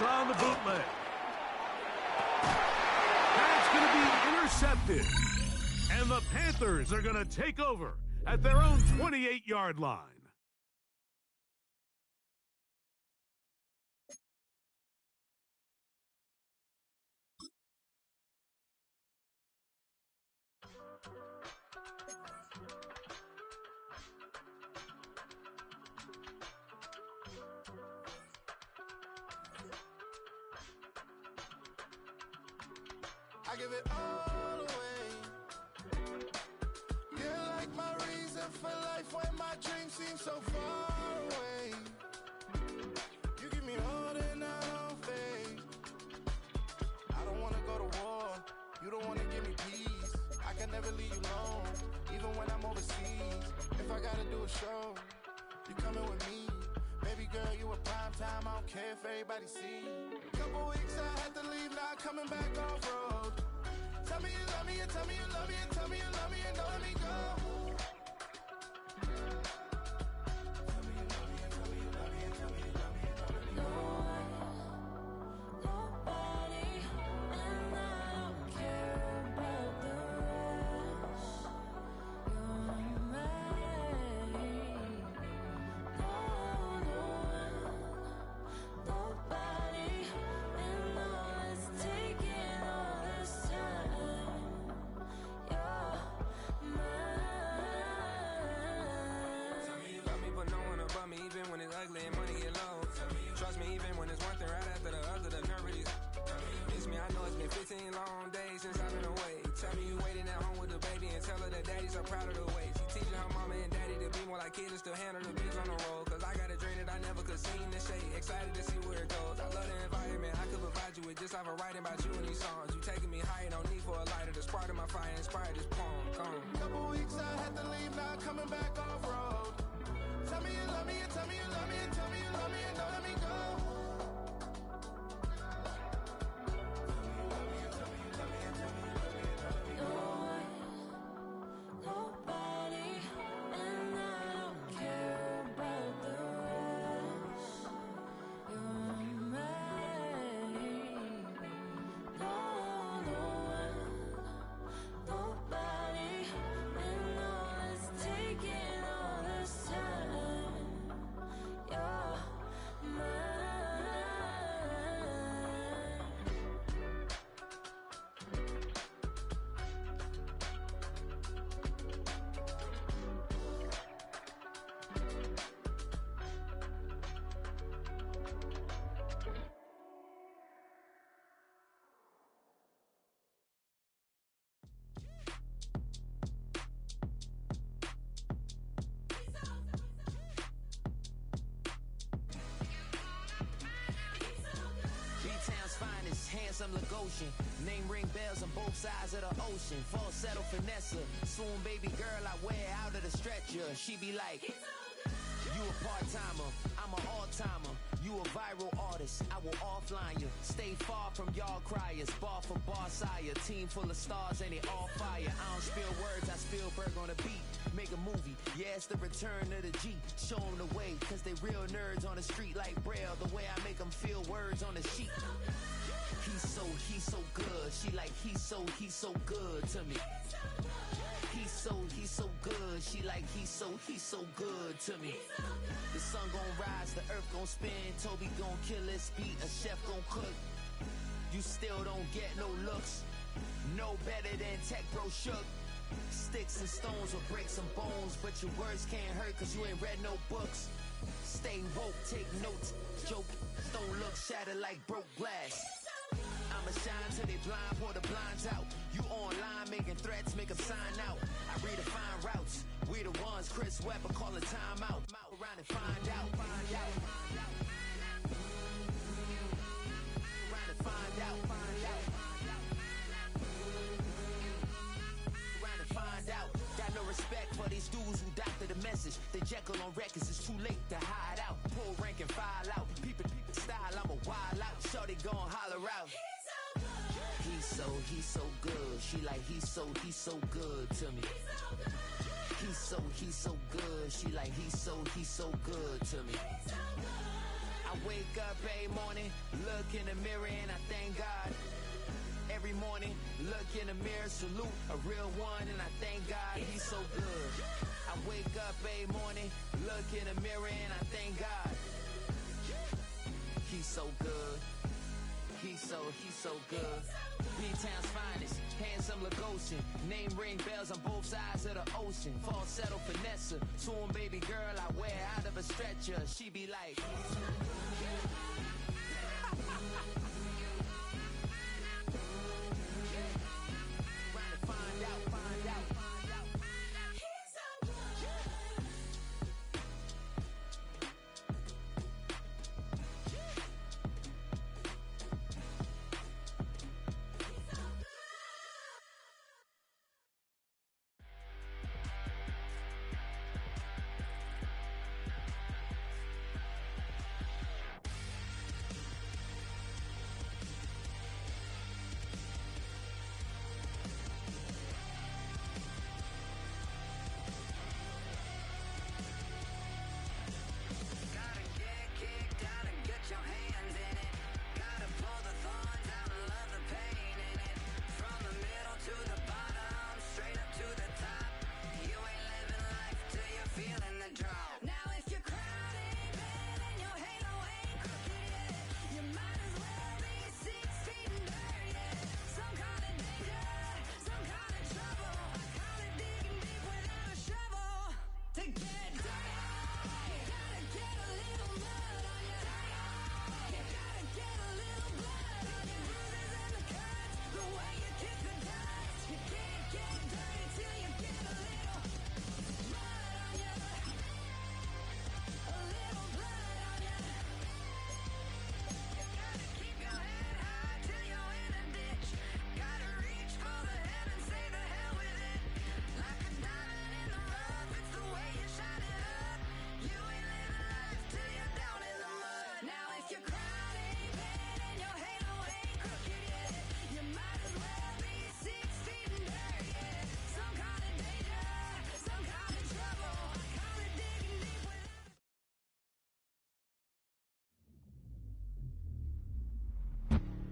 pass on the bootleg. That's going to be intercepted. And the Panthers are going to take over at their own 28-yard line. I give it all away. You're like my reason for life when my dreams seem so far away. You give me more than I don't fake. I don't wanna go to war. You don't wanna give me peace. I can never leave you alone, even when I'm overseas. If I gotta do a show, you coming with me. Baby girl, you a prime time. I don't care if everybody see. Couple weeks I had to leave, now coming back off road. Tell me you love me, and tell me you love me, and tell me you love me, and don't let me go. Tell me you love me, and tell me you love me, and tell me you love me, and don't let me go. Nobody, and I don't care about the rest. You're mine. Nobody, and all is taking all this time. You're mine. Tell me you love me, but no one above me, even when it's ugly and money get low. Trust me, even when it's one thing right after the other, the nerve is. Miss me, I know it's been 15 long days since I've been away. Tell me you waiting at home with the baby and tell her that daddy's so proud of the way. She teaching her mama and daddy to be more like kids and still handle the beats on the road. Cause I got a dream that I never could see in the shade. Excited to see where it goes. I love the environment. I could provide you with just off of writing about you in these songs. You taking me higher, no need for a lighter. The spark of my fire inspired this poem. Come. Couple weeks I had to leave, now coming back off road. Tell me you love me, and tell me you love me, and tell me you love me, and don't let me go. Nobody, and I don't care about the rest. You're mine. Nobody, and all is taking all this time. You're mine. B-Town's finest, handsome Lagosian. Name ring bells on both sides of the ocean. Falsetto finesse, swoon baby girl I wear out of the stretcher. She be like, you a part-timer, I'm an all-timer. You a viral artist, I will offline you. Stay far from y'all criers, bar for bar sire. Team full of stars and they all fire. I don't spill words, I Spielberg on a beat. Make a movie, yeah, it's the return of the G. Show 'em the way, cause they real nerds on the street like Braille. The way I make them feel words on the sheet. He's so good. She like, he's so good to me. He's so good. She like, he's so good to me. The sun gon' rise, the earth gon' spin. Toby gon' kill this beat, a chef gon' cook. You still don't get no looks. No better than Tech Bro Shook. Sticks and stones will break some bones, but your words can't hurt cause you ain't read no books. Stay woke, take notes. Joke, don't look shattered like broke glass. I'ma shine till they blind, pour the blinds out. You online making threats, make them sign out. I redefine routes. We the ones Chris Webber call a timeout. Around and find out. Around and find out. Around and find out. Got no respect for these dudes who doctor the message. They Jekyll on records, it's too late to hide out. Pull rank and file out. People style, I'm a wild out. Shorty gon' holler out. He's so good. She like, he's so good to me. He's so good. She like, he's so good to me. I wake up every morning, look in the mirror and I thank God. Every morning, look in the mirror, salute a real one, and I thank God he's so good. I wake up every morning, look in the mirror, and I thank God. He's so good. He's so good. B-Town's finest, handsome Lagosian. Name ring bells on both sides of the ocean. Falsetto finesse, soon baby girl I wear out of a stretcher. She be like...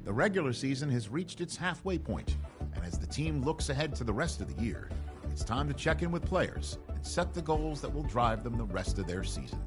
The regular season has reached its halfway point, and as the team looks ahead to the rest of the year, it's time to check in with players and set the goals that will drive them the rest of their season.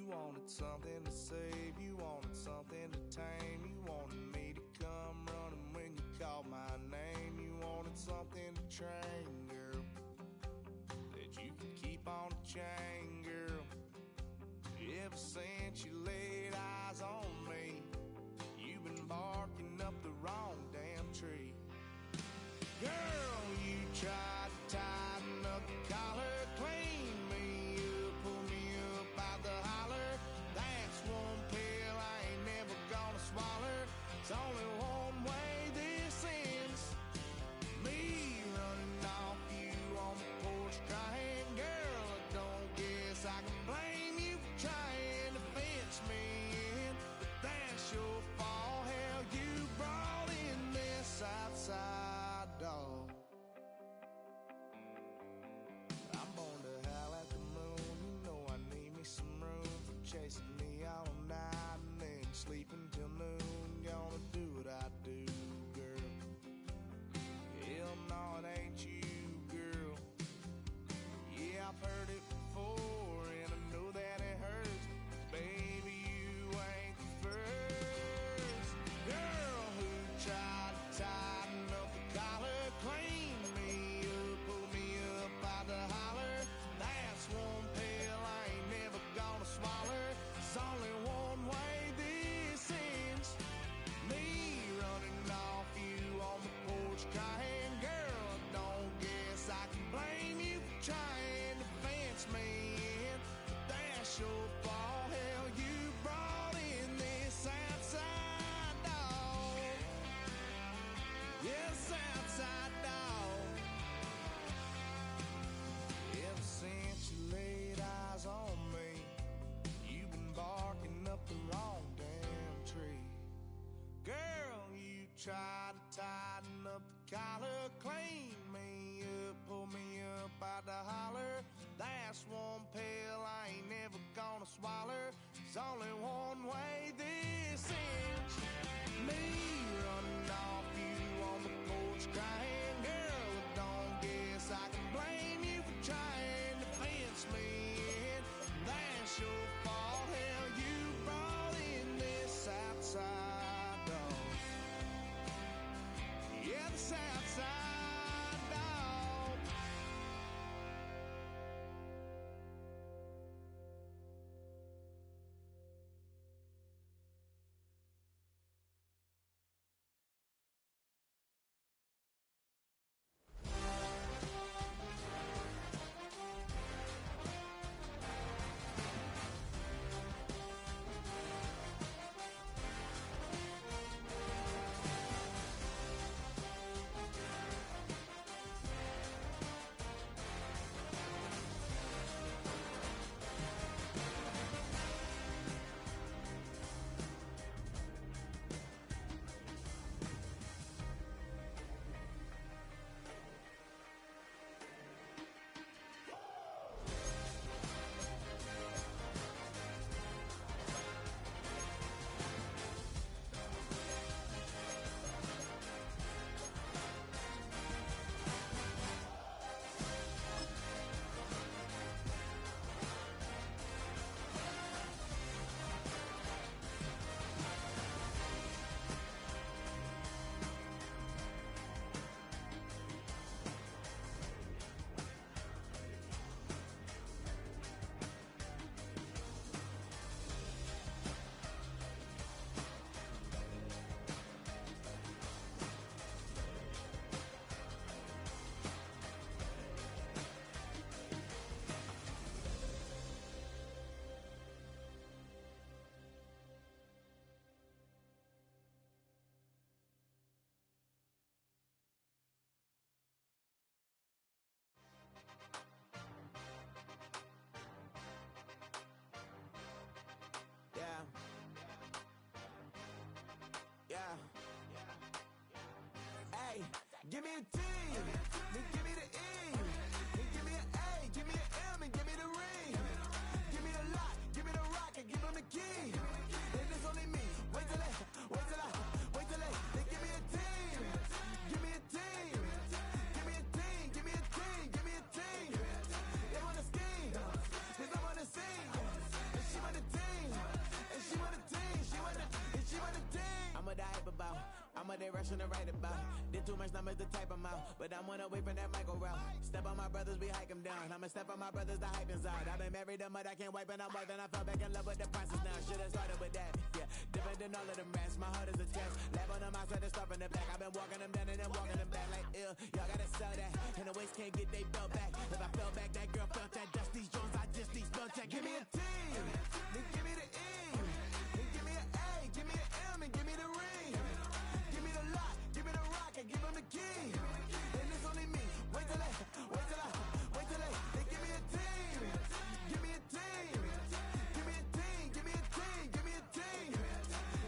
wanted something to save, you wanted something to tame, you wanted me to come running when you called my name, you wanted something to train, girl, that you could keep on the chain, girl. Ever since you laid eyes on me, you've been barking up the wrong damn tree. Girl, you tried to tighten up the collar, clean me up, pull me up out the holler. That's one pill I ain't never gonna swallow. It's only one way this ends. Me running off you on the porch crying. Girl, I don't guess I can blame you for trying to fence me in, but that's your fault. Hell, you brought in this outside dog. I'm born to howl at the moon. You know I need me some room for chasing me all night and then sleeping till noon. Gonna do what I do, girl. Hell no, it ain't you, girl. Yeah, I've heard it before and I know that it hurts. Baby, you ain't the first girl who tried to tighten up the collar, clean me up, pull me up out the holler. That's one pill I ain't never gonna swallow. It's only one way this ends. Me running off you on the porch crying. Girl, I don't guess I can blame you for trying to fence me in, but that's your fault. Hell, you brought in this outside dog. Yes, outside dog. Ever since you laid eyes on me, you've been barking up the wrong damn tree. Girl, you tried to tighten up the collar, clean me up, pull me up out the holler. That's one pill I ain't never gonna swallow. It's only one way this ends. Me running off you on the porch crying. Girl, I don't guess I can blame you for trying to fence me in. That's your fault. Hell, you brought in this outside dog. Yeah, this outside dog. Give me a T, then give me the E, then give me an A, give me an M, and give me the ring. Give me the lock, give me the rock, and give him the key. And it's only me. Wait till they, then give me a team. Give me a team. Give me a team, give me a team, give me a team. They wanna scheme, 'cause I'm on the scene. And she on the team. rushing to write about it. Did too much numbers to type them out, but I'm one away from that Michael route. Step on my brothers, we hike them down. I'ma step on my brothers, the hype is out. I've been married them, but I can't wipe and I'm wiping. I fell back in love with the process now. Should've started with that, yeah. Different than all of them rats. My heart is a test. Lab on them, I try to start from the back. I've been walking them down and then walking them back like ill. Y'all gotta sell that, and the waist can't get they belt back. If I fell back, that girl felt that. Dust these Jones, I just these belt check. Give me a T, then give me the E, then give me an A, give me an M, and give me the ring. Give me the lock, give me the rock, and give them the key. And it's only me. Wait till they, they give me a team. Give me a team. Give me a team, give me a team, give me a team.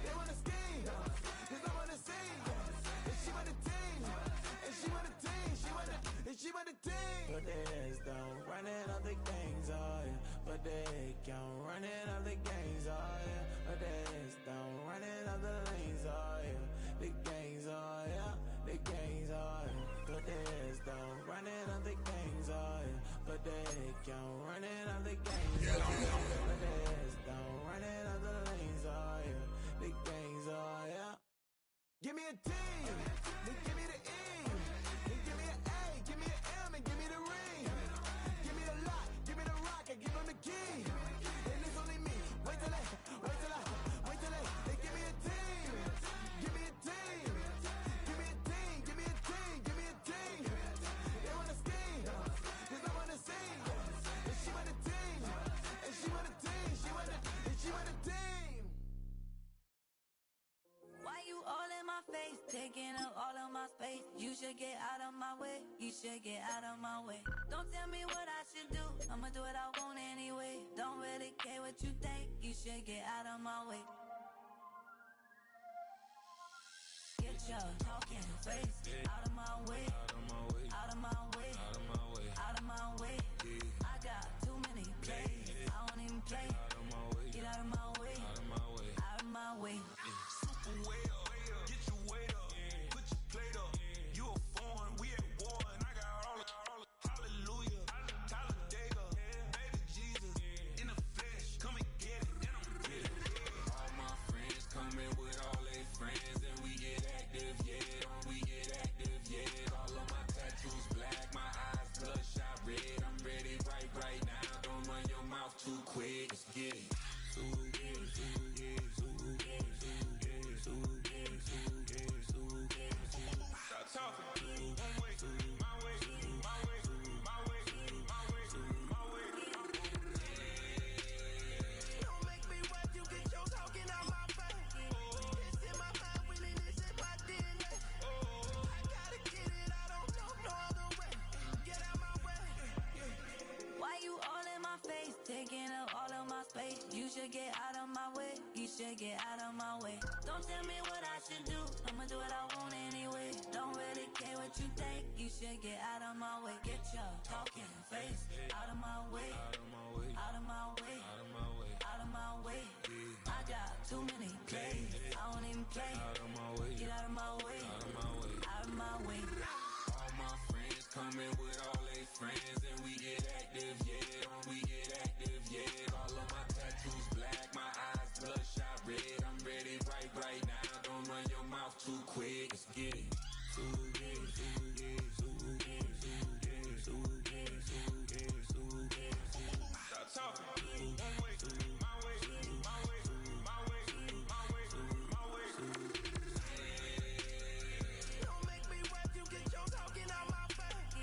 They wanna scheme, cause I wanna sing. And she want a team, and she want a team, she want a team. But there's don't running all the gangs, oh yeah. But they can't running all the gangs, oh yeah. But there's don't running all the lanes, oh yeah. The gangs, oh yeah. The gangs, oh yeah. But there's don't running all the gangs, oh yeah. But they can't running all the gangs, oh yeah. But there's don't running all the lanes, oh yeah. The gangs, oh yeah. Give me a team, then give me the E, then give me an A, give me an M, and give me the ring. Give me the lock, give me the rock, and give them the key. And it's only me. Wait till they give me a team. Give me a team. Give me a team, give me a team, give me a team. They wanna scheme, cause I wanna sing. And she want a team, and she want a team, and she want a team. Why you all in my face, taking up all of my space? You should get out of my way, you should get out of my way. Don't tell me what I should do, I'ma do what I want anyway. Don't really care what you think, you should get out of my way. Get your talking face out of my way, out of my way, out of my way, out of my way, out of my way. I got too many plays, I don't even play. Out of my way, get out of my way, out of my way, out of my way. Super way up, get your weight up, put your plate up. You a foreign, we at war, and I got all hallelujah, Talladega, baby Jesus, in the flesh, come and get it, and I'm get it. All my friends coming with all their friends, and we get active, yeah, we get active, yeah. All of my tattoos black, my eyes bloodshot red. I'm ready right now, don't run your mouth too quick, let's get it. Stop talking. One way, my way, my way, my way, my way, my way. Don't make me wet, you get your talking out my face. It's in my mind, really, this is my DNA. I gotta get it, I don't know no other way. Get out my way. Why you all in my face, taking up all of my space? You should get out of my way, you should get out of my way. Don't tell me what I should do, I'ma do what I want anyway. Don't really care what you think, you should get out of my way. Get your talking face out of my way, out of my way, out of my way, out of my way, out of my way. I got too many plays, I don't even play. Out of my way, get out of my way, out of my way, out of my way. All my friends coming with all their friends, and we get active, yeah, we get active, yeah. All of my tattoos black, my eyes bloodshot red. I'm ready right now, don't run your mouth too quick, let's get it. Stop talking. One way, my way, my way, my way, my way, my way. Don't make me wet, you get your talking out my face.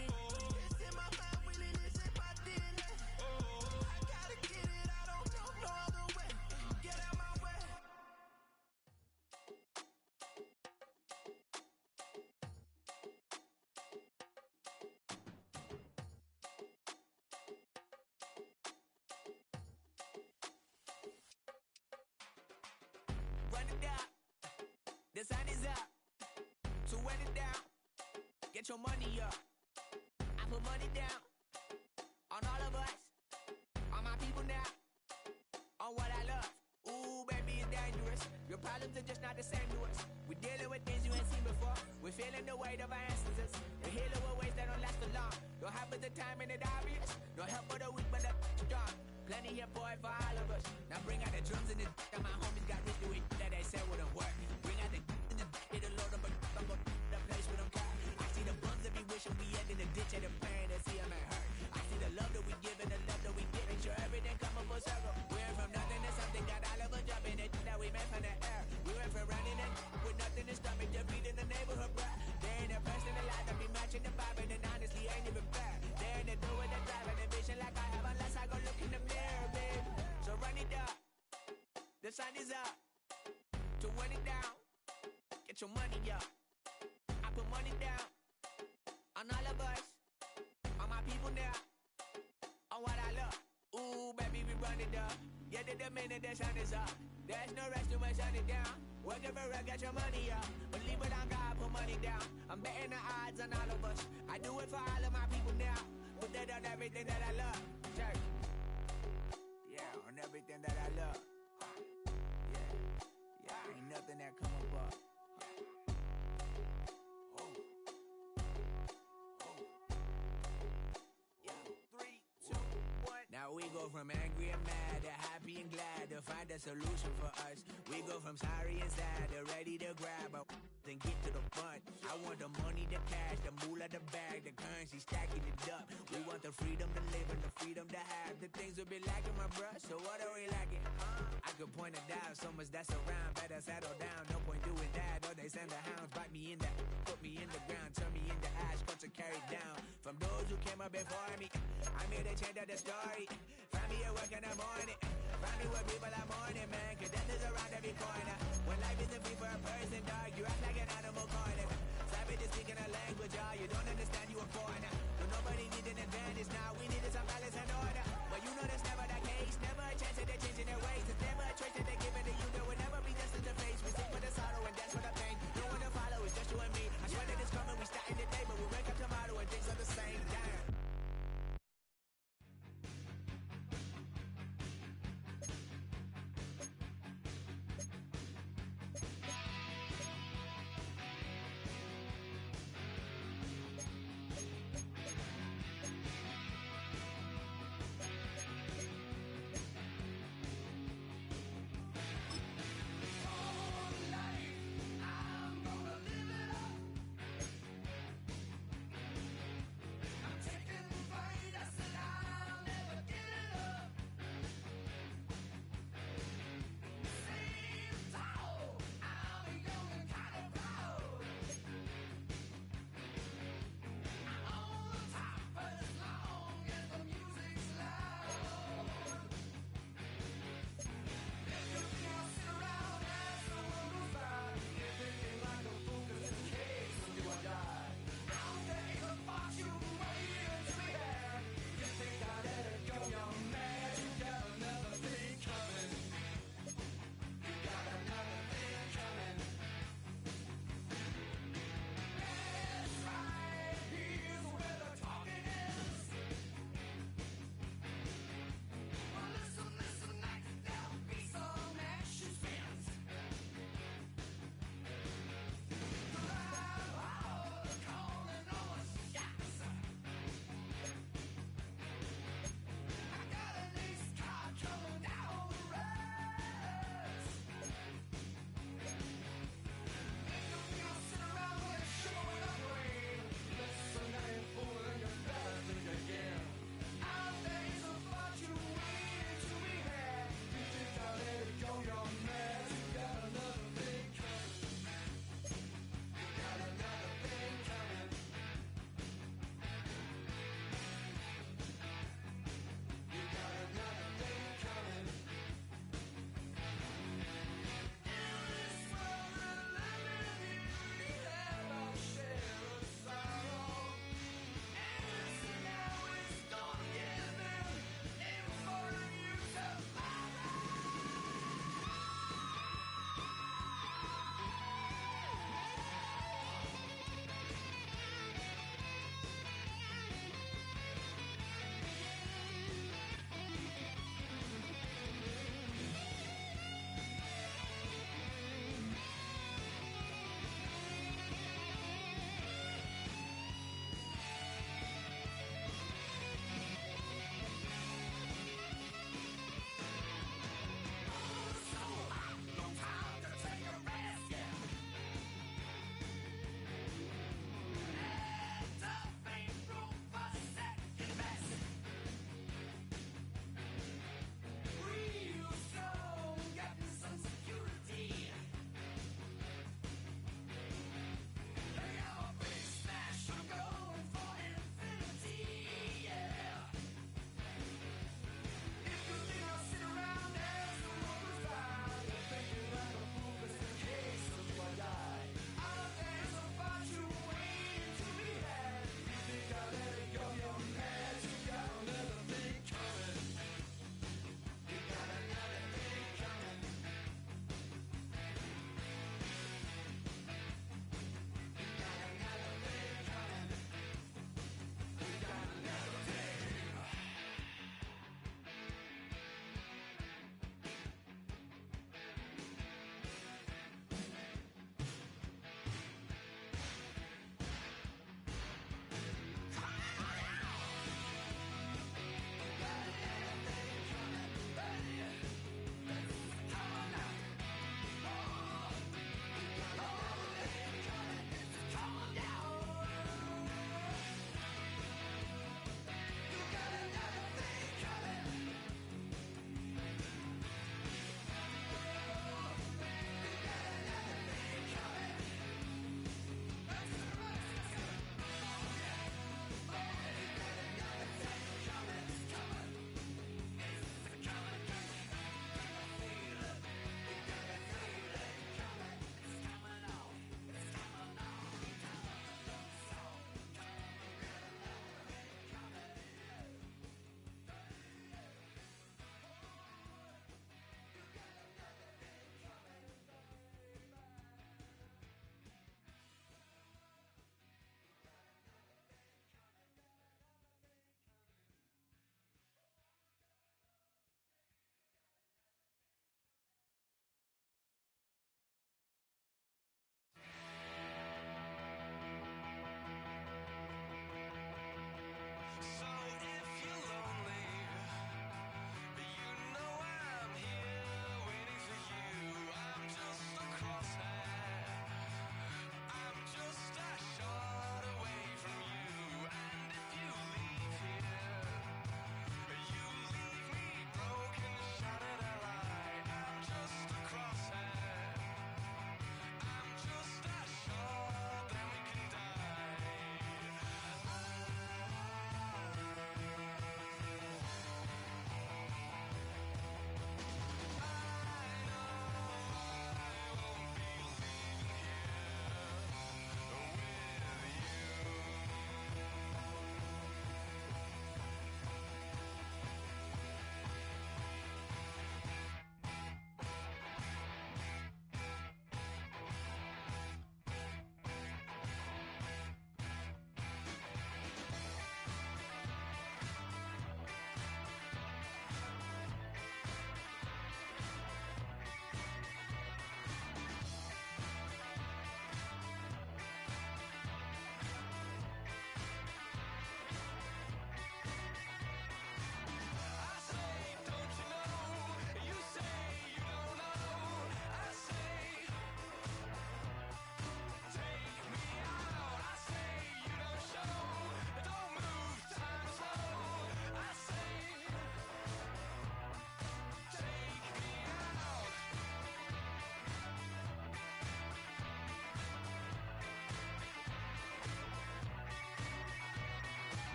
It's in my mind, really, this is my DNA. I gotta get it, I don't know no other way. Get out my way. Run it down, the sun is up. So run it down, get your money up. I put money down on all of us, on my people now, on what I love. Ooh, baby, it's dangerous. Your problems are just not the same to us. We're dealing with things you ain't seen before. We're feeling the weight of our ancestors. We're healing with ways that don't last for long. Don't have but the time and it obvious. No help for the weak, but the strong. Plenty here, boy, for all of us. Now bring out the drums and the and my homies got rich to it that they said wouldn't work. Bring out the and the load up a sun is up. To run it down, get your money up. I put money down on all of us, on my people now, on what I love. Ooh, baby, we run it up. Get it the minute the sun is up. There's no rest to shut it down. Working for it, get your money up. Believe it on God, put money down. I'm betting the odds on all of us. I do it for all of my people now. Put that on everything that I love. Church. Yeah, on everything that I love. Yeah, ain't nothing that come above. Now we go from angry and mad to happy and glad to find a solution for us. We go from sorry and sad to ready to grab a and get to the front. I want the money, the cash, the moolah, the bag, the currency, stacking it up. We want the freedom to live and the freedom to have. The things will be lacking, my bruh, so what are we lacking? I could point it out, so much that's around. Better settle down, no point doing that. Or they send the hounds, bite me in the, put me in the ground, turn me into ash, cut to carry down. From those who came up before me, I'm here to change up the story. Find me at work in the morning, find me where people are mourning, man, cause death is around every corner. When life isn't free for a person, dog, you act like an animal corner. Savage is speaking a language, y'all, you don't understand, you a foreigner. But nobody needs an advantage now, we needed some balance and order. But you know that's never the case, never a chance that they're changing their ways. It's never a choice that they're giving to you, there will never be justice to face. We sing for the sorrow and dance for the pain. No one to follow, it's just you and me. I swear that it's coming, we starting today, but we wake up tomorrow and things are the same. Damn.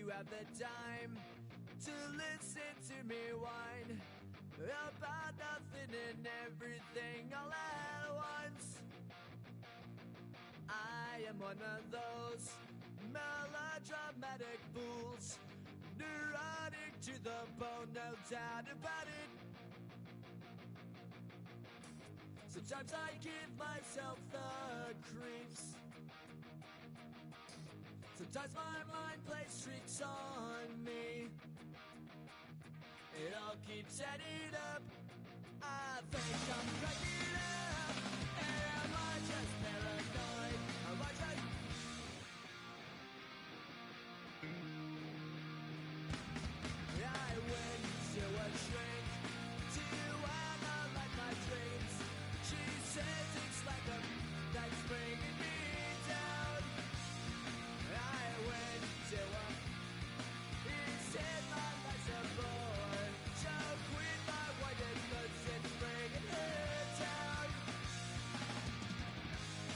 you have the time to listen to me whine about nothing and everything all at once. I am one of those melodramatic fools, neurotic to the bone, no doubt about it. Sometimes I give myself the creeps. Sometimes my mind plays tricks on me. It all keeps adding up. I think I'm cracking up. Am I just paranoid? Am I just... I went to a shrink to analyze my dreams. She says it's like a that's bringing me down. I went to a... He said my life's a bore. So quit my white goods and bringing her down.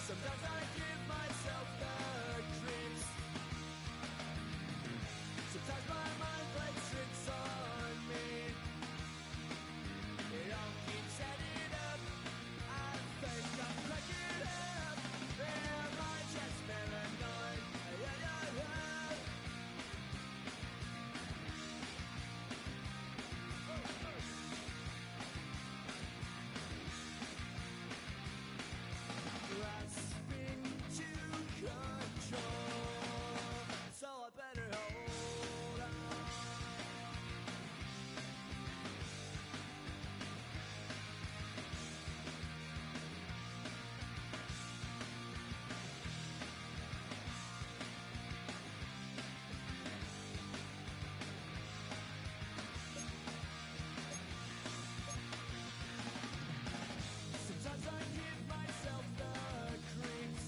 Sometimes I give myself the creeps. Sometimes my mind plays tricks on me. It all keeps adding up. I think I'm cracking up. Am I just paranoid? Yeah, yeah, yeah. Grasping to control, so I better hold on. Sometimes I give myself the creeps.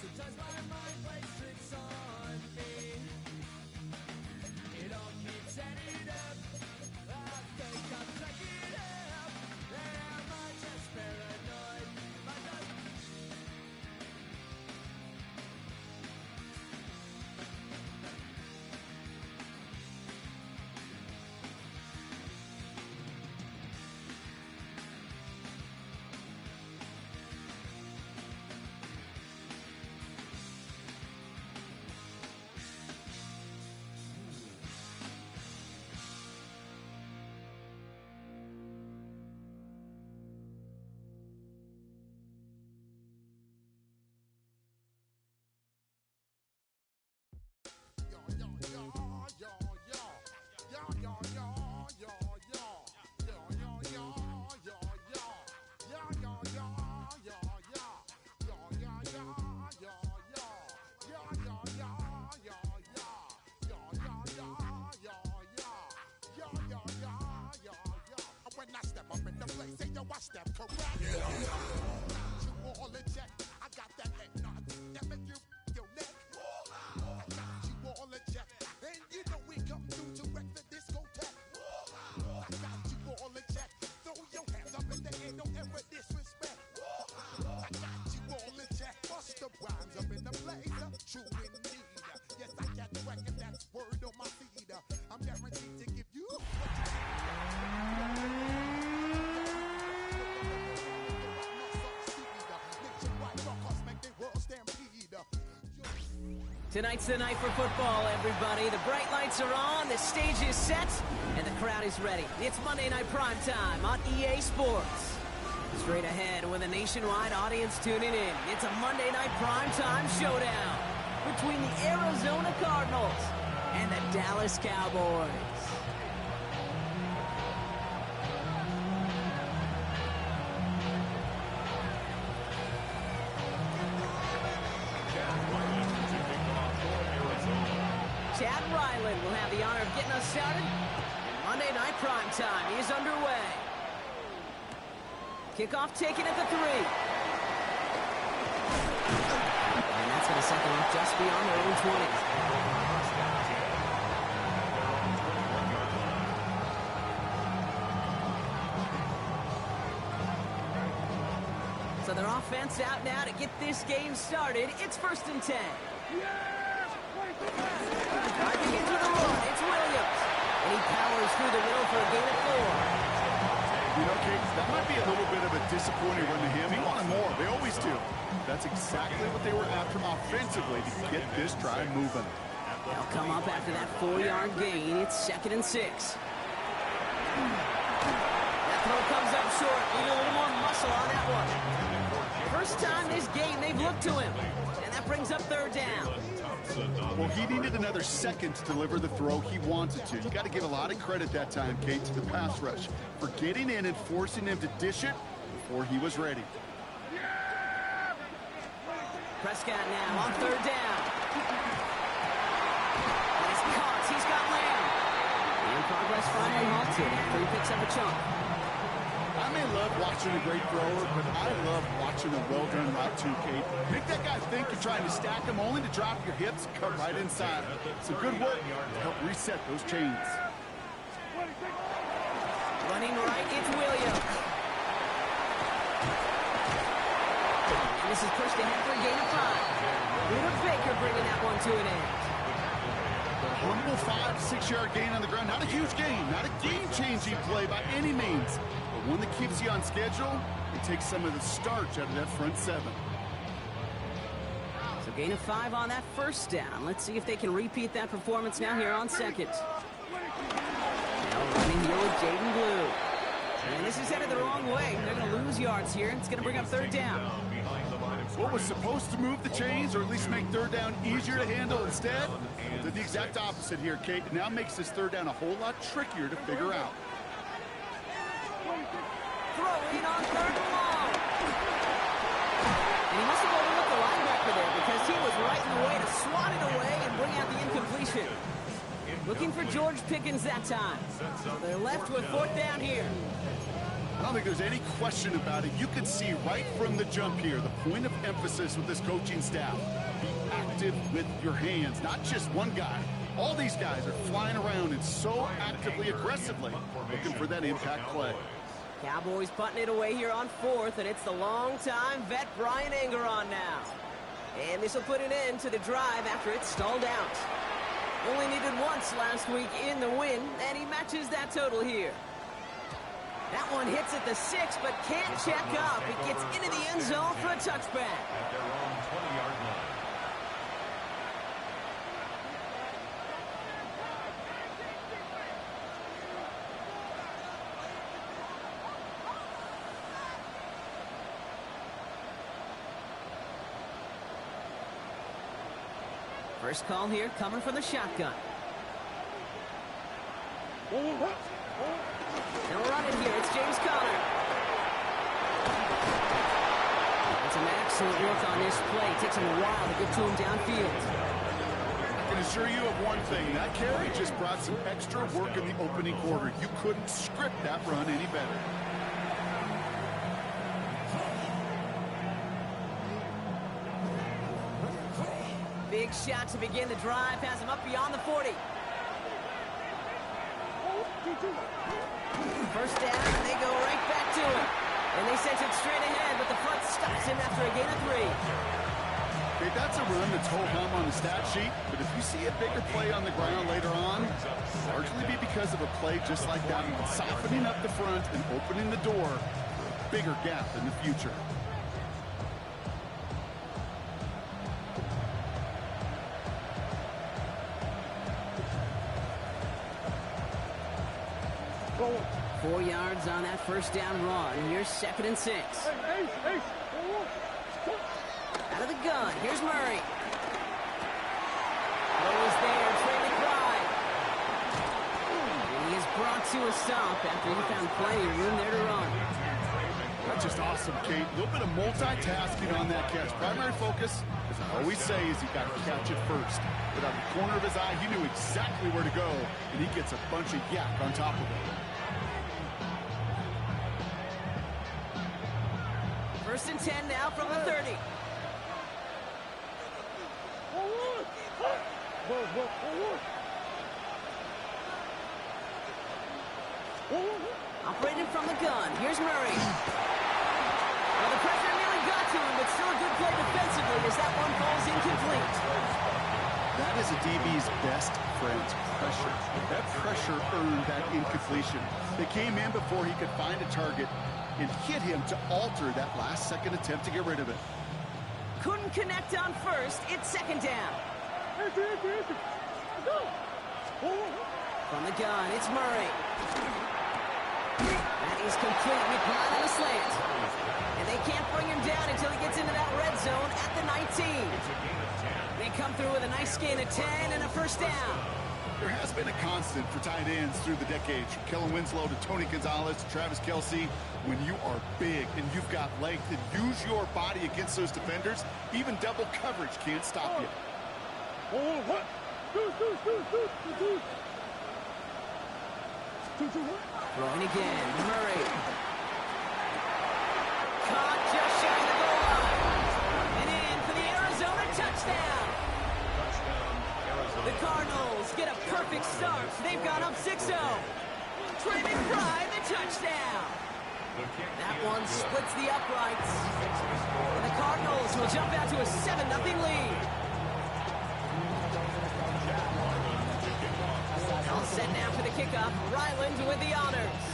Sometimes my mind plays tricks on me. It all keeps adding up. I think I'm cracking up. Am I just paranoid? Am I just... When I step up in the place, say yo, I step correct. You all in check. I got that neck knock that make you your neck. I got you all in check, and you know we come through to wreck the discotheque. I got you all in check. Throw your hands up in the air, don't ever disrespect. I got you all in check. Bust the rhymes up in the place, true indeed. Yes, I got the record, that's word on my feed. I'm guaranteed to give you what you Tonight's the night for football, everybody. The bright lights are on, the stage is set, and the crowd is ready. It's Monday Night Primetime on EA Sports. Straight ahead with a nationwide audience tuning in, it's a Monday Night Primetime showdown between the Arizona Cardinals and the Dallas Cowboys. Chad Ryland will have the honor of getting us started. Monday Night Primetime is underway. Kickoff taken at the 3. And that's going to set them up just beyond their own 20. So their offense out now to get this game started. It's 1st and 10. Yes! Kate, that might be a little bit of a disappointing run to him. He wanted more. They always do. That's exactly what they were after offensively to get this drive moving. They'll come up after that 4-yard gain. It's 2nd and 6. That throw comes up short. Need a little more muscle on that one. First time this game they've looked to him. And that brings up 3rd down. Well, he needed another second to deliver the throw he wanted to. You got to give a lot of credit that time, Kate, to the pass rush for getting in and forcing him to dish it before he was ready. Prescott now on 3rd down. And he's caught. He's got Lamb. And progress finally halted after he picks up a chunk. I may love watching a great thrower, but I love watching a well-done route too, Kate. Make that guy think you're trying to stack him only to drop your hips, cut right inside. Some good work to help reset those chains. Running right, it's Williams. And this is pushed ahead for a gain of 5. Luda Baker bringing that one to an end. A humble 5 to 6-yard gain on the ground. Not a huge gain, not a game-changing play by any means. One that keeps you on schedule and takes some of the starch out of that front 7. So gain of 5 on that 1st down. Let's see if they can repeat that performance now here on 2nd. Now running here with Jaden Blue. And this is headed the wrong way. They're going to lose yards here. It's going to bring up 3rd down. What was supposed to move the chains or at least make 3rd down easier to handle instead did the exact opposite here, Kate. It now makes this 3rd down a whole lot trickier to figure out. Throwing on 3rd and long. And he must have overlooked the linebacker there because he was right in the way to swat it away and bring out the incompletion. Looking for George Pickens that time. So they're left with 4th down here. I don't think there's any question about it. You can see right from the jump here, the point of emphasis with this coaching staff. Be active with your hands, not just one guy. All these guys are flying around and so actively, aggressively looking for that impact play. Cowboys putting it away here on 4th, and it's the long-time vet Brian Engeron now. And this will put an end to the drive after it's stalled out. Only needed once last week in the win, and he matches that total here. That one hits at the 6, but can't check up. It gets into the end zone for a touchback. At their own 20-yard line. First call here coming from the shotgun. They'll run it here. It's James Conner. And some excellent work on this play. It takes him a while to get to him downfield. I can assure you of one thing. That carry just brought some extra work in the opening quarter. You couldn't script that run any better. Big shot to begin the drive. Has him up beyond the 40. First down, and they go right back to it. And they sent it straight ahead, but the front stops him after a gain of 3. Okay, that's a run that's ho-hum on the stat sheet, but if you see a bigger play on the ground later on, largely be because of a play just like that, softening up the front and opening the door for a bigger gap in the future. Four yards on that first down run. Here's 2nd and 6. Out of the gun. Here's Murray. Throws there. Trey McBride. And he is brought to a stop after he found plenty of room there to run. That's just awesome, Kate. A little bit of multitasking on that catch. Primary focus, as I always say, is you got to catch it first. But out of the corner of his eye, he knew exactly where to go, and he gets a bunch of yak on top of it. 1st and 10 now from the 30. Operating from the gun. Here's Murray. Well, the pressure nearly got to him, but still a good play defensively as that one falls incomplete. That is a DB's best friend, pressure. That pressure earned that incompletion. They came in before he could find a target and hit him to alter that last-second attempt to get rid of it. Couldn't connect on first. It's second down. From the gun, it's Murray. That is complete. McBride on the slant. And they can't bring him down until he gets into that red zone at the 19. They come through with a nice gain of 10 and a first down. There has been a constant for tight ends through the decades, from Kellen Winslow to Tony Gonzalez to Travis Kelce. When you are big and you've got length and use your body against those defenders, even double coverage can't stop you. Throwing again, Murray. Caught just shy of the goal line. And in for the Arizona touchdown. The Cardinals get a perfect start. They've gone up 6-0. Trey McBride, the touchdown. That one splits the uprights. And the Cardinals will jump out to a 7-0 lead. All set now for the kickoff. Ryland with the honors.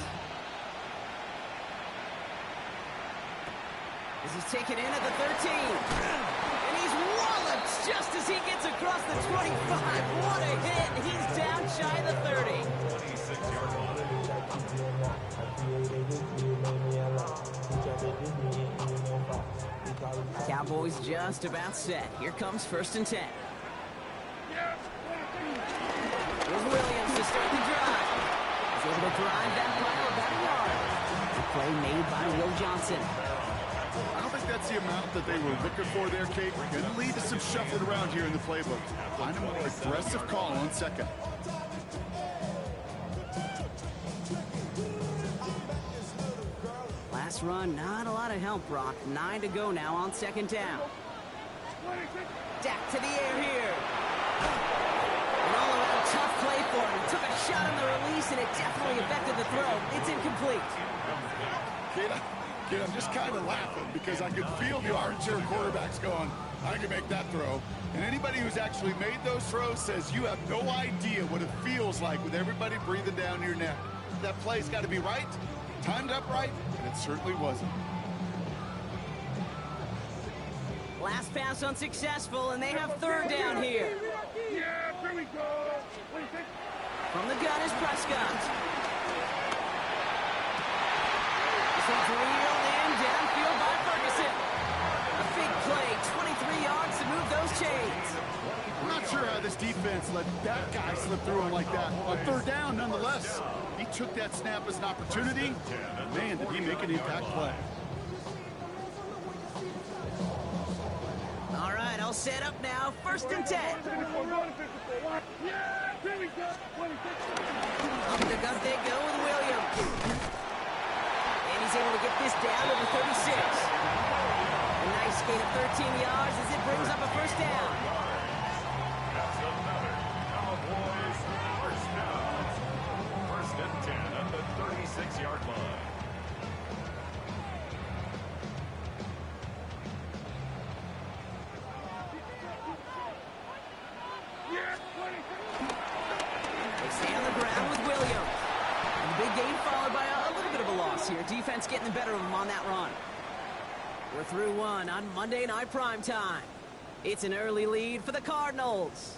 This is taken in at the 13. And he's walloped just as he gets across the 25. What a hit. He's down shy of the 30. 26-yard line. Cowboys just about set. Here comes 1st and 10. Here's Williams to start the drive. He's able to drive that pile about a yard. The play made by Will Johnson. I don't think that's the amount that they were looking for there, Kate. Going to lead to some shuffling around here in the playbook. Find a more aggressive call on second. Last run, not a lot of help, Brock. 9 to go now on second down. Dak to the air here. An all-around tough play for him. Took a shot on the release, and it definitely affected the throw. It's incomplete. Kid, I'm just kind of laughing because I could feel the armchair quarterbacks going, I can make that throw. And anybody who's actually made those throws says you have no idea what it feels like with everybody breathing down your neck. That play's got to be right, timed up right, and it certainly wasn't. Last pass unsuccessful, and they have third down here. Yeah, here we go. From the gun is Prescott. This one's reeled in downfield by Ferguson. A big play, 23 yards to move those chains. I'm not sure how this defense let that guy slip through him like that. On third down, nonetheless. He took that snap as an opportunity. Man, did he make an impact play. All right, all set up now. 1st and 10. Up the gut they go with Williams. And he's able to get this down to the 36. A nice gain of 13 yards as it brings up a first down. That's another Cowboys first down. 1st and 10 at the 36-yard line. They stay on the ground with Williams. And the big gain followed by a little bit of a loss here. Defense getting the better of them on that run. We're through one on Monday Night Primetime. It's an early lead for the Cardinals.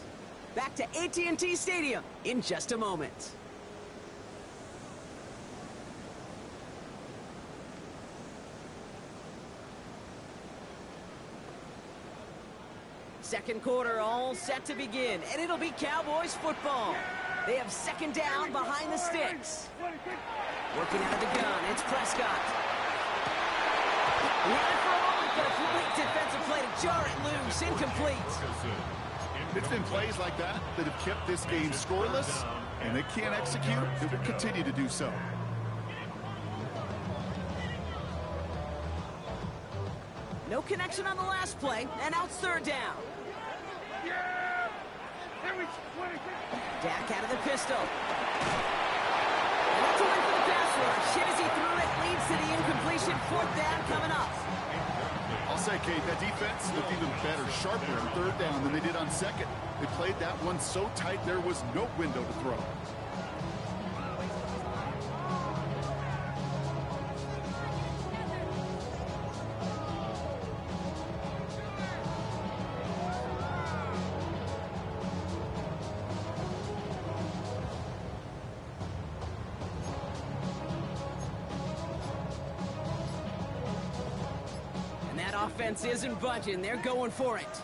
Back to AT&T Stadium in just a moment. Second quarter all set to begin, and it'll be Cowboys football. They have second down behind the sticks. Working out of the gun, it's Prescott. He had it for a moment, but a complete defensive play to jar it loose, incomplete. It's been plays like that that have kept this game scoreless, and they can't execute. It will continue to do so. No connection on the last play, and now it's third down. Dak out of the pistol. And that's a win for the pass rush. Hit as he threw it, leads to the incompletion. 4th down coming up. I'll say, Kate, that defense looked even better, sharper on third down than they did on second. They played that one so tight there was no window to throw. offense isn't budging. They're going for it.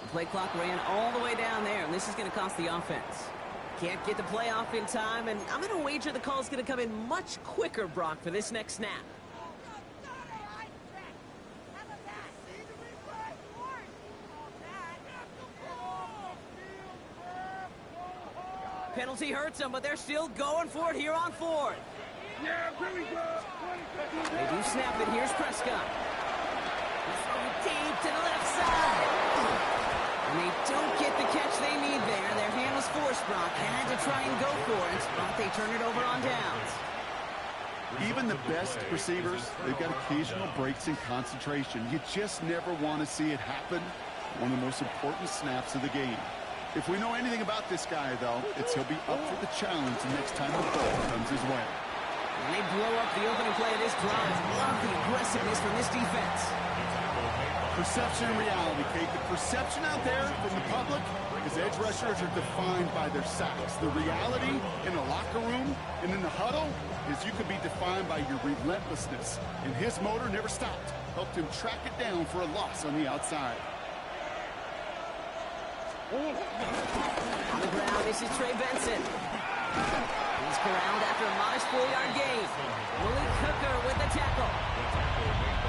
The play clock ran all the way down there, and this is going to cost the offense. Can't get the play off in time, and I'm going to wager the call's going to come in much quicker, Brock, for this next snap. Penalty hurts them, but they're still going for it here on fourth. Yeah, here we go. They do snap it. Here's Prescott. He's throwing deep to the left side. And they don't get the catch they need there. Their hand was forced, Brock. Had to try and go for it, but they turn it over on downs. Even the best receivers, they've got occasional breaks in concentration. You just never want to see it happen. One of the most important snaps of the game. If we know anything about this guy, though, it's he'll be up for the challenge the next time the ball comes his way. And they blow up the opening play of this drive. Love the aggressiveness from this defense. Perception and reality, Kate. The perception out there from the public is edge rushers are defined by their sacks. The reality in the locker room and in the huddle is you could be defined by your relentlessness. And his motor never stopped. Helped him track it down for a loss on the outside. On the ground, this is Trey Benson. He's corralled after a modest 4-yard gain. Malik Hooker with the tackle.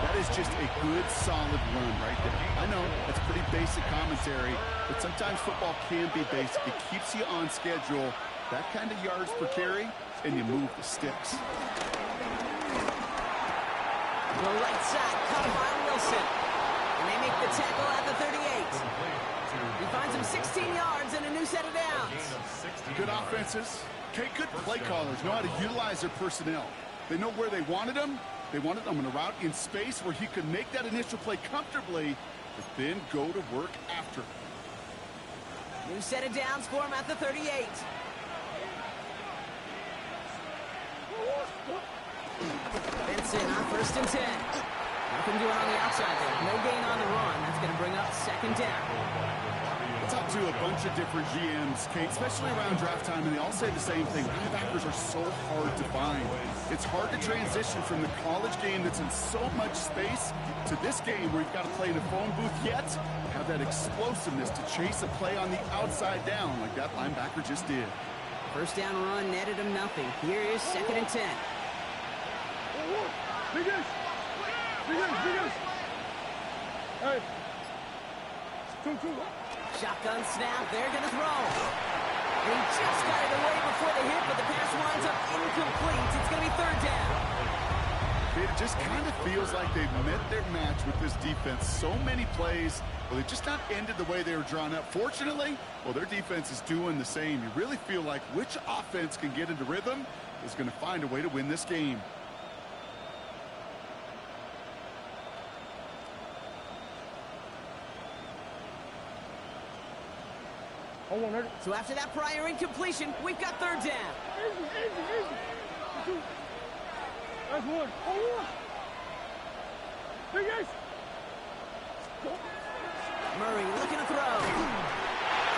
That is just a good, solid run right there. I know, that's pretty basic commentary, but sometimes football can be basic. It keeps you on schedule, that kind of yards per carry, and you move the sticks. The right side, caught by Wilson. And they make the tackle at the 38. He finds him 16 yards and a new set of downs. Good offenses. Okay, good play callers know how to utilize their personnel. They know where they wanted them. They wanted them in a route in space where he could make that initial play comfortably, but then go to work after. New set of downs for him at the 38. Benson on 1st and 10. Nothing doing on the outside there. No gain on the run. That's going to bring up 2nd down. I talked to a bunch of different GMs, Kate, especially around draft time, and they all say the same thing. Linebackers are so hard to find. It's hard to transition from the college game that's in so much space to this game where you've got to play in a phone booth, yet have that explosiveness to chase a play on the outside down like that linebacker just did. 1st down run netted him nothing. Here is 2nd and 10. Biggest! Hey! 2-2. Shotgun snap, they're going to throw. And he just got it away before the hit, but the pass winds up incomplete. It's going to be 3rd down. It just kind of feels like they've met their match with this defense. So many plays, well, they just not ended the way they were drawn up. Fortunately, well, their defense is doing the same. You really feel like which offense can get into rhythm is going to find a way to win this game. So after that prior incompletion, we've got 3rd down. Easy. That's one. Biggest! Murray looking to throw.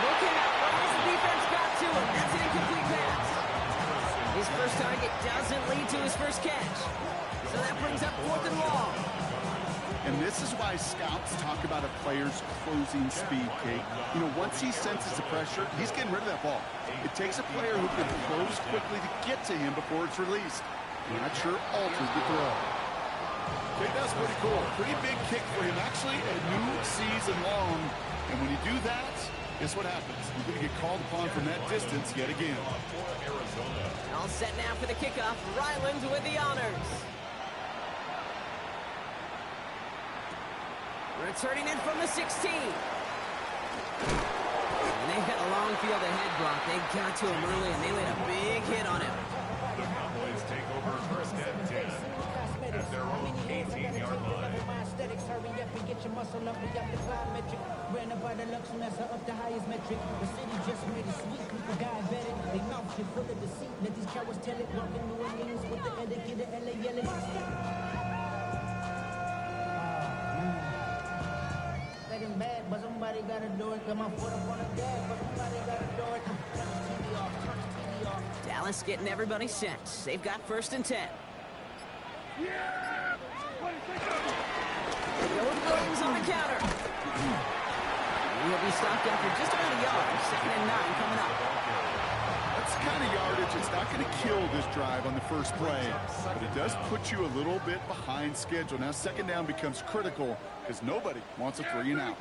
Looking out. Well, the defense got to him. That's an incomplete pass. His first target doesn't lead to his first catch. So that brings up 4th and long. And this is why scouts talk about a player's closing speed, Kate. You know, once he senses the pressure, he's getting rid of that ball. It takes a player who can close quickly to get to him before it's released. And that sure alters the throw. Okay, that's pretty cool. Pretty big kick for him. Actually, a new season long. And when you do that, guess what happens? You're going to get called upon from that distance yet again. All set now for the kickoff. Ryland with the honors. Returning in from the 16. And they've got a long field ahead, Brock. They got to him early, and they laid a big hit on him. The Cowboys take over 1st and 10 at their own 18-yard line. Hurry up and get your muscle up, we got the metric. Ran up by the Lux Messer up the highest metric. The city just made it sweet, people diabetic. They mouth shit full of deceit. Let these cowards tell it. Walking New Orleans with the etiquette of LA yelling. Getting bad, but somebody gotta do it. Got my foot up on the gas, but somebody gotta do it. Turn the TV off, turn the TV off. Dallas getting everybody set. They've got 1st and 10. Yeah! 26. Going Williams on the counter. He'll be stopped after just about a yard. 2nd and 9 coming up. That's the kind of yardage. It's not going to kill this drive on the first play, but it does put you a little bit behind schedule. Now 2nd down becomes critical because nobody wants a 3 and out.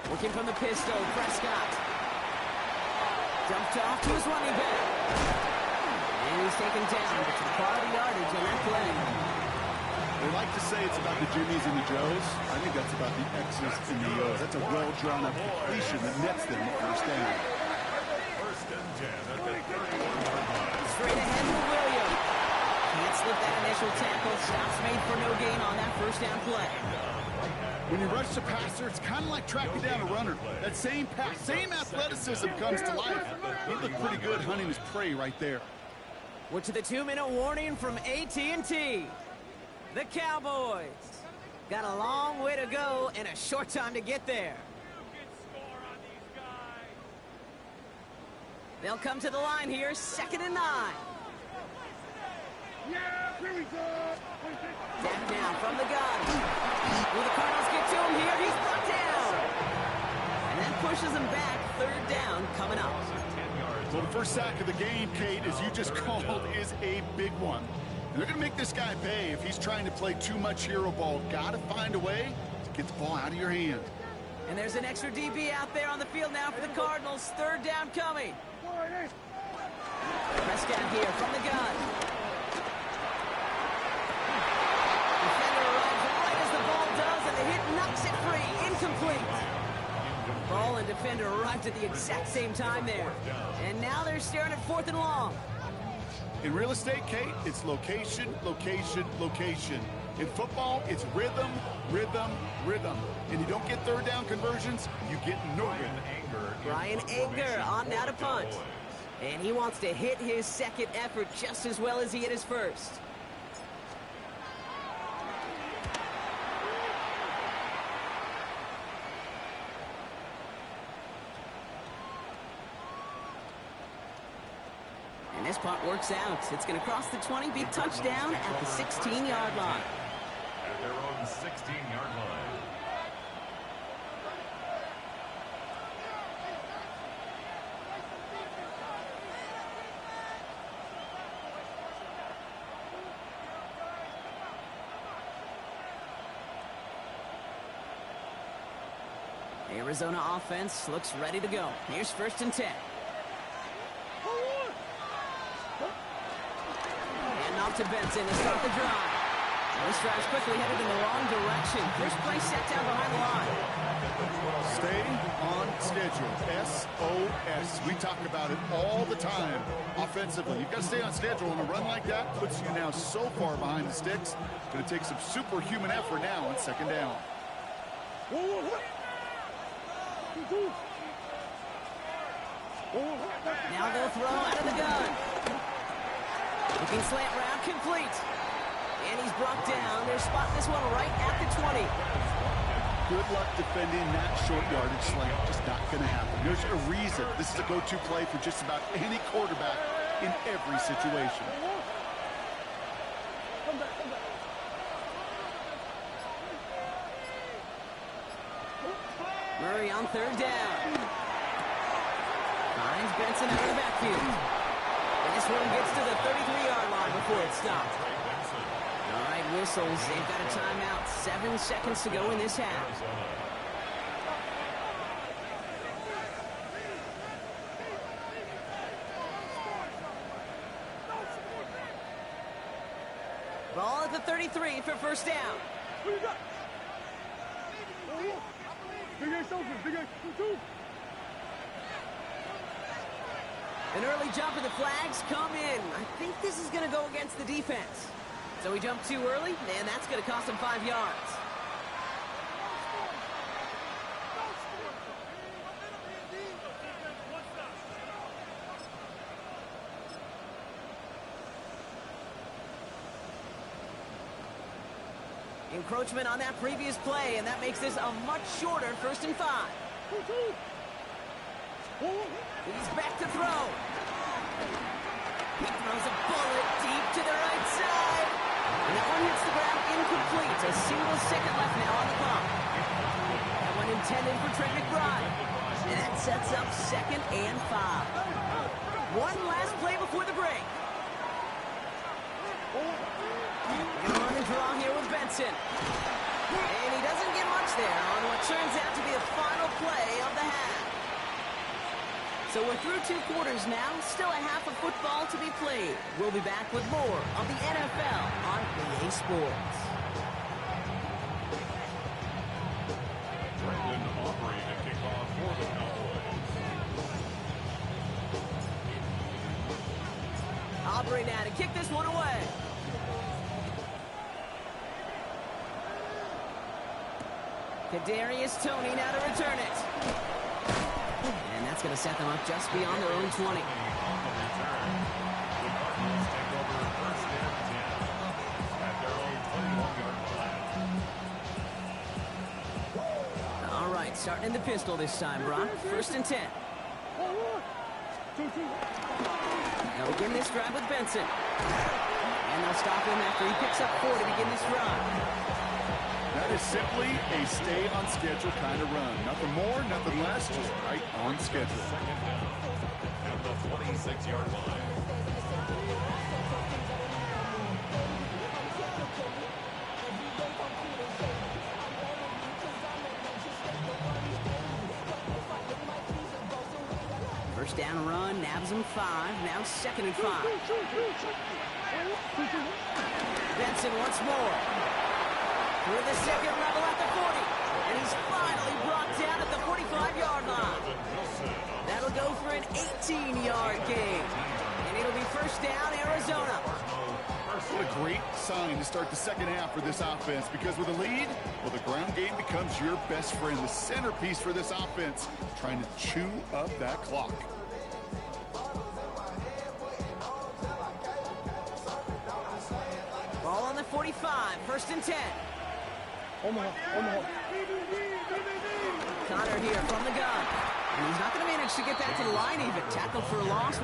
Working from the pistol, Prescott. Dumped off to his running back. And he's taken down. It's a quality yardage on that play. They like to say it's about the Jimmies and the Joes. I think that's about the X's and the O's. That's a well-drawn-up completion that nets them the 1st down. 1st and 10 at the 31-yard line. Straight ahead to Williams. Can't slip that initial tackle. Stops made for no gain on that 1st down play. When you rush the passer, it's kind of like tracking down a runner. That same pass, same athleticism comes to life. He looked pretty good hunting his prey right there. We're to the 2-minute warning from AT&T. The Cowboys got a long way to go and a short time to get there. They'll come to the line here, 2nd and 9. Yeah, here we go. Down now from the gun. Will the Cardinals get to him here? He's brought down. And that pushes him back. 3rd down coming up. Well, the first sack of the game, Kate, as you just called, is a big one. And they're going to make this guy pay if he's trying to play too much hero ball. Got to find a way to get the ball out of your hand. And there's an extra DB out there on the field now for the Cardinals. 3rd down coming. Prescott here from the gun. Defender arrives right as the ball does, and the hit knocks it free. Incomplete. Ball and defender arrived at the exact same time there. And now they're staring at 4th and long. In real estate, Kate, it's location, location, location. In football, it's rhythm, rhythm, rhythm. And you don't get 3rd down conversions, you get no rhythm. Brian Anger on now to punt. And he wants to hit his 2nd effort just as well as he hit his 1st. And this punt works out. It's going to cross the 20, be touchdown at the 16-yard line. At their own 16-yard line. Arizona offense looks ready to go. Here's 1st and 10. And off to Benson to start the drive. This drive's quickly headed in the wrong direction. First play set down behind the line. Stay on schedule. SOS. We talk about it all the time offensively. You've got to stay on schedule, and a run like that puts you now so far behind the sticks. Going to take some superhuman effort now on 2nd down. Now they'll throw out of the gun. Looking slant route, complete. And he's brought down. They're spotting this one right at the 20. Good luck defending that short yardage slant. Just not going to happen. There's a reason this is a go-to play for just about any quarterback in every situation. Murray on 3rd down. Finds Benson out of the backfield. And this one gets to the 33-yard line before it's stopped. All right, whistles. They've got a timeout. 7 seconds to go in this half. Ball at the 33 for 1st down. An early jump and the flags come in. I think this is going to go against the defense. So he jumped too early, and that's going to cost him 5 yards. Encroachment on that previous play, and that makes this a much shorter 1st and 5. He's back to throw. He throws a bullet deep to the right side. And that one hits the ground incomplete. A single second left now on the clock. That one intended for Trey McBride. And that sets up 2nd and 5. One last play before the break. Gonna run and draw here with Benson. And he doesn't get much there on what turns out to be the final play of the half. So we're through 2 quarters now, still a half of football to be played. We'll be back with more of the NFL on EA Sports. Brendan Aubrey to kick off for the Cowboys. Aubrey now to kick this one away. Kadarius Toney now to return it. And that's going to set them up just beyond their own 20. All right, starting in the pistol this time, Brock. 1st and 10. They'll begin this drive with Benson. And they'll stop him after he picks up 4 to begin this run. That is simply a stay-on-schedule kind of run. Nothing more, nothing less, just right on schedule. Second down at the 26-yard line. First down run, nabs him 5. Now 2nd and 5. Benson once more. Through the second level at the 40. And he's finally brought down at the 45-yard line. That'll go for an 18-yard gain. And it'll be first down, Arizona. What a great sign to start the second half for this offense, because with a lead, well, the ground game becomes your best friend, the centerpiece for this offense, trying to chew up that clock. Ball on the 45, 1st and 10. Connor here from the gun. And he's not going to manage to get that to the line even. Tackled for a loss.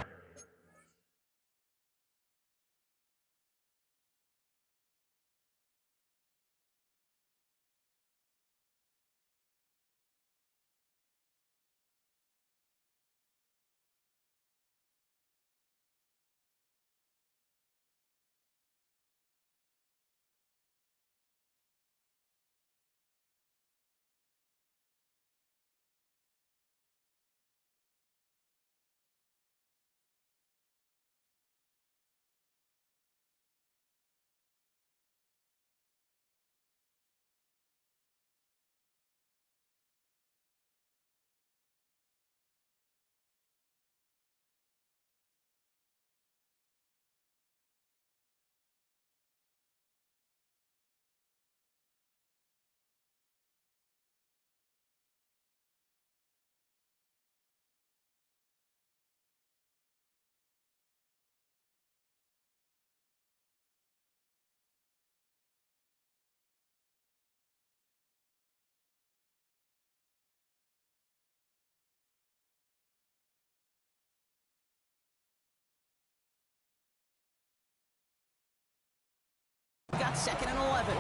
Got 2nd and 11.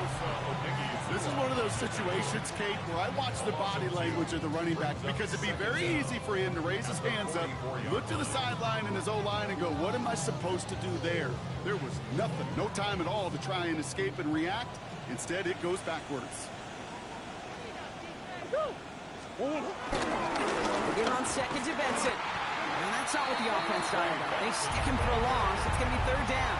This is one of those situations, Kate, where I watch the body language of the running back, because it'd be very easy for him to raise his hands up, look to the sideline and his O-line and go, what am I supposed to do there? There was nothing, no time at all to try and escape and react. Instead, it goes backwards. We'll get on 2nd to Benson. And that's not what the offense started on. They stick him for a loss. It's going to be 3rd down.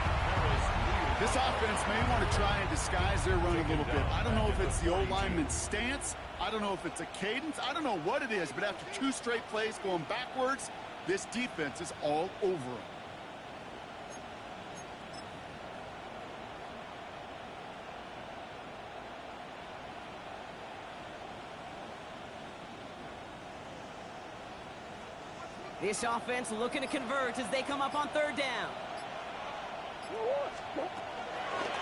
This offense may want to try and disguise their run a little bit. I don't know if it's the O-lineman's stance. I don't know if it's a cadence. I don't know what it is, but after 2 straight plays going backwards, this defense is all over them. This offense looking to convert as they come up on 3rd down.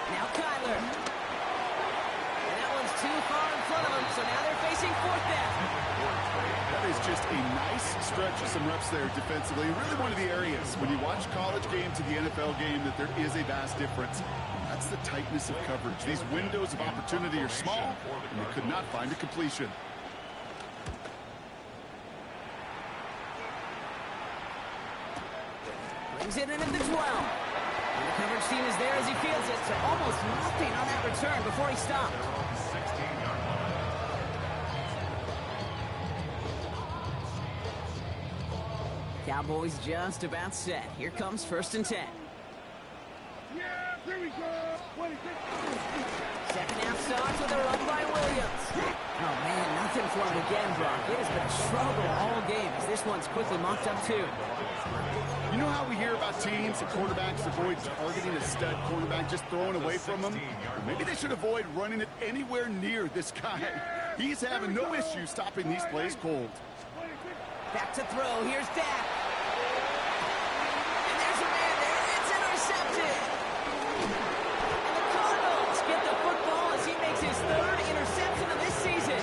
Now Kyler. And that one's too far in front of him, so now they're facing 4th down. That is just a nice stretch of some reps there defensively. Really one of the areas when you watch college game to the NFL game that there is a vast difference. That's the tightness of coverage. These windows of opportunity are small, and they could not find a completion. Brings it in at the 12. And the coverage team is there as he fields it, so almost nothing on that return before he stopped. Cowboys just about set. Here comes 1st and 10. Yeah, here we go. Second half starts with a run by Williams. Oh, man, nothing for him again, Brock. It has been a struggle all game as this one's quickly mocked up, too. You know how we hear about teams and quarterbacks avoid targeting a stud quarterback, just throwing away from them? Well, maybe they should avoid running it anywhere near this guy. He's having no issue stopping these plays cold. Back to throw. Here's Dak. And there's a man there. It's intercepted. And the Cardinals get the football as he makes his 3rd interception of this season.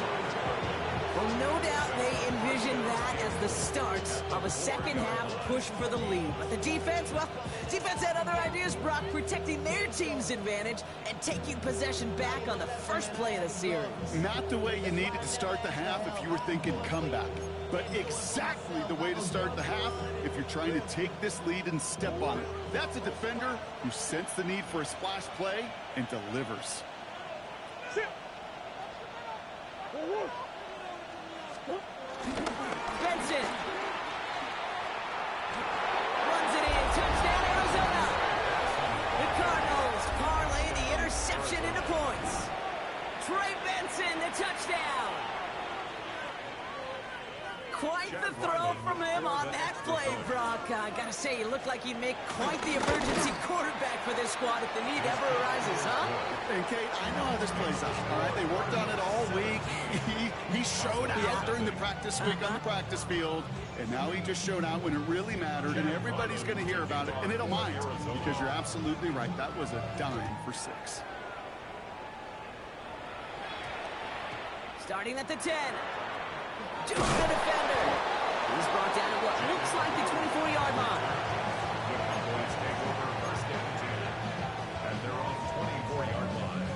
Well, no doubt they envision that as the start of a second-half push for the lead. But the defense, well, defense had other ideas, Brock, protecting their team's advantage and taking possession back on the first play of the series. Not the way you needed to start the half if you were thinking comeback, but exactly the way to start the half if you're trying to take this lead and step on it. That's a defender who sensed the need for a splash play and delivers. Benson runs it in. Touchdown, Arizona. The Cardinals parlay the interception into points. Trey Benson, the touchdown. Quite the throw from him on that play, Brock. I gotta say, you look like you'd make quite the emergency quarterback for this squad if the need ever arises, huh? And Kate, I know how this plays out, all right? They worked on it all week. He showed out during the practice week on the practice field, and now he just showed out when it really mattered, and everybody's going to hear about it, and they don't mind, because you're absolutely right. That was a dime for 6. Starting at the 10. Just the defender. He's brought down at what looks like the 24-yard line. And they're on 24-yard line.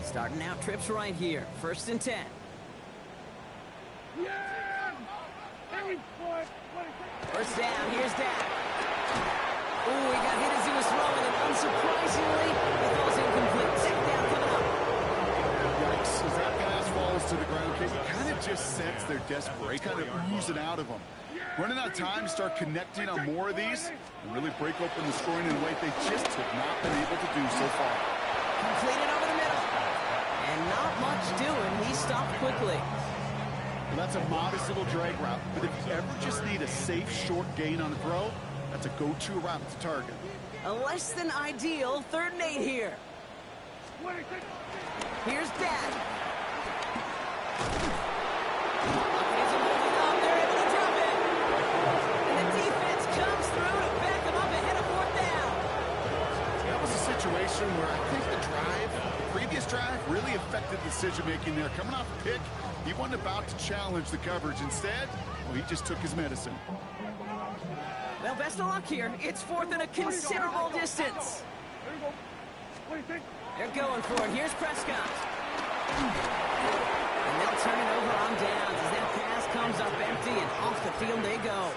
Starting out trips right here. 1st and 10. First down. Here's Dak. Ooh, he got hit as he was throwing, and unsurprisingly, he falls incomplete. Second down coming up. Yikes, as that pass falls to the ground, Kate, you kind of just sense their desperation, kind of oozing out of them. Running out of time to start connecting on more of these and really break open the scoring in a way they just have not been able to do so far. Completed over the middle. And not much doing. He stopped quickly. Well, that's a modest little drag route, but if you ever just need a safe, short gain on a throw, that's a go-to route to target. A less than ideal 3rd and 8 here. Here's Dak. They're able to drop it. And the defense comes through to back them up ahead of 4th down. That was a situation where I think the previous drive really affected decision-making there. Coming off a pick, he wasn't about to challenge the coverage. Instead, well, he just took his medicine. Well, best of luck here. It's 4th and a considerable distance. They're going for it. Here's Prescott. And they'll turn it over on downs as that pass comes up empty, and off the field they go.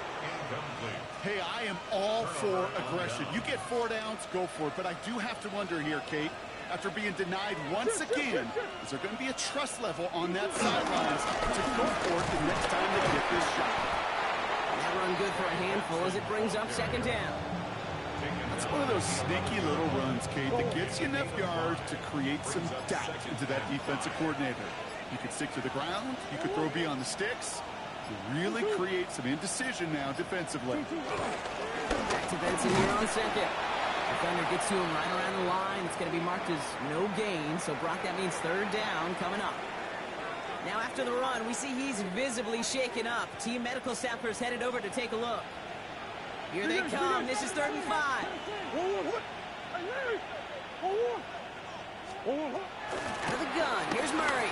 Hey, I am all for aggression. You get 4 downs, go for it. But I do have to wonder here, Kate, after being denied once again, is there going to be a trust level on that sidelines to go for it the next time they get this shot? That run good for a handful as it brings up 2nd down. That's one of those sneaky little runs, Kate, that gets you enough yards to create some doubt into that defensive coordinator. You could stick to the ground. You could throw beyond the sticks. You really create some indecision now defensively. Back to Benson here on 2nd. Defender gets to him right around the line. It's going to be marked as no gain. So, Brock, that means 3rd down coming up. Now, after the run, we see he's visibly shaken up. Team medical staffers headed over to take a look. Here they come. This is 3rd and 5. Out of the gun. Here's Murray.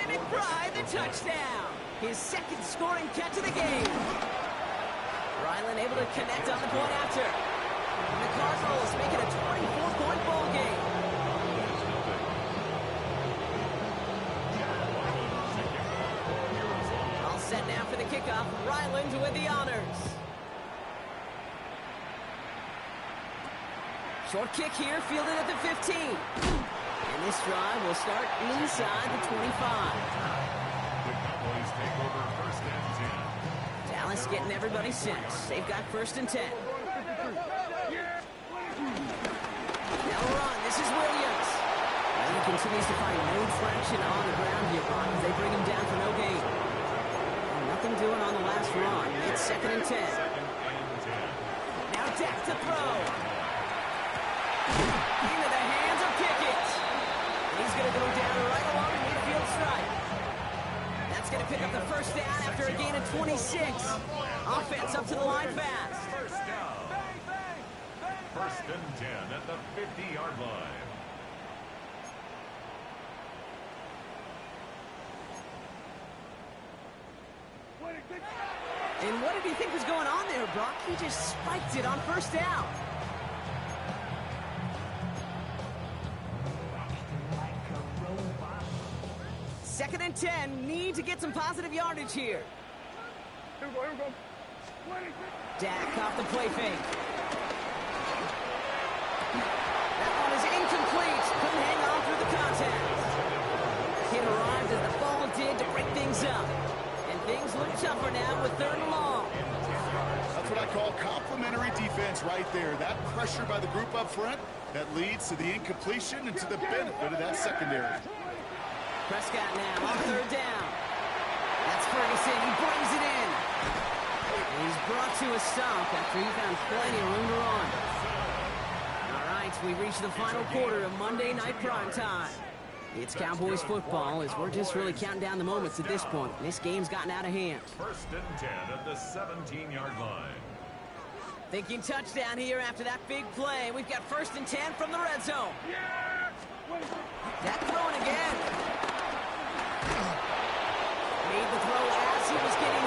Ty McBride, the touchdown. His second scoring catch of the game. Ryland able to connect on the point after. And the Cardinals make it a 24-point ball game. All set now for the kickoff. Ryland with the honors. Short kick here, fielded at the 15. And this drive will start inside the 25. The Cowboys take over first and 10. Dallas getting everybody set. They've got first and 10. They'll run. This is Williams. And he continues to find no traction on the ground here, Brock, as they bring him down for no gain. And nothing doing on the last run. It's second and 10. Now Dak to throw. Into the hands of Pickett. And he's going to go down right along the midfield stripe. That's going to pick up the first down after a gain of 26. Offense up to the line fast. First down. First and 10 at the 50-yard line. And what did he think was going on there, Brock? He just spiked it on first down. Second and 10. Need to get some positive yardage here. Here we go. Dak off the play fake. That one is incomplete. Couldn't hang on through the contact. Kid arrived as the ball did to break things up. And things look tougher now with third and long. That's what I call complimentary defense right there. That pressure by the group up front that leads to the incompletion and to the benefit of that secondary. Prescott now on third down. That's Ferguson. He brings it in. He's brought to a stop after he found plenty of room to run. All right, we reach the final quarter of Monday Night Primetime. It's Cowboys football as we're just really counting down the moments at this point. This game's gotten out of hand. First and 10 at the 17-yard line. Thinking touchdown here after that big play. We've got first and 10 from the red zone. Dak throwing again. Made the throw as he was getting